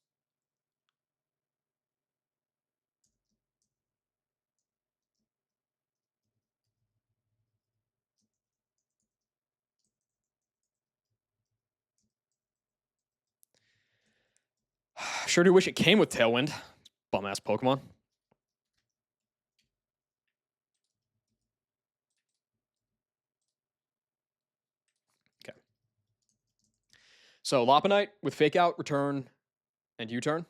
Sure do wish it came with Tailwind. Bum-ass Pokemon. So Lopunite with Fake Out, Return, and U-Turn.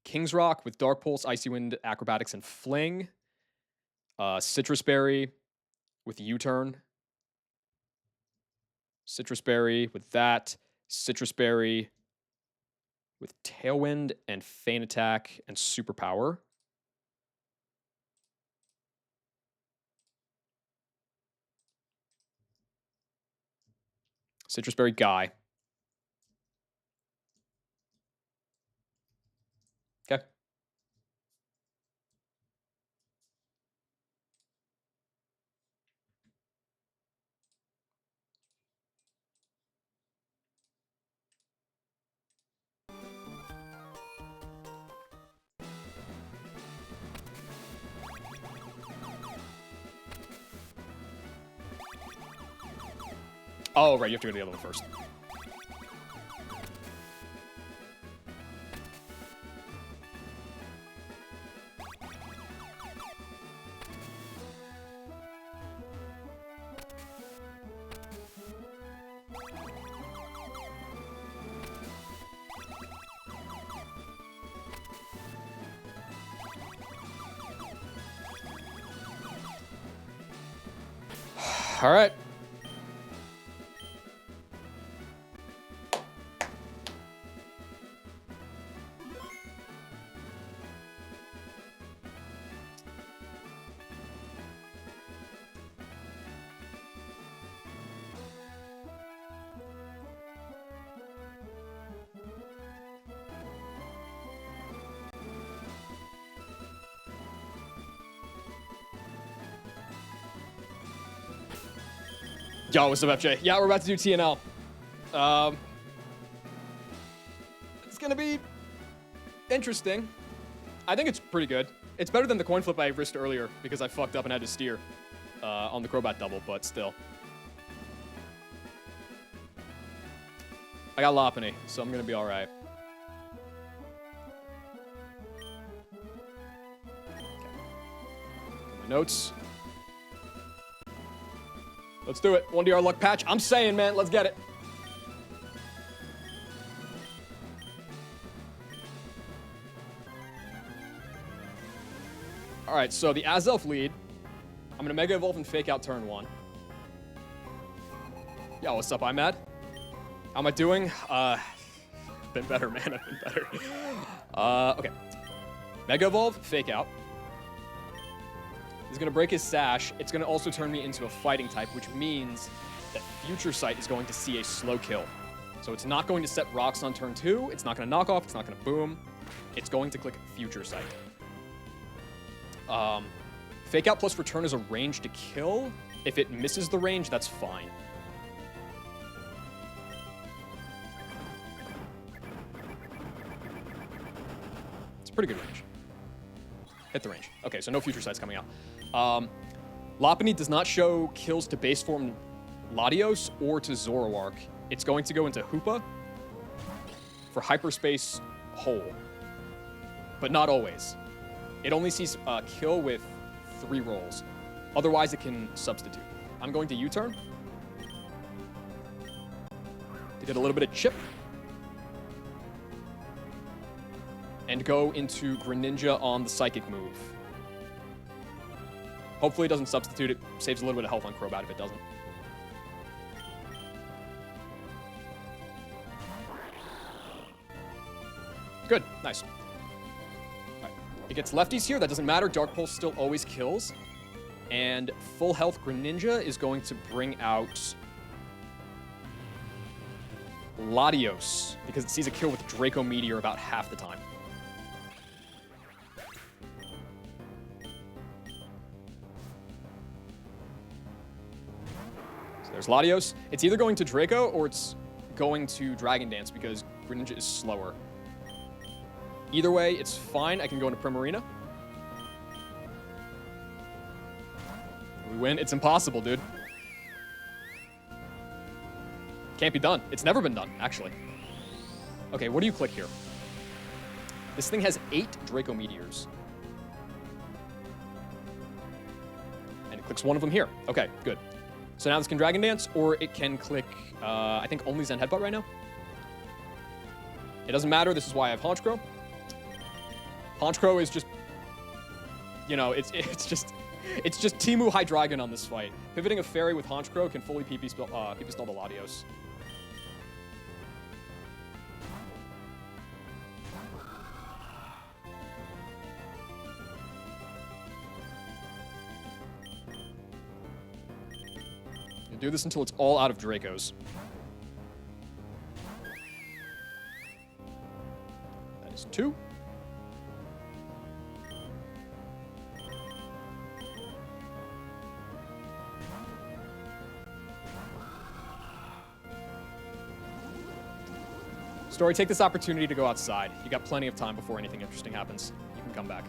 King's Rock with Dark Pulse, Icy Wind, Acrobatics, and Fling. Citrus Berry with U-Turn. Citrus Berry with that. Citrus Berry with Tailwind and Feint Attack and Superpower. Citrus Berry Guy. Okay. Oh, right, you have to go to the other one first. All right. Yo, what's up, FJ? Yeah, we're about to do TNL. It's gonna be interesting. I think it's pretty good. It's better than the coin flip I risked earlier because I fucked up and had to steer on the Crobat double, but still. I got Lopunny, so I'm gonna be all right. Okay. My notes. Let's do it. 1DR luck patch. I'm saying, man, let's get it. All right, so the Azelf lead. I'm going to Mega Evolve and Fake Out turn 1. Yo, what's up, I'm mad? How am I doing? Been better, man. I've been better. Okay. Mega Evolve, Fake Out. He's going to break his Sash. It's going to also turn me into a fighting type, which means that Future Sight is going to see a slow kill. So it's not going to set rocks on turn 2. It's not going to knock off. It's not going to boom. It's going to click Future Sight. Fake Out plus Return is a range to kill. If it misses the range, that's fine. It's a pretty good range. Hit the range. Okay, so no Future Sight's coming out. Lopunny does not show kills to base form Latios or to Zoroark. It's going to go into Hoopa for Hyperspace Hole, but not always. It only sees a kill with 3 rolls. Otherwise, it can substitute. I'm going to U-turn. To get a little bit of chip. And go into Greninja on the Psychic move. Hopefully it doesn't substitute. It saves a little bit of health on Crobat if it doesn't. Good. Nice. All right. It gets lefties here. That doesn't matter. Dark Pulse still always kills. And full health Greninja is going to bring out Latios because it sees a kill with Draco Meteor about half the time. There's Latios. It's either going to Draco or it's going to Dragon Dance because Greninja is slower. Either way, it's fine. I can go into Primarina. We win. It's impossible, dude. Can't be done. It's never been done, actually. Okay, what do you click here? This thing has 8 Draco Meteors. And it clicks one of them here. Okay, good. So now this can Dragon Dance, or it can click, I think only Zen Headbutt right now. It doesn't matter. This is why I have Honchkrow. Honchkrow is just, you know, it's just Teemu Hydreigon on this fight. Pivoting a Fairy with Honchkrow can fully PP spell the Latios. You do this until it's all out of Dracos. That is 2. Story, take this opportunity to go outside. You got plenty of time before anything interesting happens. You can come back.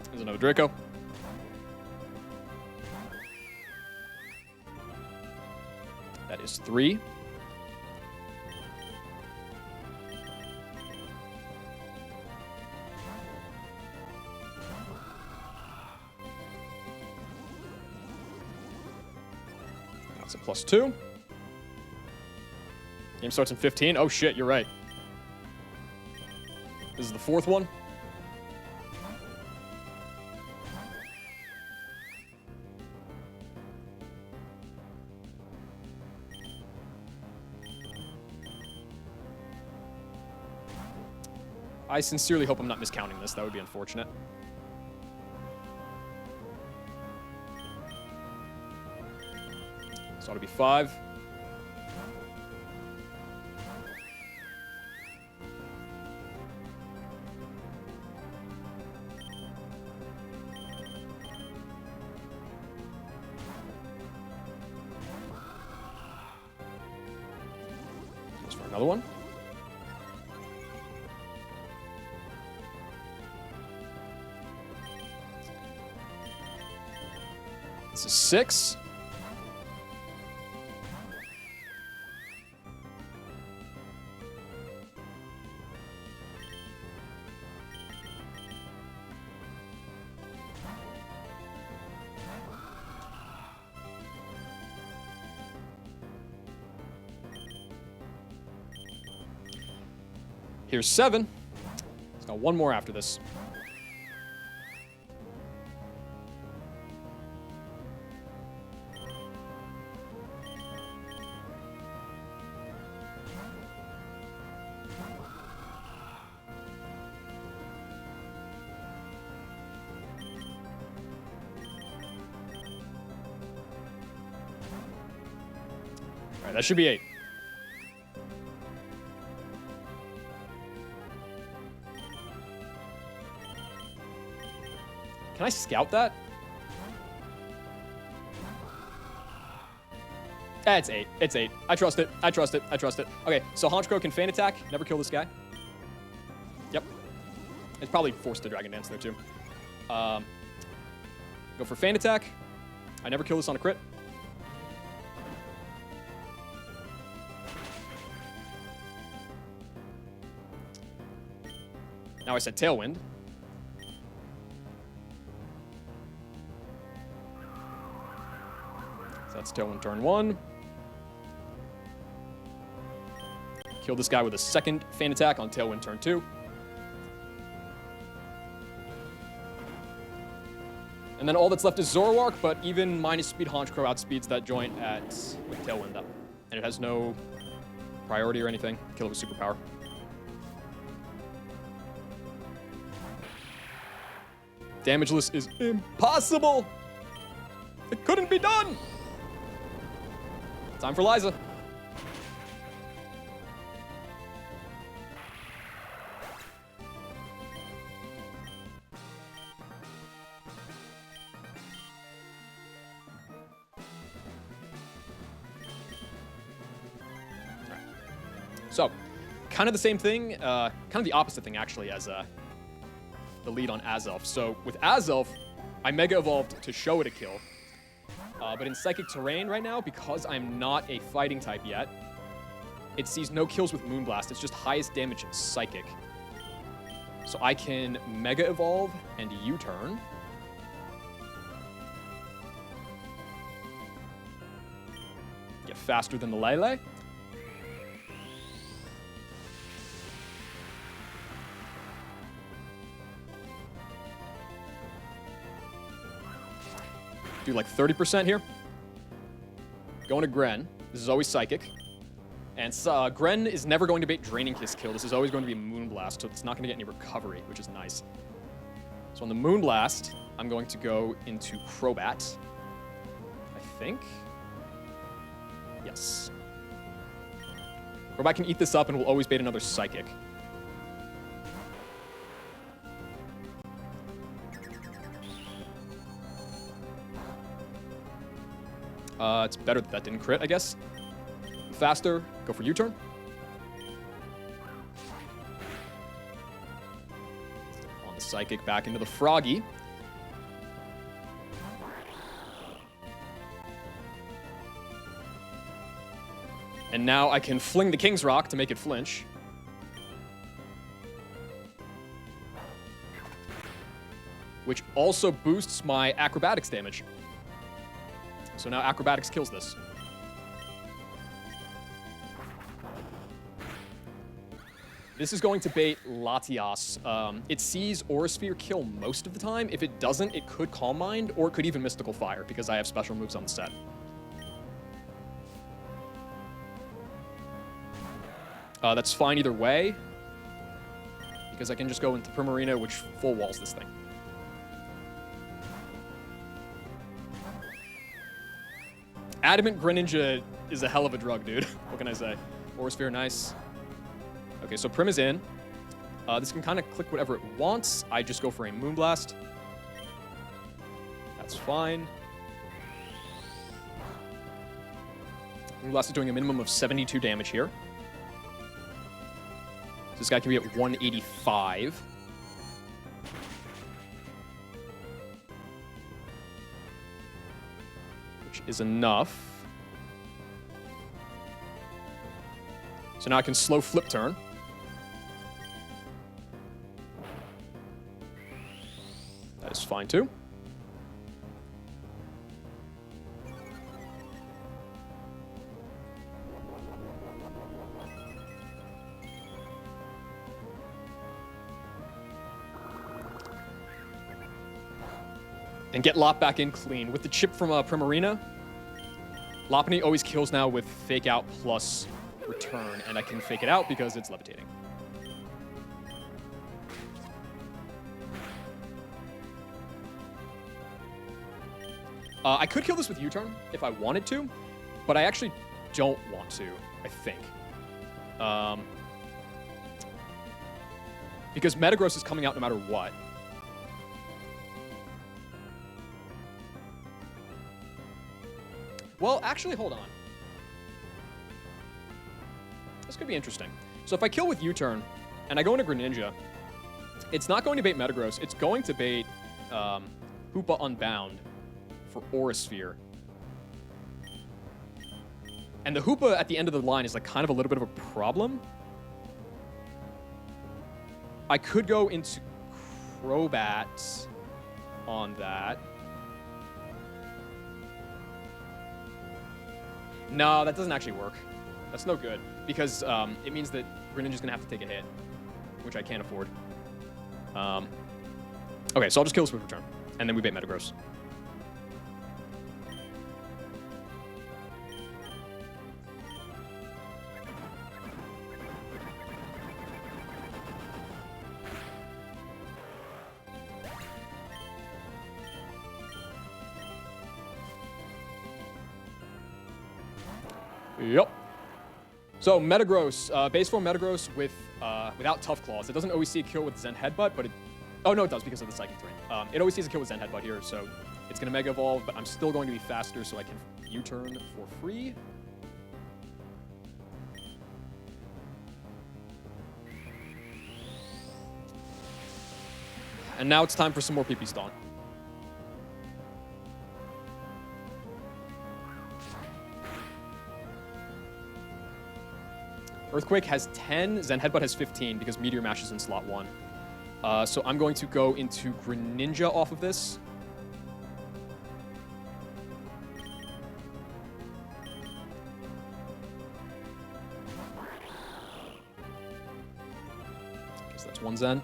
There's another Draco. That is 3. That's a +2. Game starts in 15. Oh shit, you're right. This is the 4th one. I sincerely hope I'm not miscounting this. That would be unfortunate. So it'll be 5. Just for another one. This is 6. Here's 7. It's got one more after this. All right, that should be 8. Can I scout that? It's 8. It's 8. I trust it. I trust it. I trust it. Okay, so Honchkrow can Feint Attack. Never kill this guy. Yep. It's probably forced to Dragon Dance there, too. Go for Feint Attack. I never kill this on a crit. Now I said Tailwind. So that's Tailwind turn 1. Kill this guy with a second Feint Attack on Tailwind turn 2. And then all that's left is Zoroark, but even minus speed Honchkrow outspeeds that joint with Tailwind up. And it has no priority or anything. Kill it with Superpower. Damageless is impossible! It couldn't be done! Time for Liza. So, kind of the same thing, kind of the opposite thing actually as the lead on Azelf. So with Azelf, I Mega Evolved to show it a kill. But in Psychic Terrain right now, because I'm not a fighting type yet, it sees no kills with Moonblast. It's just highest damage Psychic. So I can Mega Evolve and U-turn. Get faster than the Lele. Do like 30% here. Going to Gren. This is always Psychic. And Gren is never going to bait Draining Kiss kill. This is always going to be Moonblast, so it's not going to get any recovery, which is nice. So on the Moonblast, I'm going to go into Crobat. I think. Yes. Crobat can eat this up and will always bait another Psychic. It's better that didn't crit, I guess. Faster, go for U-turn. On the Psychic, back into the Froggy. And now I can fling the King's Rock to make it flinch. Which also boosts my acrobatics damage. So now acrobatics kills this. This is going to bait Latias. It sees Aura Sphere kill most of the time. If it doesn't, it could Calm Mind, or it could even Mystical Fire, because I have special moves on the set. That's fine either way, because I can just go into Primarina, which full walls this thing. Adamant Greninja is a hell of a drug, dude. What can I say? Aura Sphere, nice. Okay, so Prim is in. This can kind of click whatever it wants. I just go for a Moonblast. That's fine. Moonblast is doing a minimum of 72 damage here. So this guy can be at 185. Which is enough. So now I can slow Flip Turn. That is fine too. And get Lop back in clean. With the chip from Primarina, Lopunny always kills now with Fake Out plus Return, and I can Fake it out because it's levitating. I could kill this with U-turn if I wanted to, but I actually don't want to, I think. Because Metagross is coming out no matter what. Well, actually, hold on. This could be interesting. So if I kill with U-turn, and I go into Greninja, it's not going to bait Metagross. It's going to bait Hoopa Unbound for Aura Sphere. And the Hoopa at the end of the line is like kind of a little bit of a problem. I could go into Crobat on that. No, that doesn't actually work. That's no good, because it means that Greninja's going to have to take a hit, which I can't afford. Okay, so I'll just kill this with Return, and then we bait Metagross. Yep. So Metagross, base form Metagross with without Tough Claws. It doesn't always see a kill with Zen Headbutt, but it... Oh, no, it does because of the Psychic Terrain. It always sees a kill with Zen Headbutt here, so it's going to Mega Evolve, but I'm still going to be faster, so I can U-turn for free. And now it's time for some more PP Stomp. Earthquake has 10, Zen Headbutt has 15 because Meteor Mash is in slot 1. So I'm going to go into Greninja off of this. That's 1 Zen.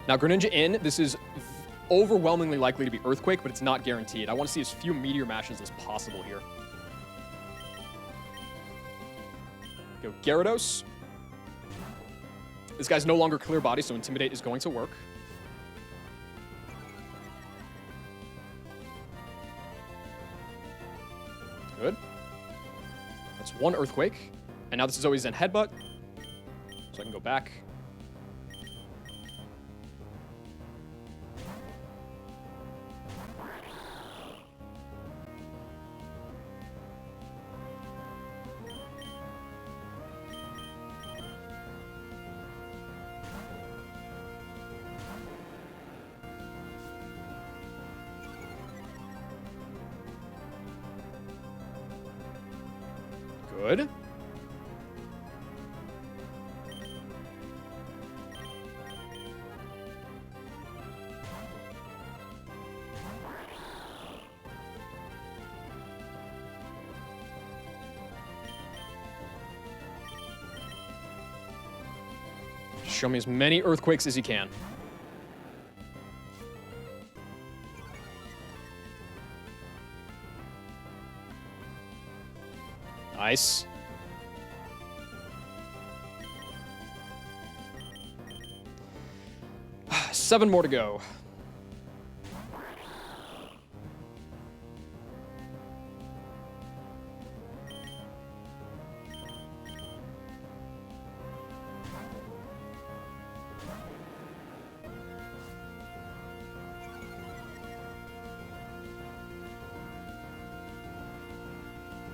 Now, Greninja in, this is overwhelmingly likely to be Earthquake, but it's not guaranteed. I want to see as few Meteor Mashes as possible here. Go Gyarados. This guy's no longer Clear Body, so Intimidate is going to work. Good. That's 1 Earthquake. And now this is always Zen Headbutt. So I can go back. Good. Show me as many Earthquakes as you can. Nice. Seven more to go.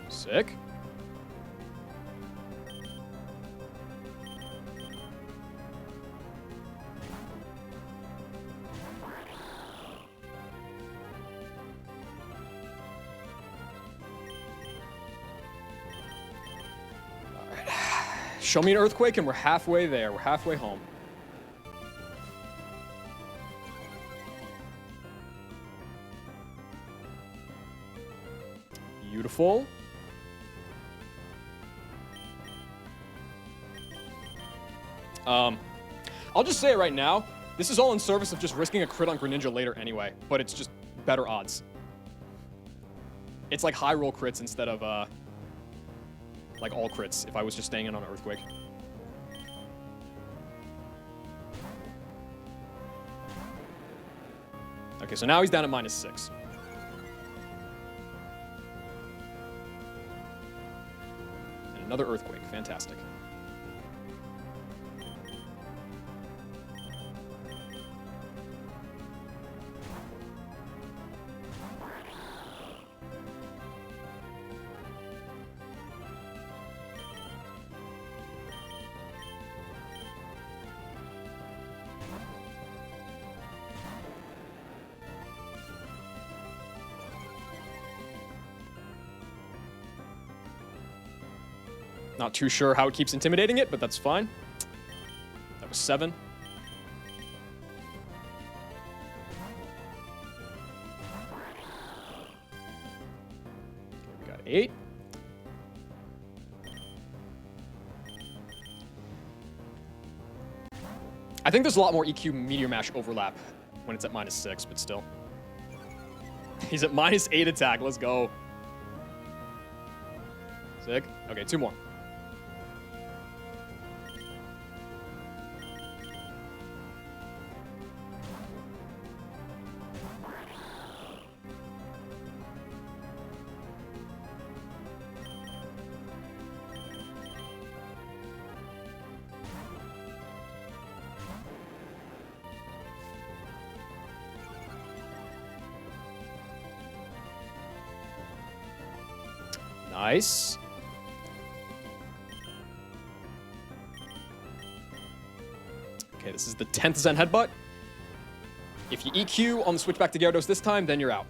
Sick. Show me an Earthquake, and we're halfway there. We're halfway home. Beautiful. I'll just say it right now. This is all in service of just risking a crit on Greninja later anyway, but it's just better odds. It's like high roll crits instead of, like all crits if I was just staying in on an Earthquake. Okay, so now he's down at -6. And another Earthquake. Fantastic. Not too sure how it keeps intimidating it, but that's fine. That was 7. Okay, we got 8. I think there's a lot more EQ Meteor Mash overlap when it's at -6, but still. He's at -8 attack. Let's go. Sick. Okay, 2 more. Nice. Okay, this is the 10th Zen Headbutt. If you EQ on the switch back to Gyarados this time, then you're out.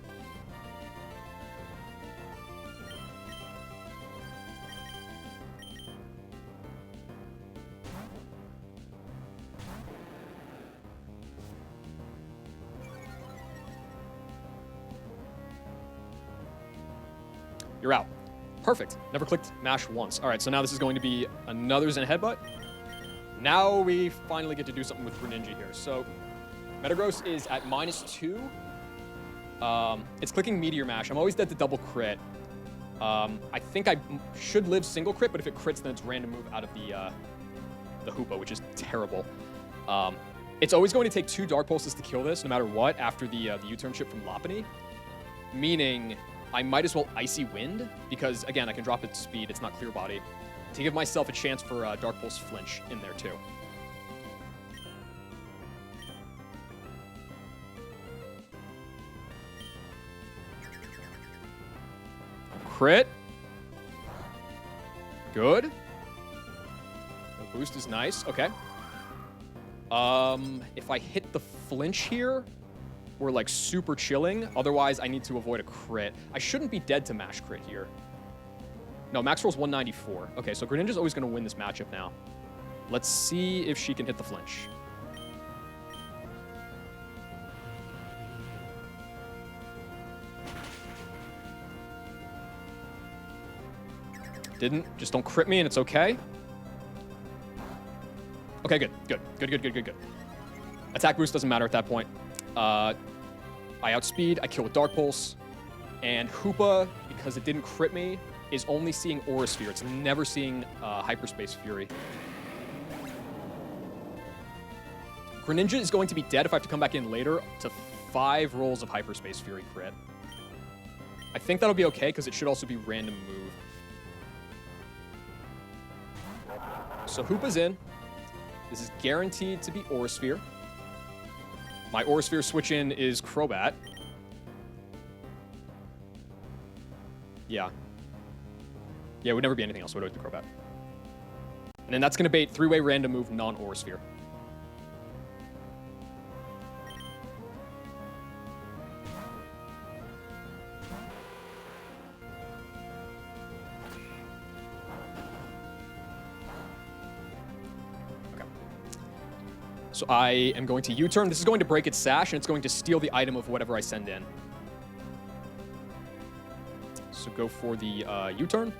You're out. Perfect. Never clicked mash once. All right, so now this is going to be another Zen Headbutt. Now we finally get to do something with Greninja here. So Metagross is at -2. It's clicking Meteor Mash. I'm always dead to double crit. I think I should live single crit, but if it crits, then it's random move out of the Hoopa, which is terrible. It's always going to take 2 Dark Pulses to kill this, no matter what, after the U-turn chip from Lopunny. Meaning, I might as well Icy Wind, because, again, I can drop its speed. It's not Clear Body. To give myself a chance for Dark Pulse Flinch in there, too. Crit. Good. The boost is nice. Okay. If I hit the flinch here, we're like super chilling. Otherwise, I need to avoid a crit. I shouldn't be dead to mash crit here. No, max roll's 194. Okay, so Greninja's always going to win this matchup now. Let's see if she can hit the flinch. Didn't. Just don't crit me and it's okay. Okay, good. Good. Attack boost doesn't matter at that point. I outspeed, I kill with Dark Pulse, and Hoopa, because it didn't crit me, is only seeing Aura Sphere. It's never seeing Hyperspace Fury. Greninja is going to be dead if I have to come back in later to 5 rolls of Hyperspace Fury crit. I think that'll be okay, because it should also be random move. So Hoopa's in. This is guaranteed to be Aura Sphere. My Aura Sphere switch-in is Crobat. Yeah. Yeah, it would never be anything else. It would always be Crobat. And then that's going to bait 3-way random move non-Aura Sphere. So I am going to U-turn. This is going to break its sash, and it's going to steal the item of whatever I send in. So go for the U-turn.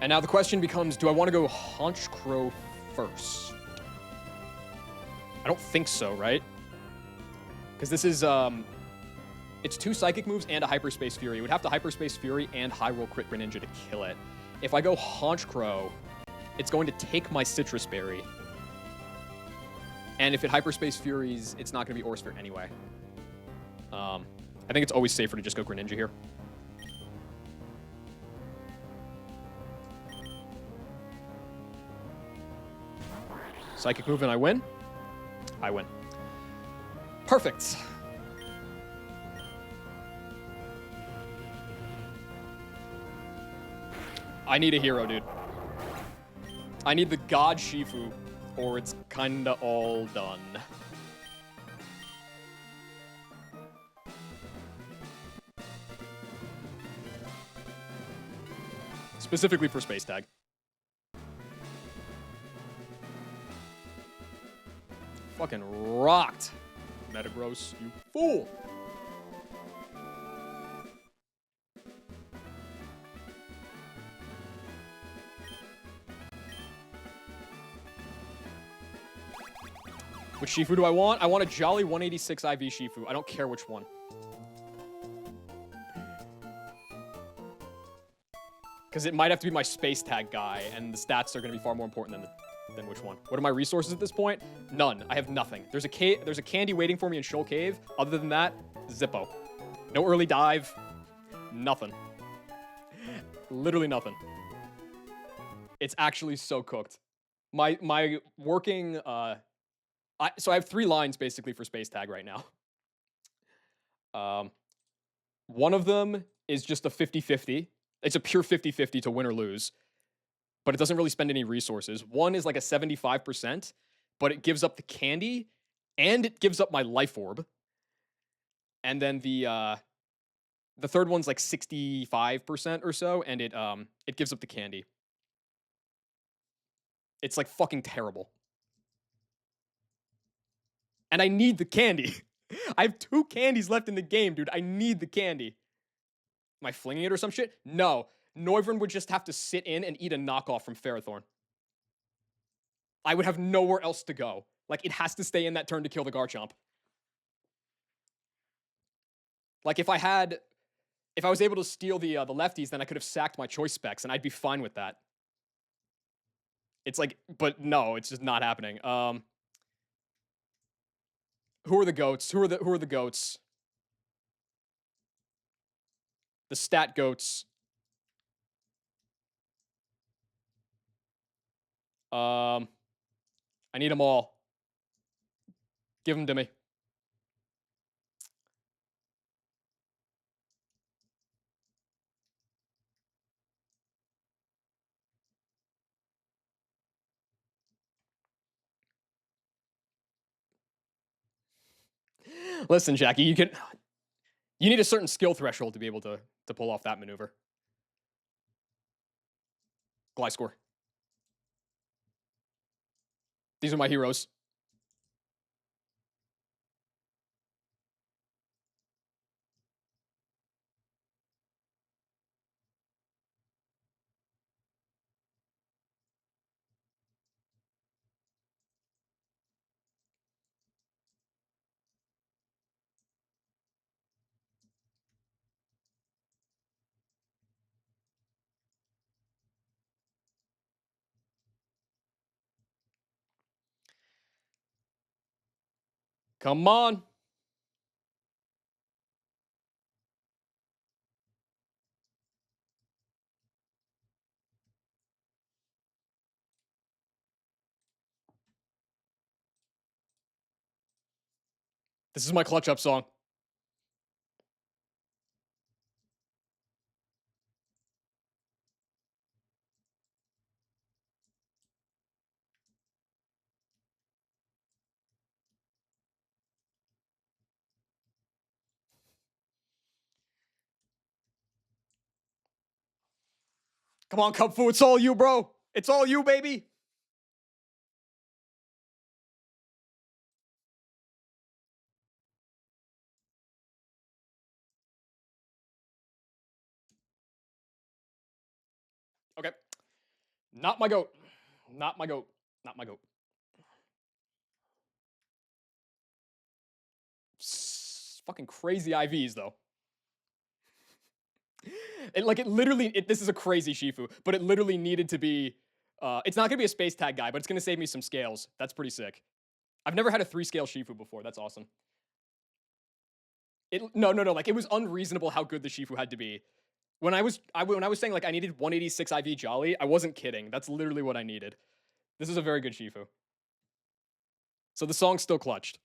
And now the question becomes, do I want to go Honchkrow first? I don't think so, right? Because this is, it's 2 Psychic moves and a Hyperspace Fury. It would have to Hyperspace Fury and High Roll Crit Greninja to kill it. If I go Honchkrow, it's going to take my Citrus Berry. And if it Hyperspace Furies, it's not going to be Aura Sphere anyway. I think it's always safer to just go Greninja here. Psychic move and I win. I win. Perfect. I need a hero, dude. I need the God Shifu, or it's kinda all done. Specifically for Space Tag. Fucking rocked, Metagross, you fool! Which Shifu do I want? I want a Jolly 186 IV Shifu. I don't care which one. Because it might have to be my Space Tag guy, and the stats are going to be far more important than which one. What are my resources at this point? None. I have nothing. There's a candy waiting for me in Shoal Cave. Other than that, Zippo. No early dive. Nothing. Literally nothing. It's actually so cooked. My working... So I have 3 lines, basically, for Space Tag right now. One of them is just a 50-50. It's a pure 50-50 to win or lose. But it doesn't really spend any resources. One is like a 75%, but it gives up the candy, and it gives up my Life Orb. And then the third one's like 65% or so, and it gives up the candy. It's like fucking terrible. And I need the candy. I have 2 candies left in the game, dude. I need the candy. Am I flinging it or some shit? No. Noivern would just have to sit in and eat a knockoff from Ferrothorn. I would have nowhere else to go. Like, it has to stay in that turn to kill the Garchomp. Like, if I was able to steal the lefties, then I could have sacked my choice specs, and I'd be fine with that. It's like, but no, it's just not happening. Who are the goats? Who are the goats? The stat goats. I need them all. Give them to me. Listen, Jackie, you need a certain skill threshold to be able to pull off that maneuver. Gliscor. These are my heroes. Come on. This is my clutch up song. Come on, Cup Fu. It's all you, bro. It's all you, baby. Okay. Not my goat. Not my goat. Not my goat. Fucking crazy IVs, though. It literally, this is a crazy Shifu, but it literally needed to be, it's not gonna be a space tag guy, but it's gonna save me some scales. That's pretty sick. I've never had a 3-scale Shifu before. That's awesome. No, like, it was unreasonable how good the Shifu had to be. When I was saying, like, I needed 186 IV Jolly, I wasn't kidding. That's literally what I needed. This is a very good Shifu. So the song's still clutched.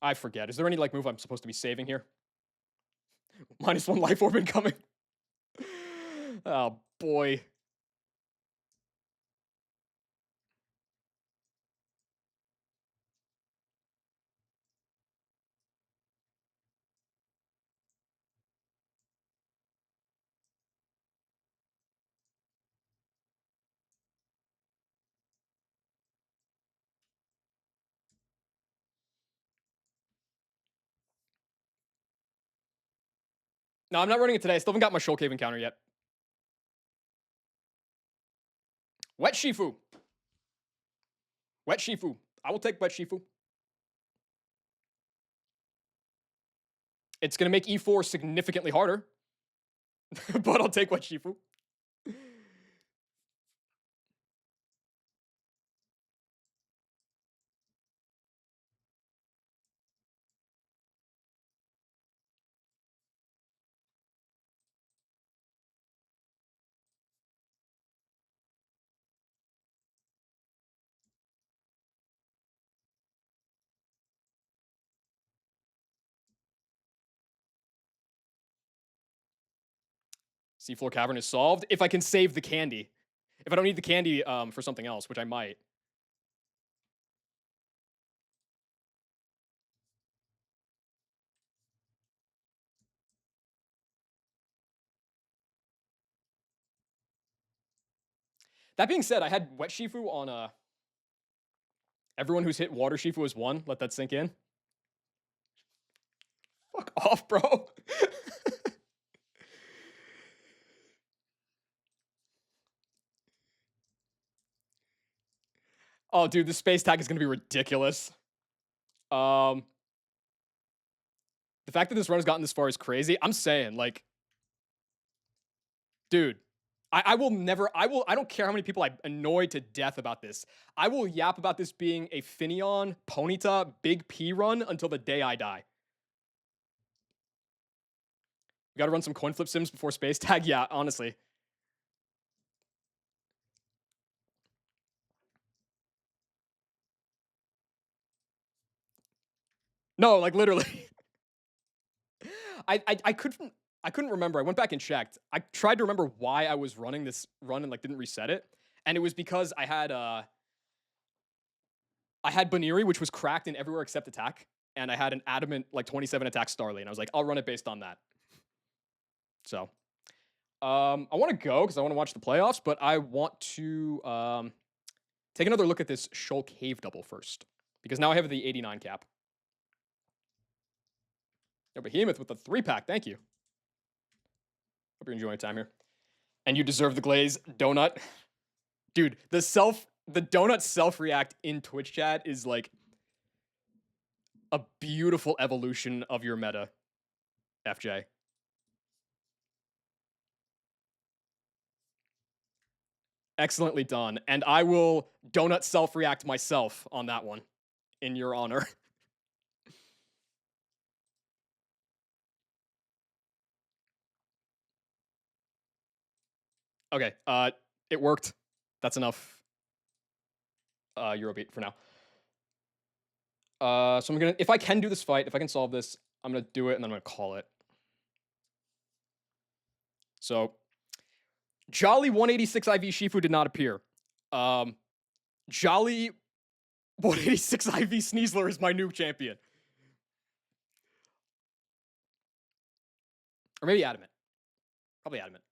I forget. Is there any, like, move I'm supposed to be saving here? -1 life orb incoming. Oh, boy. No, I'm not running it today. I still haven't got my Shoal Cave encounter yet. Wet Shifu. Wet Shifu. I will take Wet Shifu. It's going to make E4 significantly harder. But I'll take Wet Shifu. Seafloor Cavern is solved. If I can save the candy. If I don't need the candy for something else, which I might. That being said, I had Wet Shifu on everyone who's hit Water Shifu is 1. Let that sink in. Fuck off, bro. Oh, dude, the space tag is gonna be ridiculous. Um, the fact that this run has gotten this far is crazy. I'm saying, like, dude, I will never, I don't care how many people I annoy to death about this. I will yap about this being a Finneon, Ponyta, Big P run until the day I die. We gotta run some coin flip sims before space tag. Yeah, honestly. No, like literally. I couldn't remember. I went back and checked. I tried to remember why I was running this run and like didn't reset it. And it was because I had Baniri, which was cracked in everywhere except attack, and I had an adamant like 27 attack Starly, and I was like, I'll run it based on that. So, I want to go because I want to watch the playoffs, but I want to take another look at this Shulk Cave double first because now I have the 89 cap. Yo, Behemoth with the 3-pack. Thank you. Hope you're enjoying your time here. And you deserve the glaze, Donut. Dude, the Donut self react in Twitch chat is like a beautiful evolution of your meta, FJ. Excellently done. And I will Donut self react myself on that one in your honor. Okay, it worked. That's enough Eurobeat for now. So I'm gonna, if I can do this fight, if I can solve this, I'm gonna do it and then I'm gonna call it. So, Jolly 186 IV Shifu did not appear. Jolly 186 IV Sneasler is my new champion. Or maybe Adamant. Probably Adamant.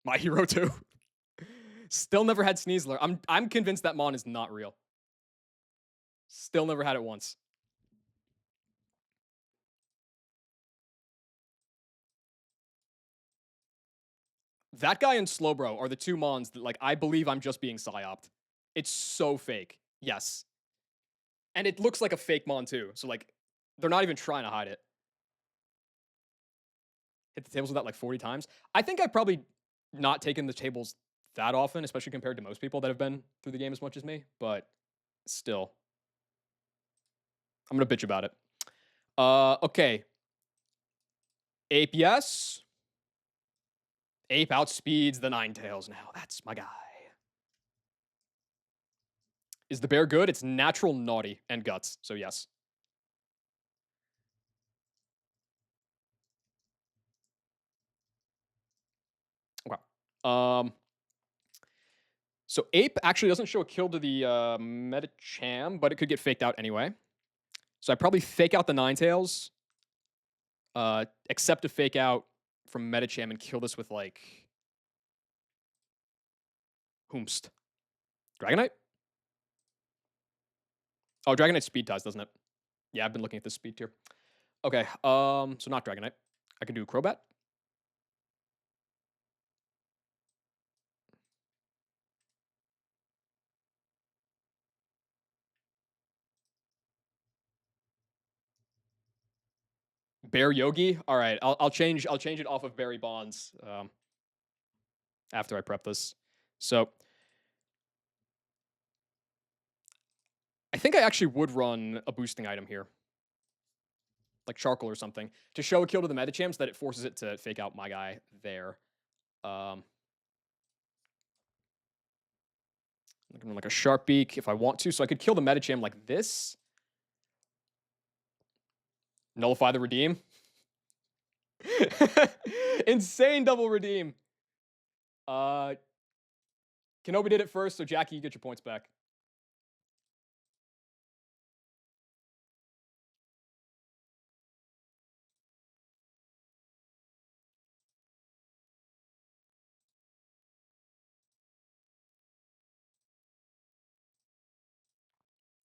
My hero too. Still never had Sneasler. I'm convinced that Mon is not real. Still never had it once. That guy and Slowbro are the two Mons that, like, I believe I'm just being psyoped. It's so fake. Yes. And it looks like a fake Mon too. So, like, they're not even trying to hide it. Hit the tables with that like 40 times. I think I've probably not taken the tables that often, especially compared to most people that have been through the game as much as me. But still, I'm gonna bitch about it. Okay. Ape, yes. Ape outspeeds the Ninetales now. That's my guy. Is the bear good? It's natural, naughty, and guts. So yes. Okay. So Ape actually doesn't show a kill to the Medicham, but it could get faked out anyway. So I probably fake out the Ninetales, accept a fake out from Medicham and kill this with like Whomst. Dragonite? Oh, Dragonite speed ties, doesn't it? Yeah, I've been looking at this speed tier. Okay, so not Dragonite. I can do Crobat. Bear Yogi. All right, I'll change it off of Berry Bonds after I prep this. So I think I actually would run a boosting item here, like Charcoal or something, to show a kill to the Medicham so that it forces it to fake out my guy there. I'm gonna run like a Sharp Beak if I want to, so I could kill the Medicham like this. Nullify the redeem. Insane double redeem. Kenobi did it first, so Jackie, you get your points back.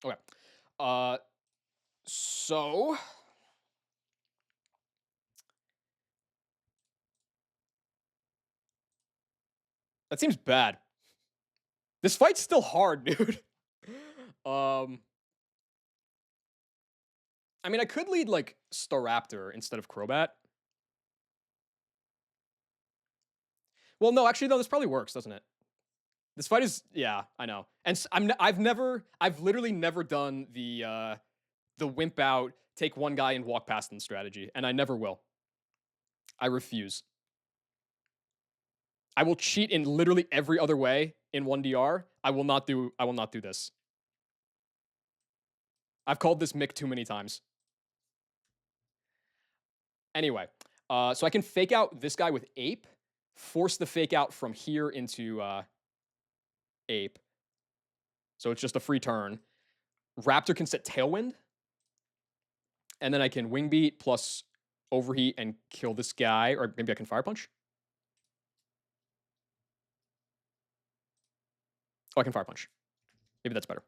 Okay. So that seems bad. This fight's still hard, dude. Um, I mean, I could lead like Staraptor instead of Crobat. Well, no, actually, no, this probably works, doesn't it? This fight is, yeah, I know, and I've literally never done the wimp out, take one guy and walk past them strategy, and I never will. I refuse. I will cheat in literally every other way in 1DR. I will not do this. I've called this Mick too many times. Anyway, so I can fake out this guy with Ape, force the fake out from here into Ape. So it's just a free turn. Raptor can set Tailwind, and then I can Wing Beat plus Overheat and kill this guy, or maybe I can Fire Punch. Oh, I can Fire Punch. Maybe that's better.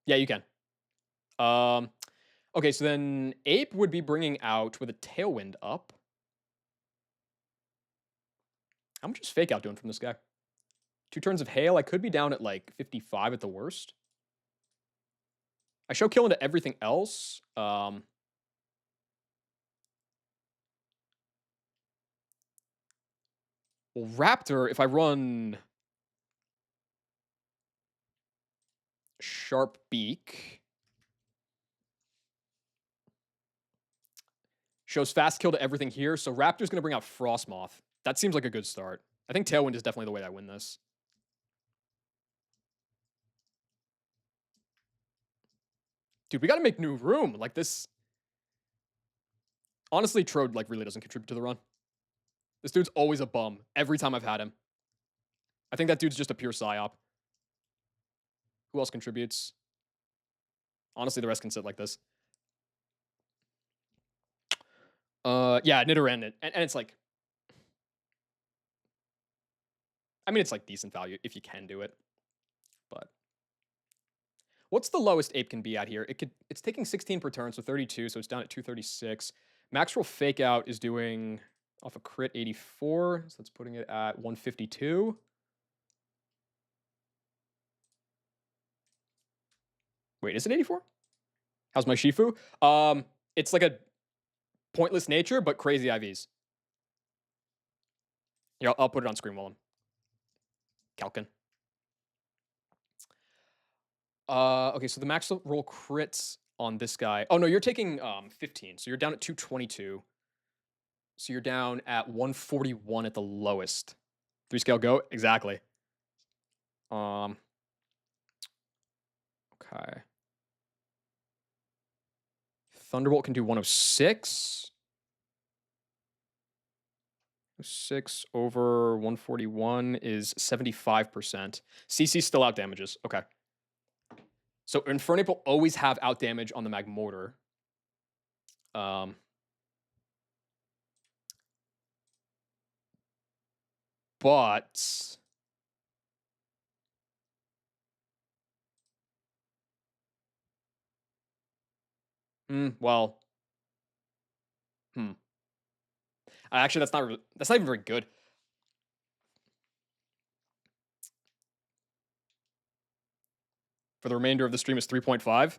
Yeah, you can. Okay, so then Ape would be bringing out with a Tailwind up. How much is Fake Out doing from this guy? 2 turns of Hail. I could be down at like 55 at the worst. I show kill into everything else. Well, Raptor, if I run Sharp Beak, shows fast kill to everything here. So Raptor's going to bring out Frostmoth. That seems like a good start. I think Tailwind is definitely the way I win this. Dude, we got to make new room. Like this. Honestly, Trode like really doesn't contribute to the run. This dude's always a bum every time I've had him. I think that dude's just a pure psyop. Who else contributes? Honestly, the rest can sit like this. Yeah, Nidoran, and it's like, I mean, it's like decent value if you can do it. But what's the lowest Ape can be at here? It's taking 16 per turn, so 32, so it's down at 236. Max roll Fake Out is doing off a crit 84, so that's putting it at 152. Wait, is it 84? How's my Shifu? It's like a pointless nature, but crazy IVs. Yeah, I'll put it on screen while I'm calcing. Okay, so the max roll crits on this guy. Oh no, you're taking 15, so you're down at 222. So you're down at 141 at the lowest. 3 scale go? Exactly. Okay. Thunderbolt can do 106. 6 over 141 is 75%. CC still out damages. Okay. So Infernape will always have out damage on the Magmortar. But well, actually, that's not even very good. For the remainder of the stream is 3.5.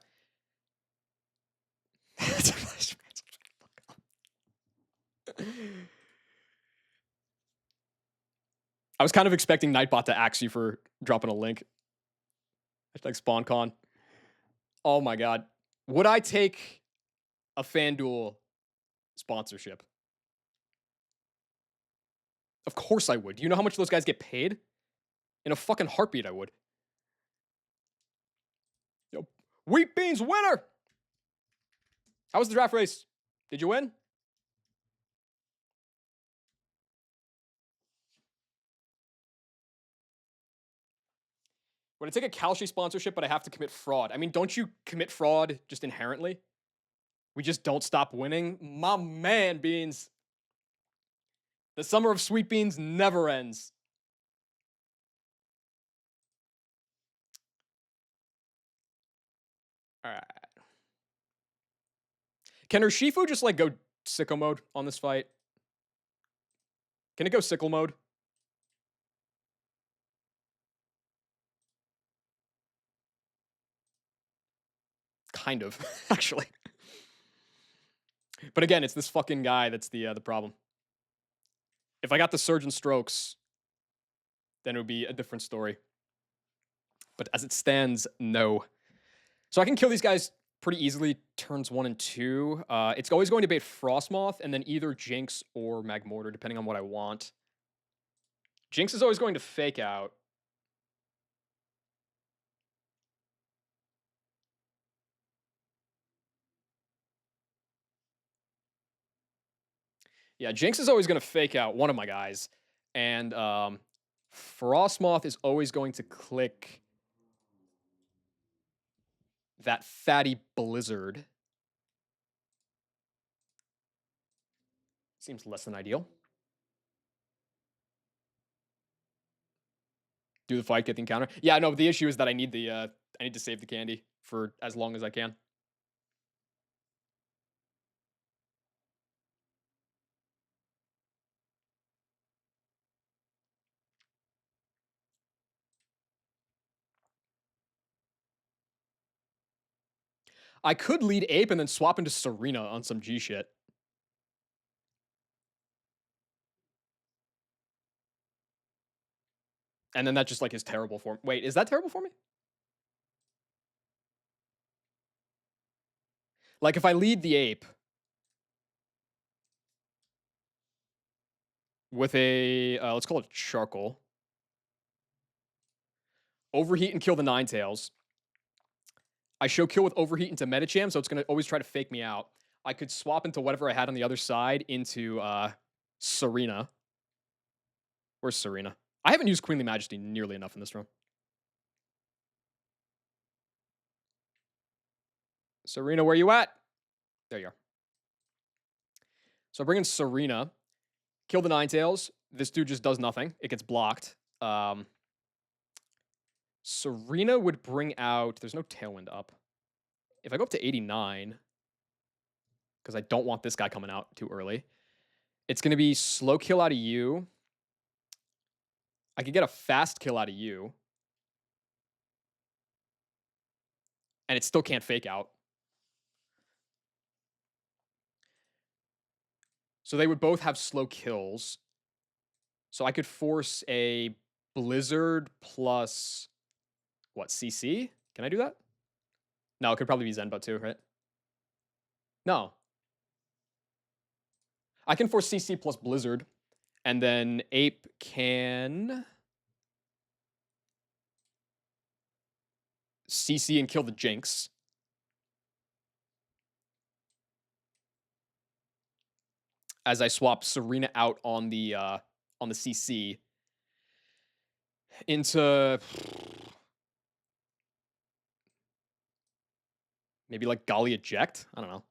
I was kind of expecting Nightbot to axe you for dropping a link. Hashtag SpawnCon. Oh my god. Would I take a FanDuel sponsorship? Of course I would. Do you know how much those guys get paid? In a fucking heartbeat, I would. Yo, Wheat Beans winner! How was the draft race? Did you win? Would I take a Kalshi sponsorship, but I have to commit fraud? I mean, don't you commit fraud just inherently? We just don't stop winning? My man, Beans. The summer of sweet beans never ends. All right. Can Urshifu just like go sicko mode on this fight? Can it go sickle mode? Kind of, actually. But again, it's this fucking guy that's the problem. If I got the Surge and Strokes, then it would be a different story. But as it stands, no. So I can kill these guys pretty easily turns 1 and 2. It's always going to bait Frostmoth and then either Jinx or Magmortar, depending on what I want. Jinx is always going to fake out. Yeah, Jinx is always going to fake out one of my guys. And Frostmoth is always going to click that fatty Blizzard. Seems less than ideal. Do the fight, get the encounter. Yeah, no, but the issue is that I need to save the candy for as long as I can. I could lead Ape and then swap into Serena on some G shit. And then that just like is terrible for me. Wait, is that terrible for me? Like if I lead the Ape with a, let's call it Charcoal. Overheat and kill the Ninetales. I show kill with Overheat into Medicham, so it's going to always try to fake me out. I could swap into whatever I had on the other side into Serena. Where's Serena? I haven't used Queenly Majesty nearly enough in this room. Serena, where you at? There you are. So I bring in Serena. Kill the Ninetales. This dude just does nothing. It gets blocked. Serena would bring out... There's no Tailwind up. If I go up to 89, because I don't want this guy coming out too early, it's going to be slow kill out of you. I could get a fast kill out of you. And it still can't fake out. So they would both have slow kills. So I could force a Blizzard plus... What, CC? Can I do that? No, it could probably be Zenbot too, right? No. I can force CC plus Blizzard. And then Ape can... CC and kill the Jinx. As I swap Serena out on the CC into maybe like Golly Eject. I don't know.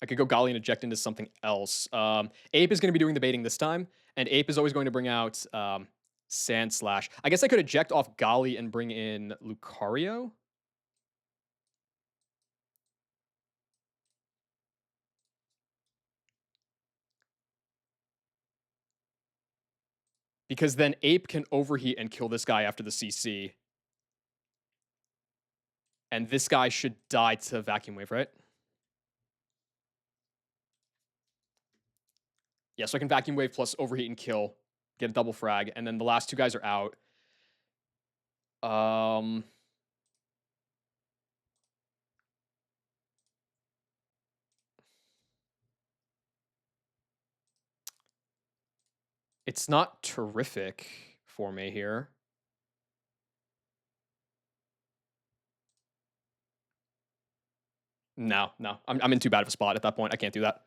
I could go Golly and Eject into something else. Ape is going to be doing the baiting this time, and Ape is always going to bring out Sand Slash. I guess I could eject off Golly and bring in Lucario. Because then Ape can overheat and kill this guy after the CC. And this guy should die to Vacuum Wave, right? Yeah, so I can Vacuum Wave plus overheat and kill, get a double frag, and then the last two guys are out. It's not terrific for me here. No. I'm in too bad of a spot at that point. I can't do that.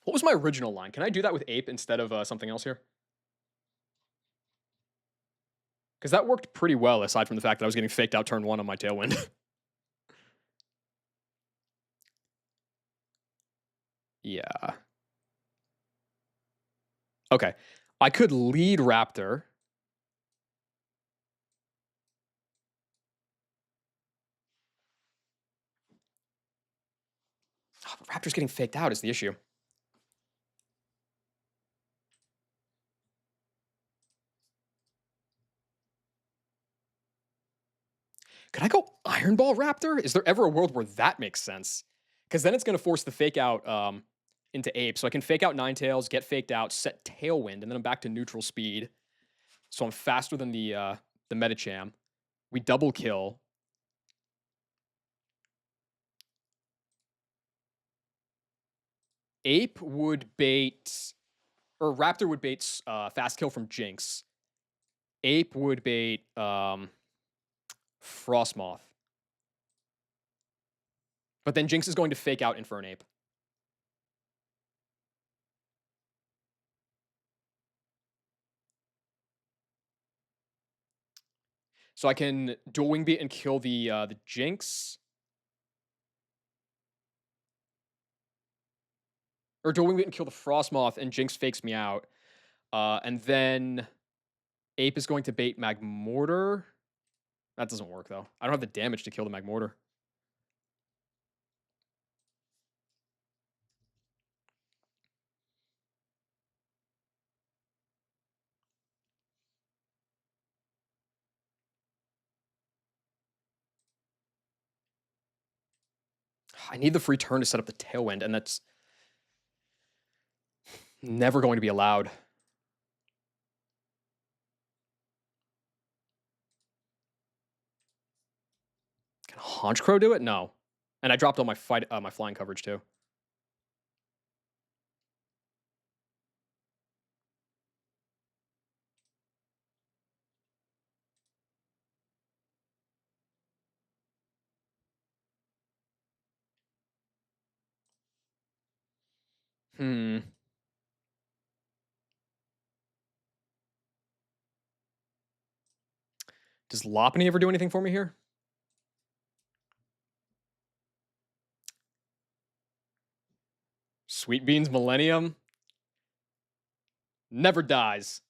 What was my original line? Can I do that with Ape instead of something else here? Because that worked pretty well, aside from the fact that I was getting faked out turn 1 on my Tailwind. Yeah. Okay. I could lead Raptor. Oh, Raptor's getting faked out is the issue. Could I go Iron Ball Raptor? Is there ever a world where that makes sense? Because then it's going to force the fake out into Ape. So I can fake out Ninetales, get faked out, set Tailwind, and then I'm back to neutral speed. So I'm faster than the Medicham. We double kill. Ape would bait, or Raptor would bait fast kill from Jinx. Ape would bait Frostmoth. But then Jinx is going to fake out Infernape. So I can dual Wing Beat and kill the Jinx. Or dual Wing Beat and kill the Frostmoth, and Jinx fakes me out. And then Ape is going to bait Magmortar. That doesn't work, though. I don't have the damage to kill the Magmortar. I need the free turn to set up the Tailwind, and that's never going to be allowed. Can Honchkrow do it? No. And I dropped all my my flying coverage too. Hmm. Does Lopunny ever do anything for me here? Sweet Beans Millennium never dies.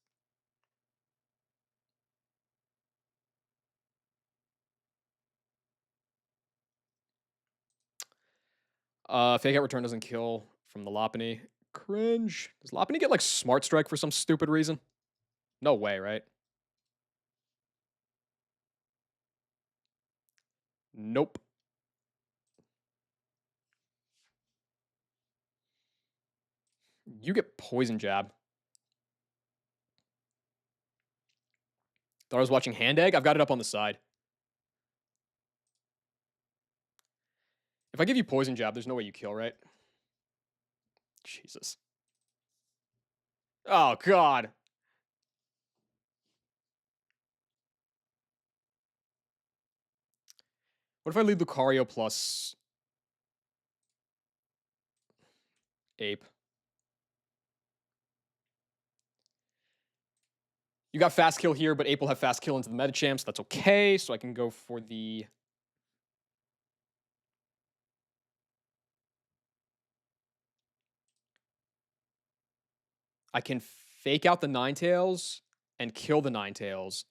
Fake Out Return doesn't kill from the Lopunny. Cringe. Does Lopunny get like Smart Strike for some stupid reason? No way, right? Nope. You get Poison Jab. Thought I was watching Hand Egg? I've got it up on the side. If I give you Poison Jab, there's no way you kill, right? Jesus. Oh, God. What if I lead Lucario plus Ape? You got Fast Kill here, but Ape will have Fast Kill into the Medicham, so that's okay. So I can go for the... I can fake out the Ninetales and kill the Ninetales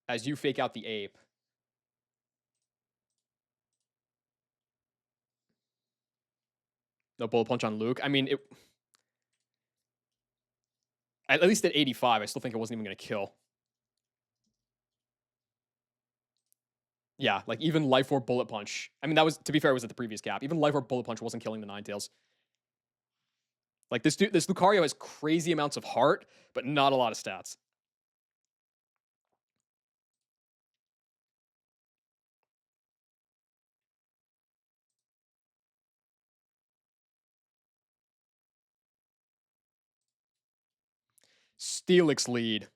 as you fake out the Ape. No Bullet Punch on Luke. I mean, at least at 85, I still think it wasn't even going to kill. Yeah, like even Life Orb Bullet Punch. I mean, that was, to be fair, it was at the previous cap. Even Life Orb Bullet Punch wasn't killing the Ninetales. Like this Lucario has crazy amounts of heart, but not a lot of stats. Steelix lead.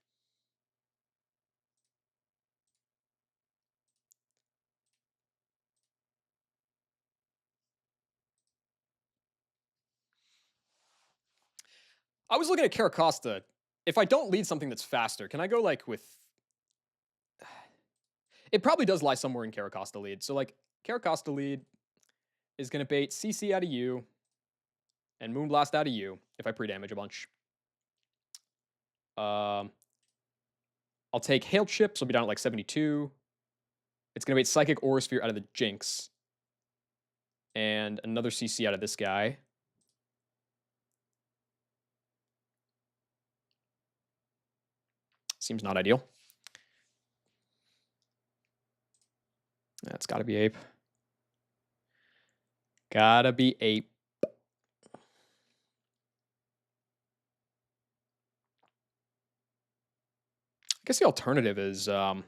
I was looking at Caracosta. If I don't lead something that's faster, can I go like with... It probably does lie somewhere in Caracosta lead. So like Caracosta lead is going to bait CC out of you and Moonblast out of you if I pre-damage a bunch. I'll take Hail Chips. I'll be down at like 72. It's going to bait Psychic Aura Sphere out of the Jinx. And another CC out of this guy. Seems not ideal. That's got to be Ape. Gotta be Ape. I guess the alternative is no,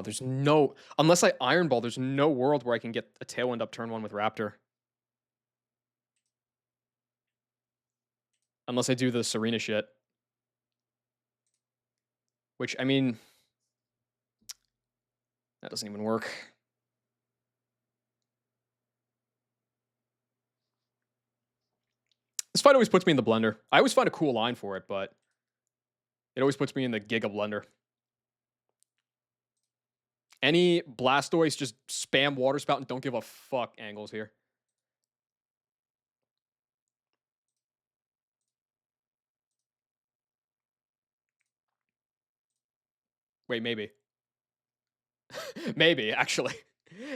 there's no, unless I Iron Ball, there's no world where I can get a Tailwind up turn 1 with Raptor. Unless I do the Serena shit. Which, I mean, that doesn't even work. This fight always puts me in the blender. I always find a cool line for it, but it always puts me in the Giga blender. Any Blastoise, just spam Water Spout and don't give a fuck angles here. Wait, maybe. Maybe, actually.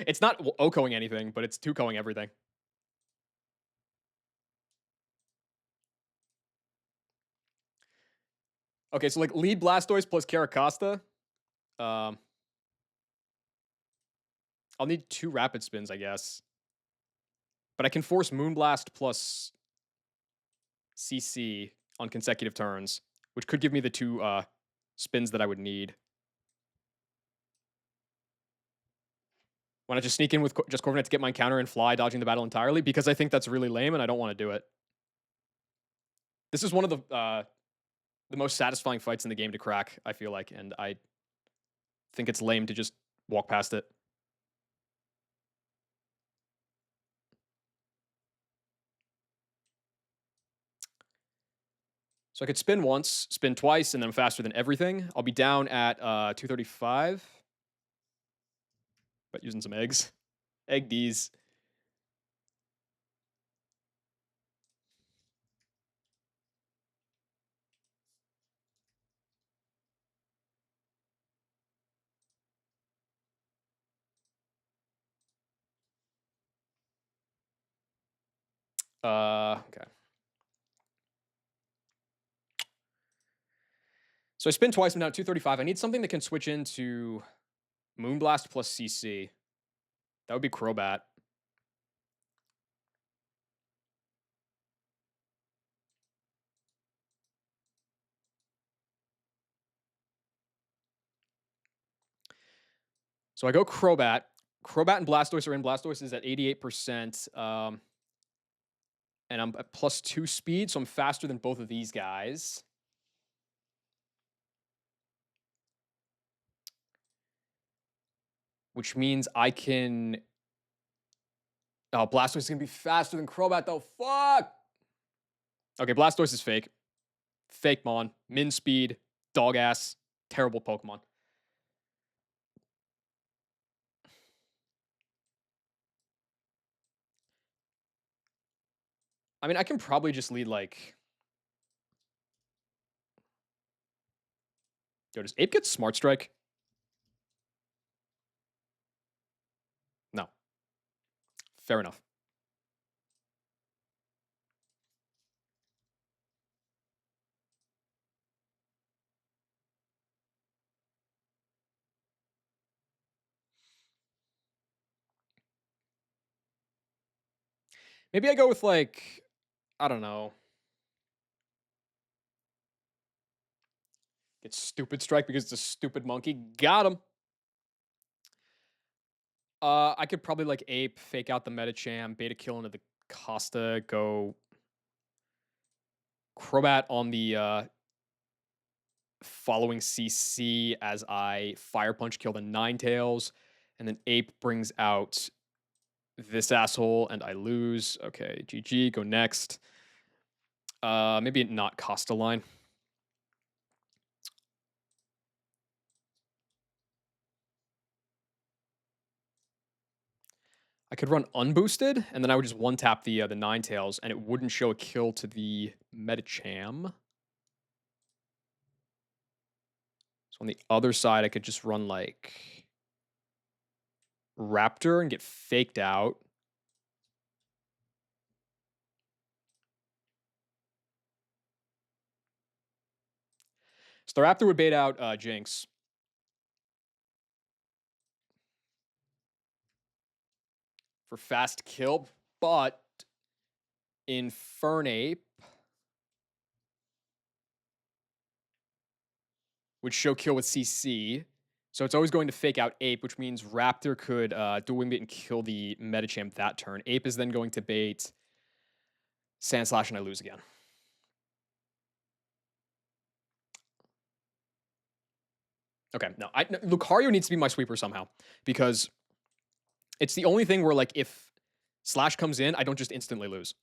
It's not OHKOing anything, but it's 2-KOing everything. Okay, so like lead Blastoise plus Caracosta. I'll need 2 Rapid Spins, I guess. But I can force Moonblast plus CC on consecutive turns, which could give me the 2 spins that I would need. Want to just sneak in with just Corviknight to get my counter and fly, dodging the battle entirely? Because I think that's really lame and I don't want to do it. This is one of the most satisfying fights in the game to crack, I feel like, and I think it's lame to just walk past it. So I could spin once, spin twice, and then I'm faster than everything. I'll be down at 235. But using some eggs. Egg D's. Okay. So I spin twice, I'm down at 235. I need something that can switch into Moonblast plus CC. That would be Crobat. So I go Crobat. Crobat and Blastoise are in. Blastoise is at 88%. And I'm at +2 speed, so I'm faster than both of these guys. Which means I can... Oh, Blastoise is going to be faster than Crobat, though. Fuck! Okay, Blastoise is fake. Fake Mon. Min speed. Dog ass. Terrible Pokemon. I mean, I can probably just lead, like... Yo, does Ape get Smart Strike? No. Fair enough. Maybe I go with, like... I don't know. Get Stupid Strike because it's a stupid monkey. Got him. I could probably, like, Ape, fake out the Medicham, Beta Kill into the Costa, go Crobat on the following CC as I Fire Punch kill the Ninetales, and then Ape brings out this asshole, and I lose. Okay, GG, go next. Maybe not Costa line. I could run unboosted, and then I would just one tap the Ninetales, and it wouldn't show a kill to the Medicham. So on the other side, I could just run like Raptor and get faked out. So the Raptor would bait out Jinx. For fast kill, but Infernape would show kill with CC. So it's always going to fake out Ape, which means Raptor could dual wing bait and kill the Medicham that turn. Ape is then going to bait Sandslash, and I lose again. Okay, no, Lucario needs to be my sweeper somehow, because it's the only thing where, like, if Slash comes in, I don't just instantly lose.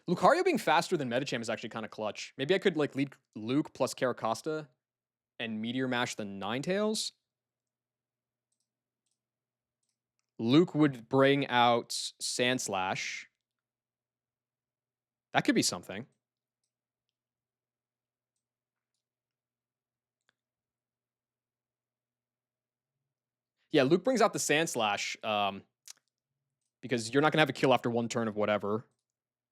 Lucario being faster than Medicham is actually kind of clutch. Maybe I could, like, lead Luke plus Caracosta and Meteor Mash the Ninetales. Luke would bring out Sandslash. That could be something. Yeah, Luke brings out the Sandslash because you're not going to have a kill after one turn of whatever.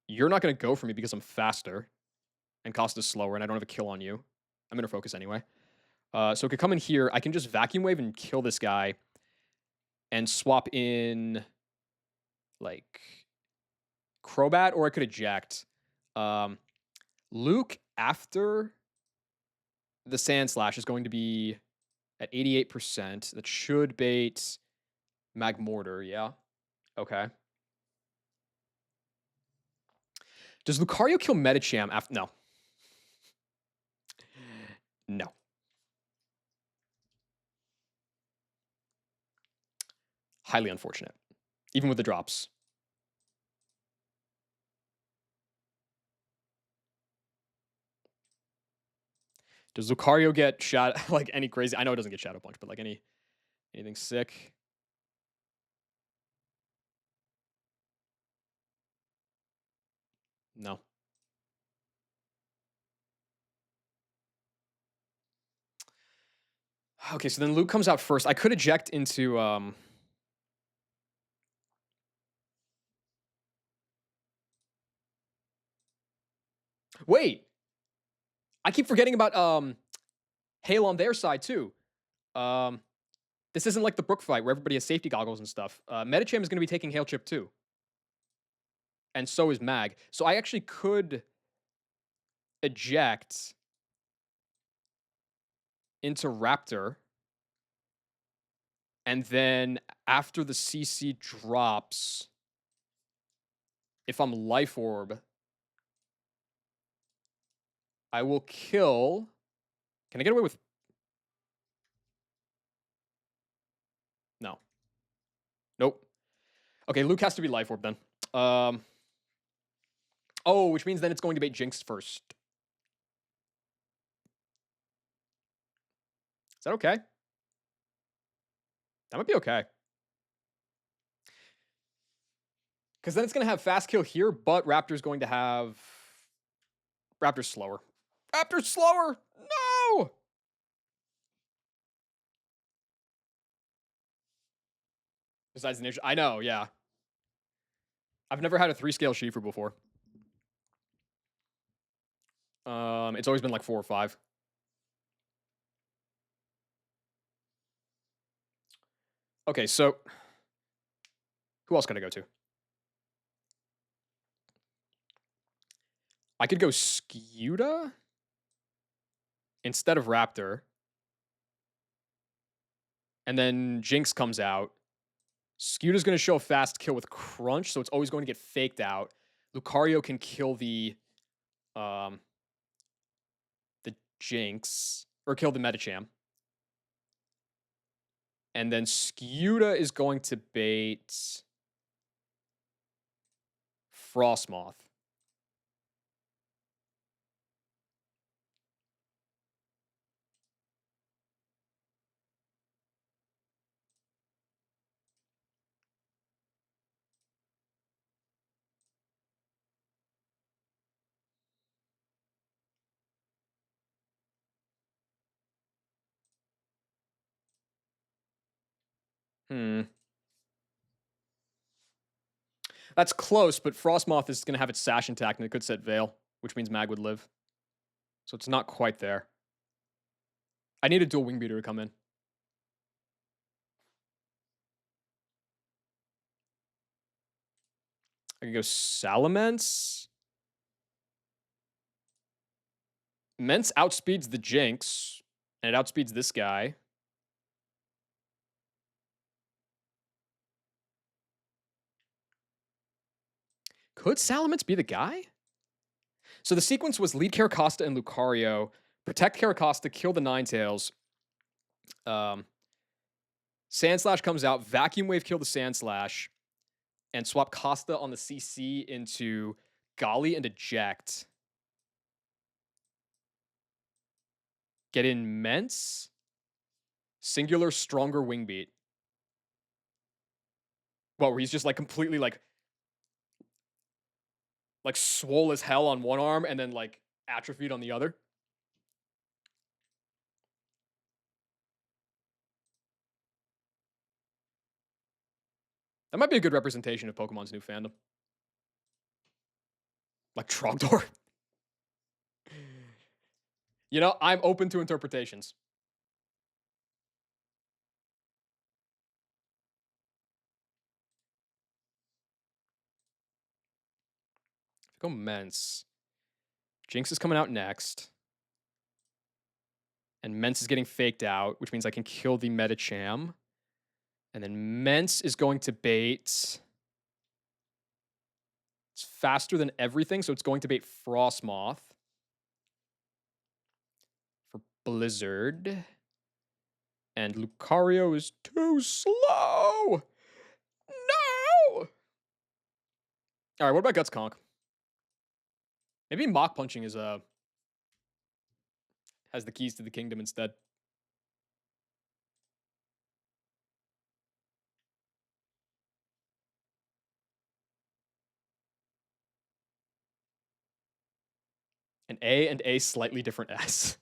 You're not going to go for me because I'm faster and Costa's slower and I don't have a kill on you. I'm going to focus anyway. So it could come in here. I can just Vacuum Wave and kill this guy and swap in, like, Crobat, or I could eject. Luke, after the Sandslash, is going to be at 88%. That should bait Magmortar, yeah? Okay. Does Lucario kill Medicham after... No. No. Highly unfortunate. Even with the drops. Does Lucario get shot like any crazy? I know it doesn't get Shadow Punch, but like anything sick? No. Okay, so then Luke comes out first. I could eject into Wait. I keep forgetting about Hail on their side too. This isn't like the Brook fight where everybody has safety goggles and stuff. Medicham is going to be taking Hail Chip too. And so is Mag. So I actually could eject into Raptor. And then after the CC drops, if I'm Life Orb, I will kill... Can I get away with... No. Nope. Okay, Luke has to be Life Orb then. Oh, which means then it's going to bait Jinx first. Is that okay? That might be okay. Because then it's going to have fast kill here, but Raptor's going to have... Raptor's slower. Raptor's slower! No! Besides the nature... I know, yeah. I've never had a 3-scale Shifu before. It's always been like 4 or 5. Okay, so... Who else can I go to? I could go Scuda instead of Raptor. And then Jinx comes out. Scuta's going to show a fast kill with Crunch, so it's always going to get faked out. Lucario can kill the Jinx, or kill the Medicham. And then Scuda is going to bait Frostmoth. Hmm. That's close, but Frostmoth is going to have its Sash intact, and it could set Veil, which means Mag would live. So it's not quite there. I need a dual Wing Beater to come in. I can go Salamence. Mence outspeeds the Jinx, and it outspeeds this guy. Could Salamence be the guy? So the sequence was lead Caracosta and Lucario, protect Caracosta, kill the Ninetales. Sandslash comes out, Vacuum Wave, kill the Sandslash, and swap Costa on the CC into Golly and Eject. Get in Mence. Singular, stronger Wing Beat. Well, where he's just like completely like swole as hell on one arm and then like atrophied on the other. That might be a good representation of Pokemon's new fandom. Like Trogdor. You know, I'm open to interpretations. Go Mence. Jinx is coming out next. And Mence is getting faked out, which means I can kill the Medicham. And then Mence is going to bait. It's faster than everything, so it's going to bait Frostmoth for Blizzard. And Lucario is too slow. No! All right, what about Guts Conk? Maybe Mach Punching is has the keys to the kingdom instead. An A and A slightly different S.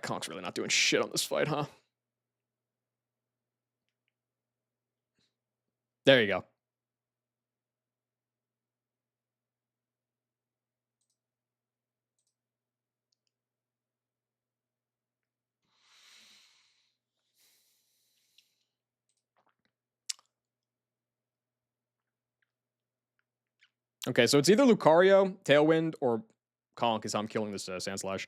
Conk's really not doing shit on this fight, huh? There you go. Okay, so it's either Lucario, Tailwind, or Conk is how I'm killing this Sandslash.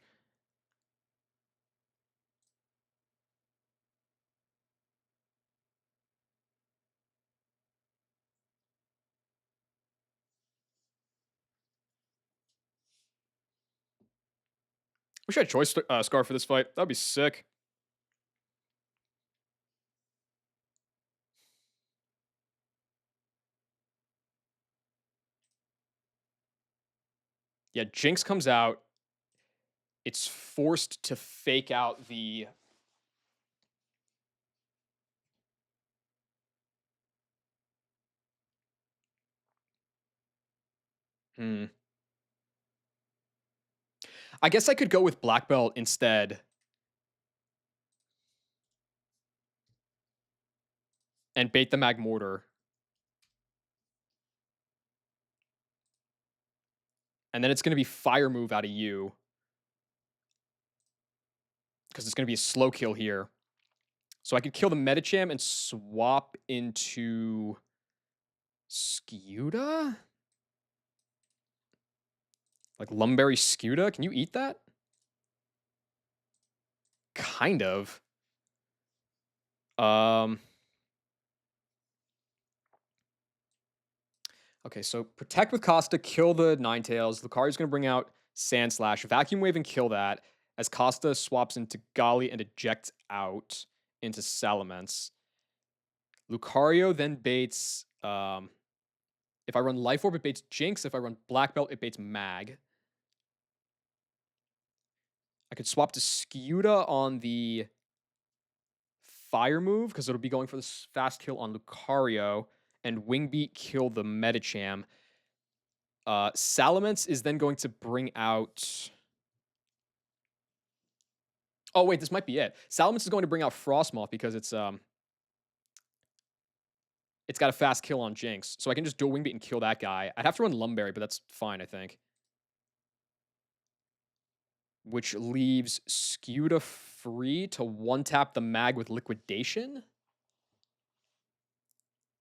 Wish I had Choice Scarf for this fight. That'd be sick. Yeah, Jinx comes out. It's forced to fake out the... I guess I could go with Black Belt instead. And bait the Magmortar. And then it's going to be Fire Move out of you. Because it's going to be a slow kill here. So I could kill the Medicham and swap into Scuda? Like Lumberry Scuda? Can you eat that? Kind of. Okay, so protect with Costa, kill the Ninetales. Lucario's going to bring out Sandslash, Vacuum Wave and kill that as Costa swaps into Golly and ejects out into Salamence. Lucario then baits... if I run Life Orb, it baits Jinx. If I run Black Belt, it baits Mag. I could swap to Scuda on the Fire move because it'll be going for this fast kill on Lucario, and Wing Beat kill the Medicham. Salamence is then going to bring out... Oh, wait, this might be it. Salamence is going to bring out Frostmoth because it's got a fast kill on Jinx. So I can just dual Wing Beat and kill that guy. I'd have to run Lumberry, but that's fine, I think. Which leaves Skuta free to one-tap the mag with Liquidation.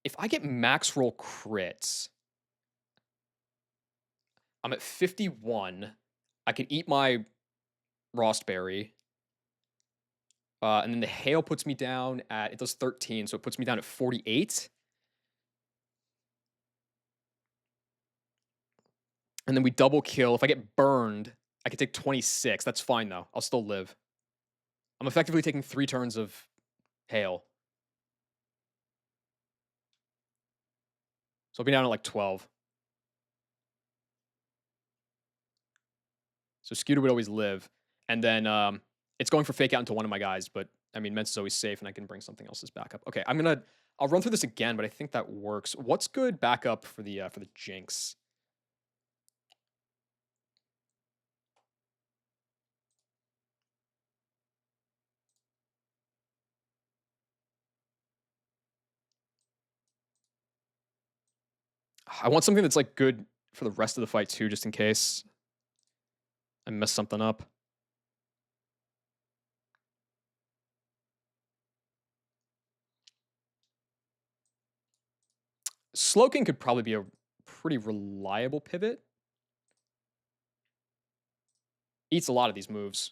If I get max roll crits, I'm at 51. I could eat my Rostberry. And then the Hail puts me down at, it does 13, so it puts me down at 48. And then we double kill. If I get burned, I could take 26. That's fine, though. I'll still live. I'm effectively taking 3 turns of Hail. So I'll be down at like 12. So Skuta would always live. And then it's going for Fake Out into one of my guys, but I mean, Mence is always safe, and I can bring something else as backup. Okay, I'll run through this again, but I think that works. What's good backup for the Jinx? I want something that's like good for the rest of the fight too, just in case I mess something up. Slowking could probably be a pretty reliable pivot. Eats a lot of these moves.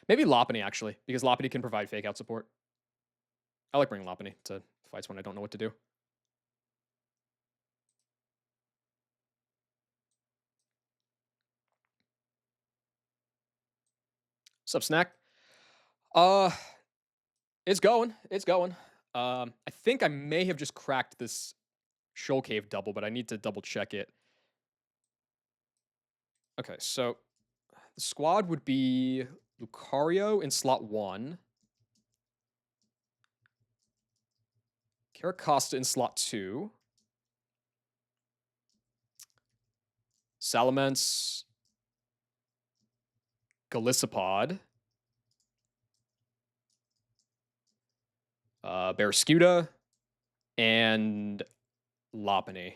Maybe Lopunny, actually, because Lopunny can provide Fake Out support. I like bringing Lopunny to fights when I don't know what to do. What's up, Snack? It's going. It's going. I think I may have just cracked this Shoal Cave double, but I need to double check it. Okay, so the squad would be Lucario in slot 1. Caracosta in slot 2. Salamence. Golisopod. Barraskewda. And Lopunny.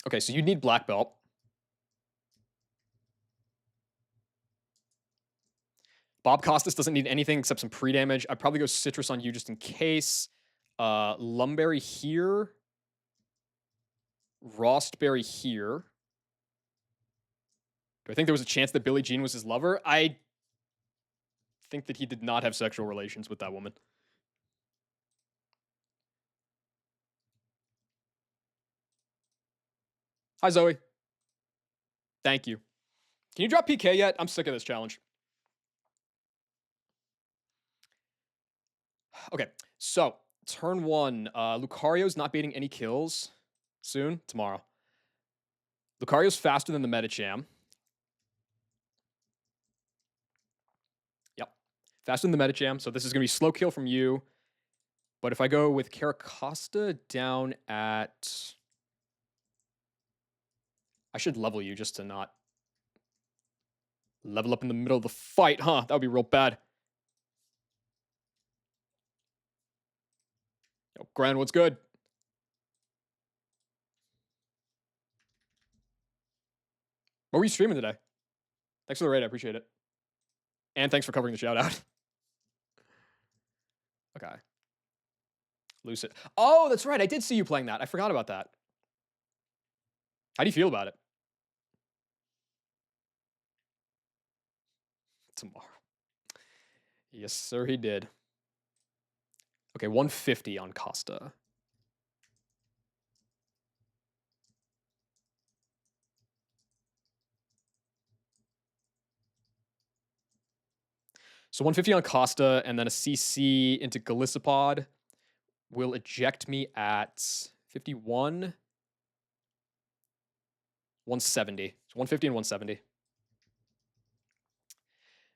Okay, so you need Black Belt. Bob Costas doesn't need anything except some pre-damage. I'd probably go Citrus on you just in case. Lumberry here. Rostberry here. Do I think there was a chance that Billie Jean was his lover? I think that he did not have sexual relations with that woman. Hi, Zoe. Thank you. Can you drop PK yet? I'm sick of this challenge. Okay, so turn 1. Lucario's not baiting any kills soon, tomorrow. Lucario's faster than the Medicham. Yep. Faster than the Medicham, so this is going to be slow kill from you. But if I go with Caracosta down at... I should level you just to not level up in the middle of the fight, huh? That would be real bad. Yo, Gran, what's good? What were you streaming today? Thanks for the raid, I appreciate it. And thanks for covering the shout out. Okay. Lucid. Oh, that's right. I did see you playing that. I forgot about that. How do you feel about it? Tomorrow. Yes, sir, he did. Okay, 150 on Costa. So 150 on Costa and then a CC into Golisopod will eject me at 51, 170. So 150 and 170.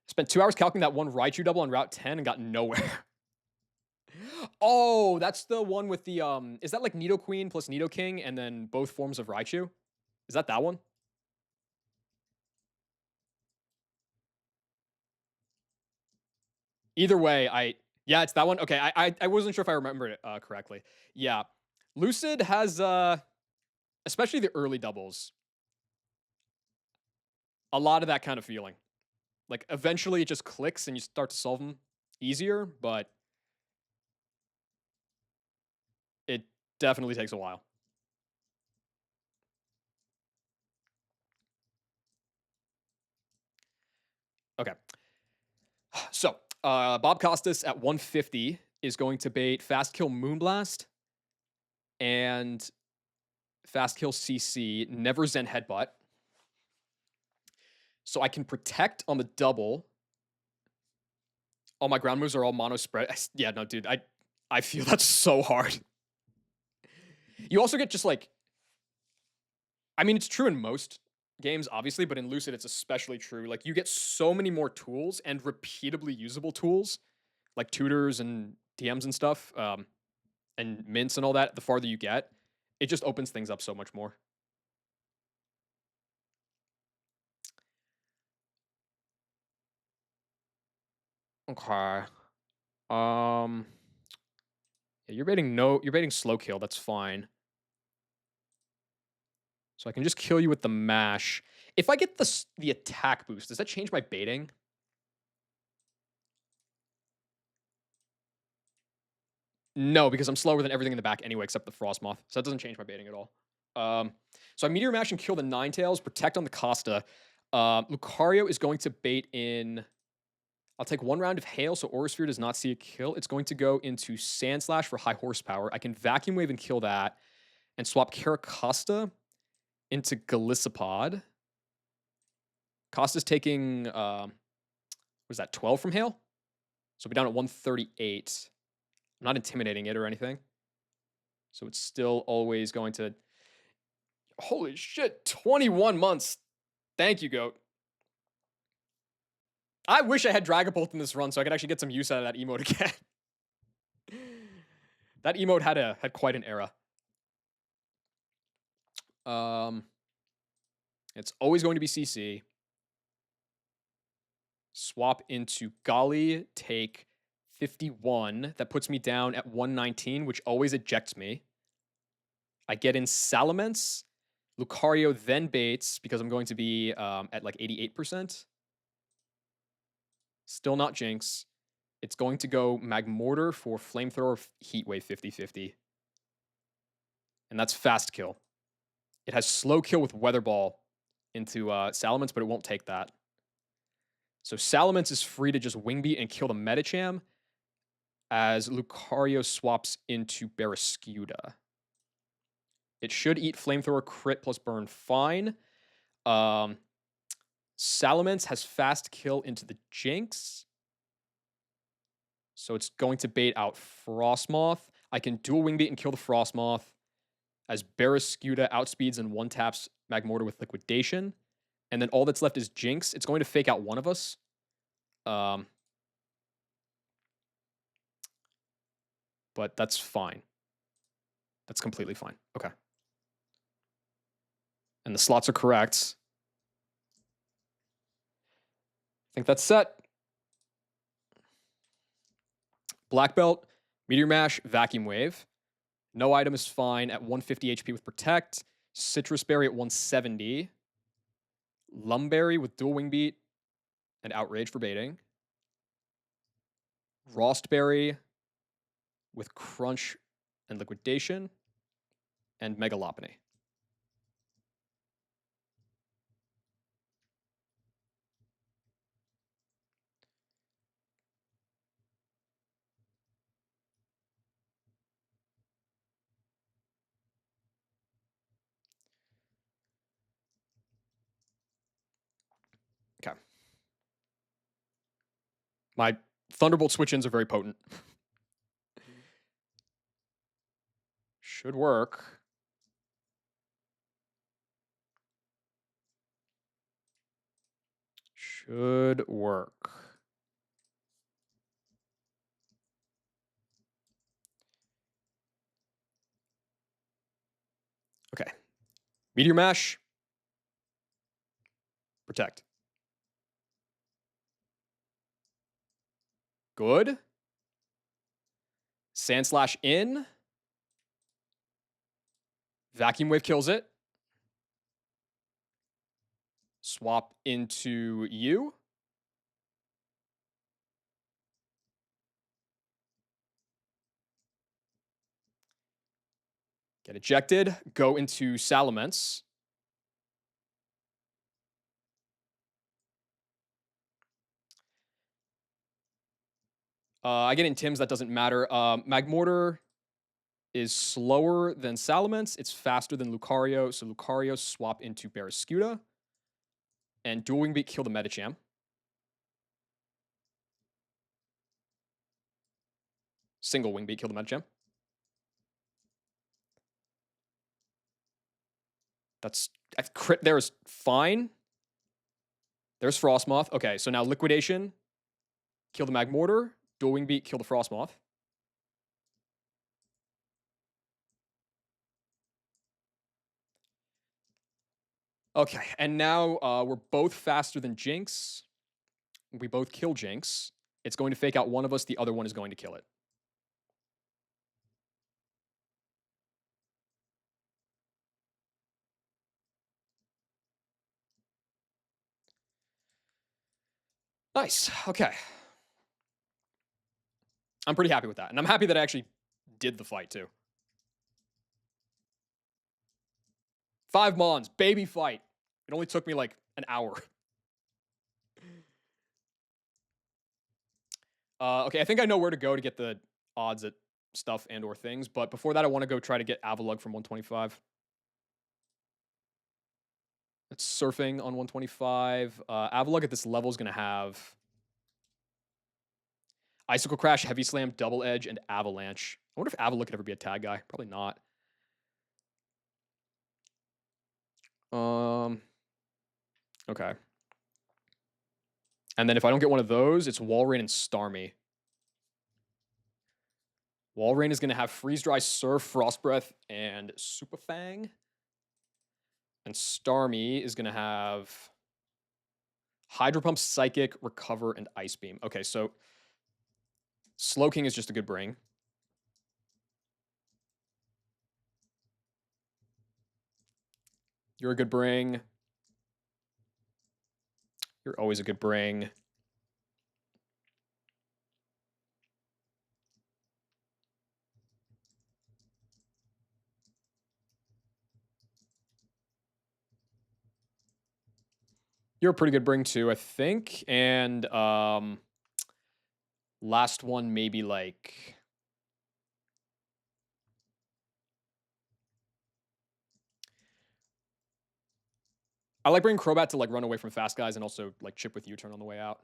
Spent 2 hours calculating that one Raichu double on Route 10 and got nowhere. Oh, that's the one with the is that like Nidoqueen plus Nidoking and then both forms of Raichu? Is that one? Either way, yeah, it's that one. Okay, I wasn't sure if I remembered it correctly. Yeah. Lucid has especially the early doubles, a lot of that kind of feeling. Like eventually it just clicks and you start to solve them easier, but it definitely takes a while. Okay. So, Bob Costas at 150 is going to bait Fast Kill Moonblast and Fast Kill CC, Never Zen Headbutt. So I can protect on the double. All my ground moves are all mono spread. Yeah, no, dude, I feel that's so hard. You also get just like, I mean, it's true in most games, obviously, but in Lucid, it's especially true. Like, you get so many more tools and repeatably usable tools, like tutors and DMs and stuff, and mints and all that. The farther you get, it just opens things up so much more. Okay. Um. Yeah, you're baiting slow kill. That's fine. So I can just kill you with the mash. If I get the attack boost, does that change my baiting? No, because I'm slower than everything in the back anyway, except the Frostmoth. So that doesn't change my baiting at all. So I Meteor Mash and kill the Ninetales, protect on the Costa. Lucario is going to bait in. I'll take 1 round of Hail, so Aura Sphere does not see a kill. It's going to go into Sand Slash for high horsepower. I can Vacuum Wave and kill that, and swap Caracosta into Golisopod. Costa's taking, was that 12 from Hail? So we'll be down at 138. I'm not intimidating it or anything. So it's still always going to... Holy shit, 21 months. Thank you, Goat. I wish I had Dragapult in this run so I could actually get some use out of that emote again. That emote had quite an era. It's always going to be CC. Swap into Golly, take 51. That puts me down at 119, which always ejects me. I get in Salamence. Lucario then baits because I'm going to be at like 88%. Still not Jinx. It's going to go Magmortar for Flamethrower Heatwave 50-50. And that's fast kill. It has slow kill with Weather Ball into Salamence, but it won't take that. So Salamence is free to just Wing Beat and kill the Medicham as Lucario swaps into Barraskewda. It should eat Flamethrower, crit plus burn fine. Salamence has fast kill into the Jinx. So it's going to bait out Frostmoth. I can dual Wing Beat and kill the Frostmoth as Barraskewda outspeeds and one-taps Magmortar with Liquidation. And then all that's left is Jinx. It's going to fake out one of us. But that's fine. That's completely fine. Okay. And the slots are correct. I think that's set. Black Belt, Meteor Mash, Vacuum Wave. No item is fine at 150 HP with Protect. Citrus Berry at 170. Lumberry with Dual Wing Beat and Outrage for baiting. Rostberry with Crunch and Liquidation. And Megalopony. Okay. My Thunderbolt switch-ins are very potent. Should work. Should work. Okay. Meteor Mash. Protect. Good. Sand Slash in. Vacuum Wave kills it. Swap into you. Get ejected. Go into Salamence. I get in Tim's, that doesn't matter. Magmortar is slower than Salamence. It's faster than Lucario, so Lucario swap into Barraskewda. And Dual Wing Beat kill the Medicham. Single Wing Beat kill the Medicham. That's crit there is fine. There's Frostmoth. Okay, so now Liquidation. Kill the Magmortar. Dual Wing Beat, kill the Frostmoth. Okay, and now we're both faster than Jinx. We both kill Jinx. It's going to fake out one of us. The other one is going to kill it. Nice. Okay. I'm pretty happy with that. And I'm happy that I actually did the fight, too. 5 Mons. Baby fight. It only took me like an hour. Okay, I think I know where to go to get the odds at stuff and or things. But before that, I want to go try to get Avalugg from 125. It's surfing on 125. Avalugg at this level is going to have Icicle Crash, Heavy Slam, Double Edge, and Avalanche. I wonder if Avalugg could ever be a tag guy. Probably not. Okay. And then if I don't get one of those, it's Walrein and Starmie. Walrein is going to have Freeze Dry, Surf, Frost Breath, and Super Fang. And Starmie is going to have Hydro Pump, Psychic, Recover, and Ice Beam. Okay, so Slowking is just a good bring. You're a good bring. You're always a good bring. You're a pretty good bring too, I think. And last one, maybe like... I like bringing Crobat to like run away from fast guys and also like chip with U-turn on the way out.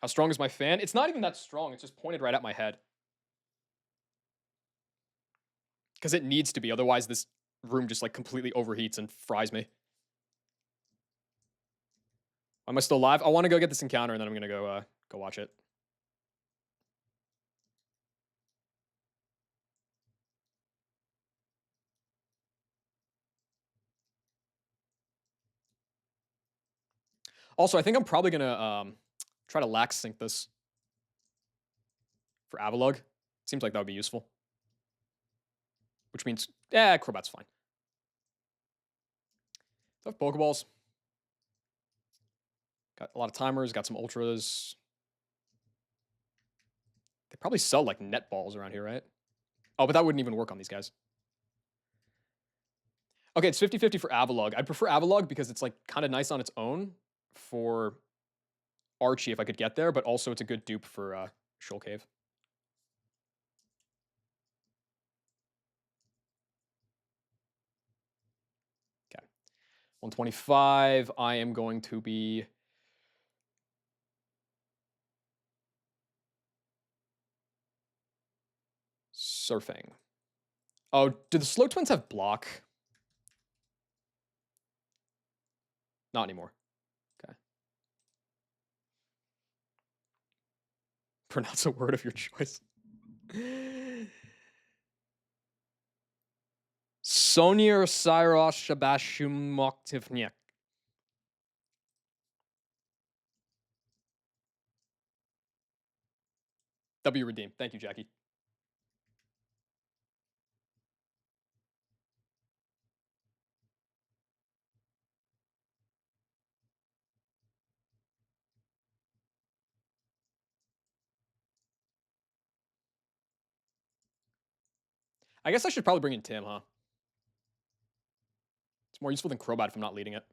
How strong is my fan? It's not even that strong. It's just pointed right at my head. Because it needs to be. Otherwise, this room just like completely overheats and fries me. Am I still live? I want to go get this encounter and then I'm going to go watch it. Also, I think I'm probably going to try to lax sync this for Avalugg. Seems like that would be useful. Which means, yeah, Crobat's fine. I have Pokeballs. Got a lot of timers, got some ultras. They probably sell like net balls around here, right? Oh, but that wouldn't even work on these guys. Okay, it's 50-50 for Avalugg. I'd prefer Avalugg because it's like kind of nice on its own for Archie if I could get there, but also it's a good dupe for Shoal Cave. 125. I am going to be surfing. Oh, do the slow twins have block? Not anymore. Okay. Pronounce a word of your choice. Sonir Syros Shabashumoktivniak. W redeemed. Thank you, Jackie. I guess I should probably bring in Tim, huh? It's more useful than Crobat if I'm not leading it.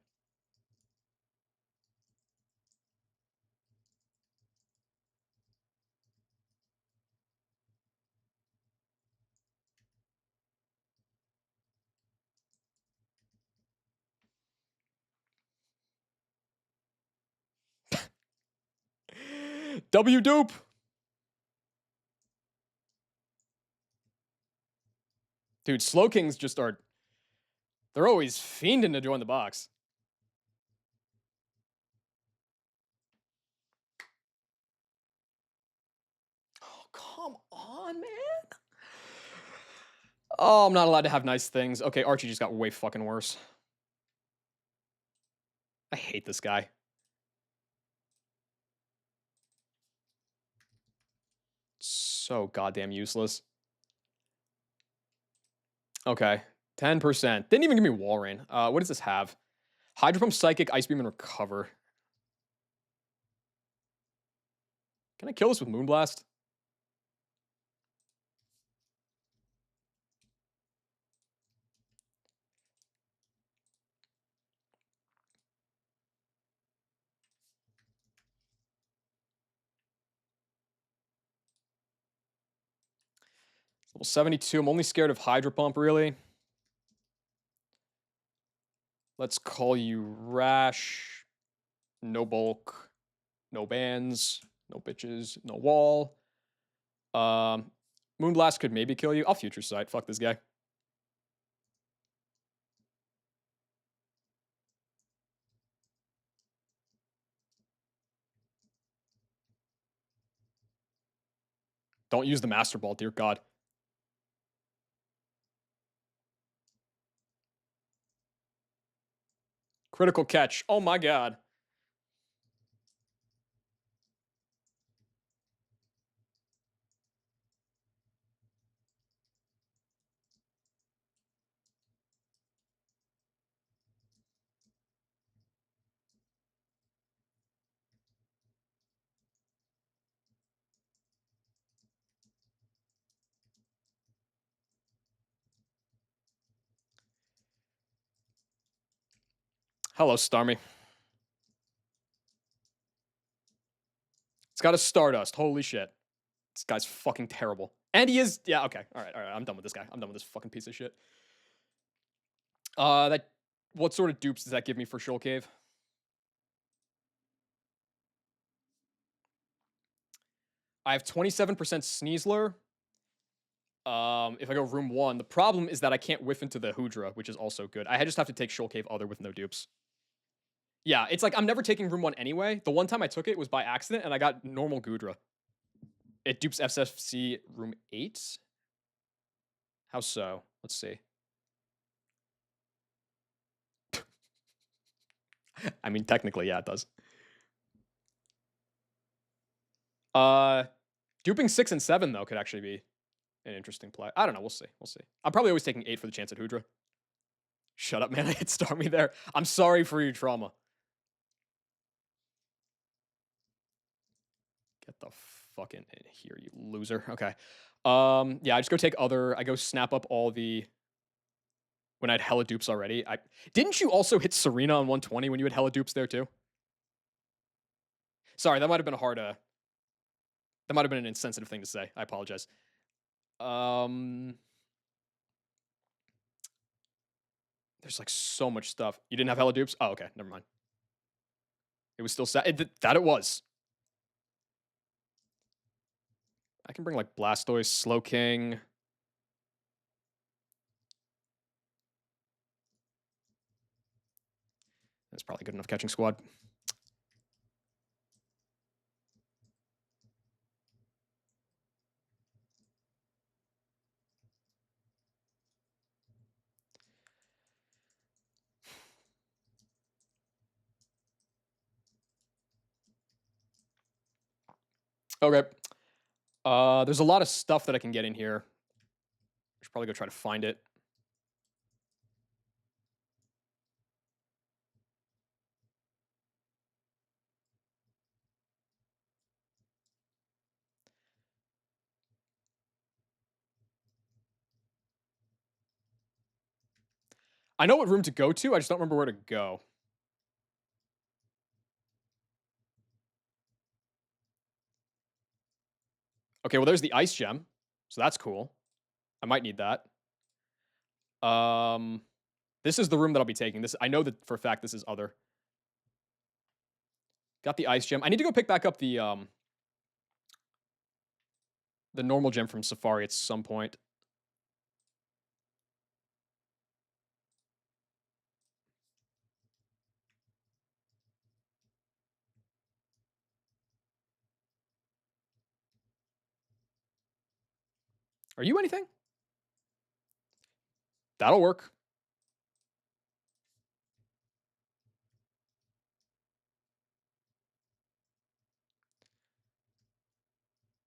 W dupe. Dude, Slowkings just are. They're always fiending to join the box. Oh, come on, man. Oh, I'm not allowed to have nice things. Okay, Archie just got way fucking worse. I hate this guy. So goddamn useless. Okay, 10%. Didn't even give me Wall Rain. What does this have? Hydro Pump, Psychic, Ice Beam, and Recover. Can I kill this with Moonblast? Level 72. I'm only scared of Hydro Pump, really. Let's call you Rash. No bulk. No bands. No bitches. No wall. Moonblast could maybe kill you. I'll Future Sight. Fuck this guy. Don't use the Master Ball, dear God. Critical catch. Oh my God. Hello, Starmie. It's got a Stardust. Holy shit. This guy's fucking terrible. And he is. Yeah, okay. All right. I'm done with this guy. I'm done with this fucking piece of shit. What sort of dupes does that give me for Shoal Cave? I have 27% Sneasler. If I go room 1, the problem is that I can't whiff into the Hoodra, which is also good. I just have to take Shoal Cave Other with no dupes. Yeah, it's like I'm never taking room 1 anyway. The one time I took it was by accident, and I got normal Goodra. It dupes SFC room 8. How so? Let's see. I mean, technically, yeah, it does. Duping 6 and 7, though, could actually be an interesting play. I don't know. We'll see. We'll see. I'm probably always taking 8 for the chance at Hoodra. Shut up, man. I hit Starmie there. I'm sorry for your trauma. Get the fuck in here, you loser. Okay. Yeah, I just go take Other. I go snap up all the... When I had hella dupes already. Didn't you also hit Serena on 120 when you had hella dupes there, too? Sorry, that might have been a hard... that might have been an insensitive thing to say. I apologize. There's like so much stuff. You didn't have hella dupes? Oh, okay. Never mind. It was still set. That it was. I can bring like Blastoise, Slowking. That's probably good enough catching squad. Okay. There's a lot of stuff that I can get in here. I should probably go try to find it. I know what room to go to. I just don't remember where to go. Okay, well, there's the ice gem. So that's cool. I might need that. This is the room that I'll be taking. This I know that for a fact this is other. Got the ice gem. I need to go pick back up the normal gem from Safari at some point. Are you anything? That'll work.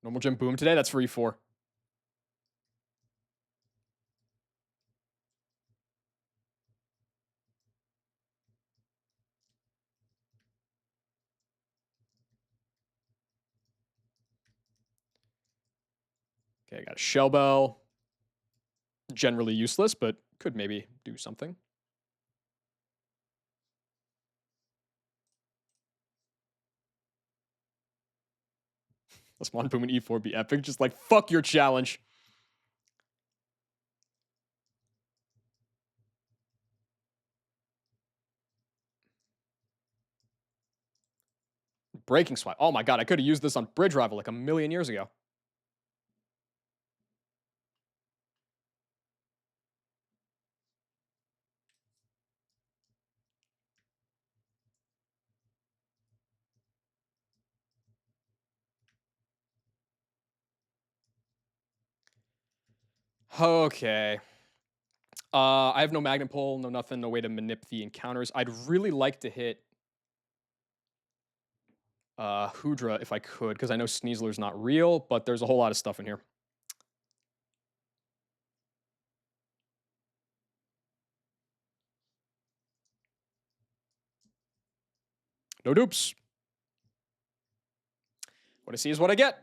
Normal gem boom today. That's for E4. Okay, I got a Shell Bell. Generally useless, but could maybe do something. Let's Mon Boom and E4 be epic. Just like, fuck your challenge. Breaking Swipe. Oh my god, I could have used this on Bridge Rival like a million years ago. Okay. I have no Magnet Pull, no nothing, no way to manip the encounters. I'd really like to hit Hoodra if I could, because I know Sneasler's not real, but there's a whole lot of stuff in here. No dupes. What I see is what I get.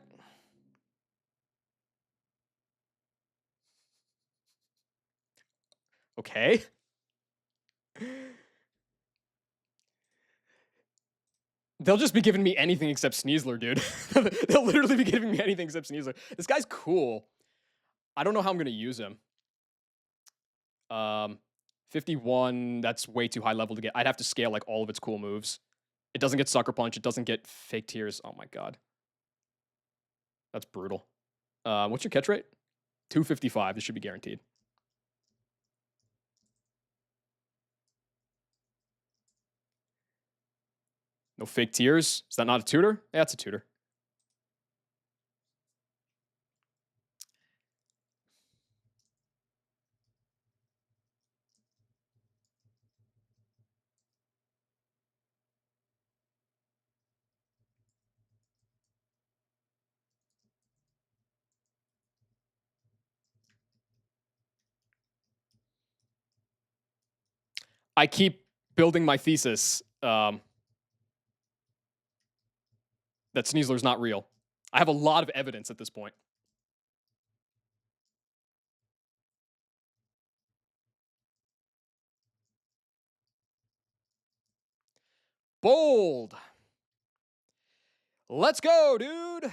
Okay. They'll just be giving me anything except Sneasler, dude. They'll literally be giving me anything except Sneasler. This guy's cool. I don't know how I'm going to use him. 51, that's way too high level to get. I'd have to scale like all of its cool moves. It doesn't get Sucker Punch. It doesn't get Fake Tears. Oh my god. That's brutal. What's your catch rate? 255. This should be guaranteed. No Fake Tears. Is that not a tutor? Yeah, it's a tutor. I keep building my thesis that Sneasler's not real. I have a lot of evidence at this point. Bold. Let's go, dude.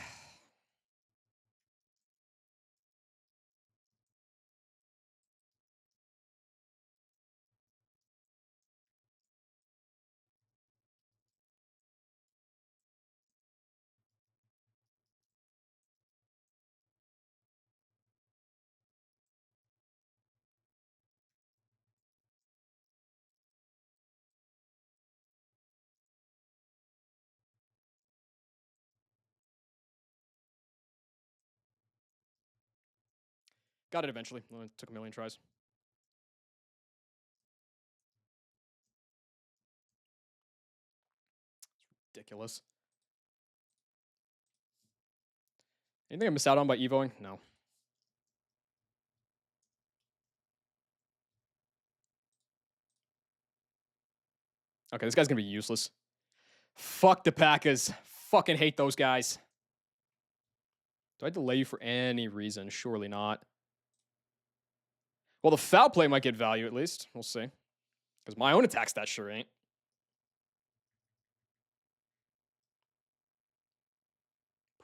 Got it eventually. Well, it took a million tries. It's ridiculous. Anything I missed out on by evoing? No. Okay, this guy's gonna be useless. Fuck the Packers. Fucking hate those guys. Do I delay you for any reason? Surely not. Well, the foul play might get value at least. We'll see. Because my own attack stat sure ain't.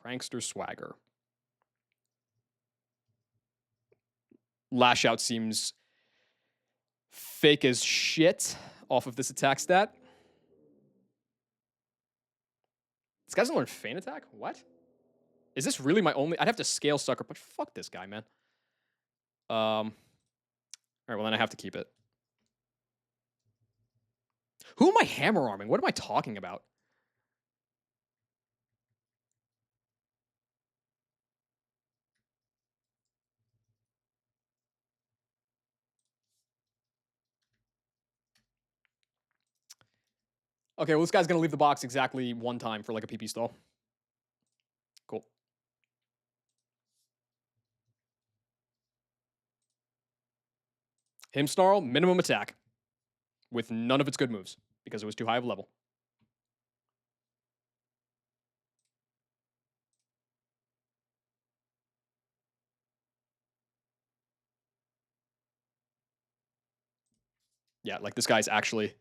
Prankster Swagger. Lash Out seems fake as shit off of this attack stat. This guy doesn't learn Feint Attack? What? Is this really my only... I'd have to scale Sucker, but fuck this guy, man. Alright, well then I have to keep it. Who am I hammer arming? What am I talking about? Okay, well, this guy's going to leave the box exactly one time for like a PP stall. Cool. Him Snarl, minimum attack. With none of its good moves. Because it was too high of a level. Yeah, like this guy's actually...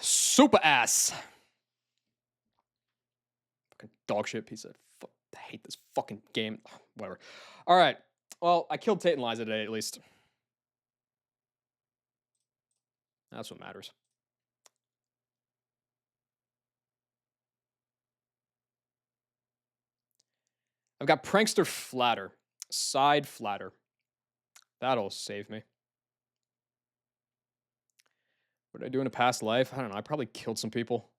super ass. Fucking dog shit piece of... I hate this fucking game. Whatever. Alright. Well, I killed Tate and Liza today, at least. That's what matters. I've got Prankster Flatter. Side Flatter. That'll save me. What did I do in a past life? I don't know. I probably killed some people.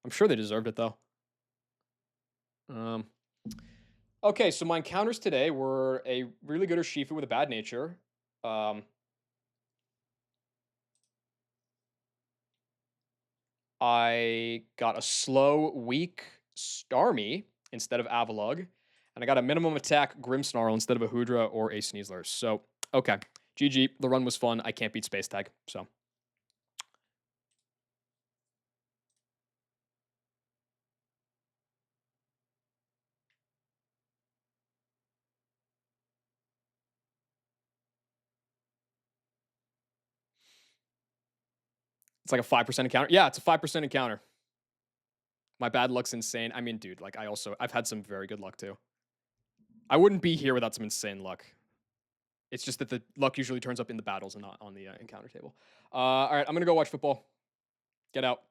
I'm sure they deserved it, though. Okay, so my encounters today were a really good Urshifu with a bad nature. I got a slow, weak Starmie instead of Avalugg. And I got a minimum attack Grimmsnarl instead of a Hoodra or a Sneasler. So, okay. GG. The run was fun. I can't beat Space Tag. So. It's like a 5% encounter. Yeah, it's a 5% encounter. My bad luck's insane. I mean, dude, like I've had some very good luck too. I wouldn't be here without some insane luck. It's just that the luck usually turns up in the battles and not on the encounter table. All right, I'm going to go watch football. Get out.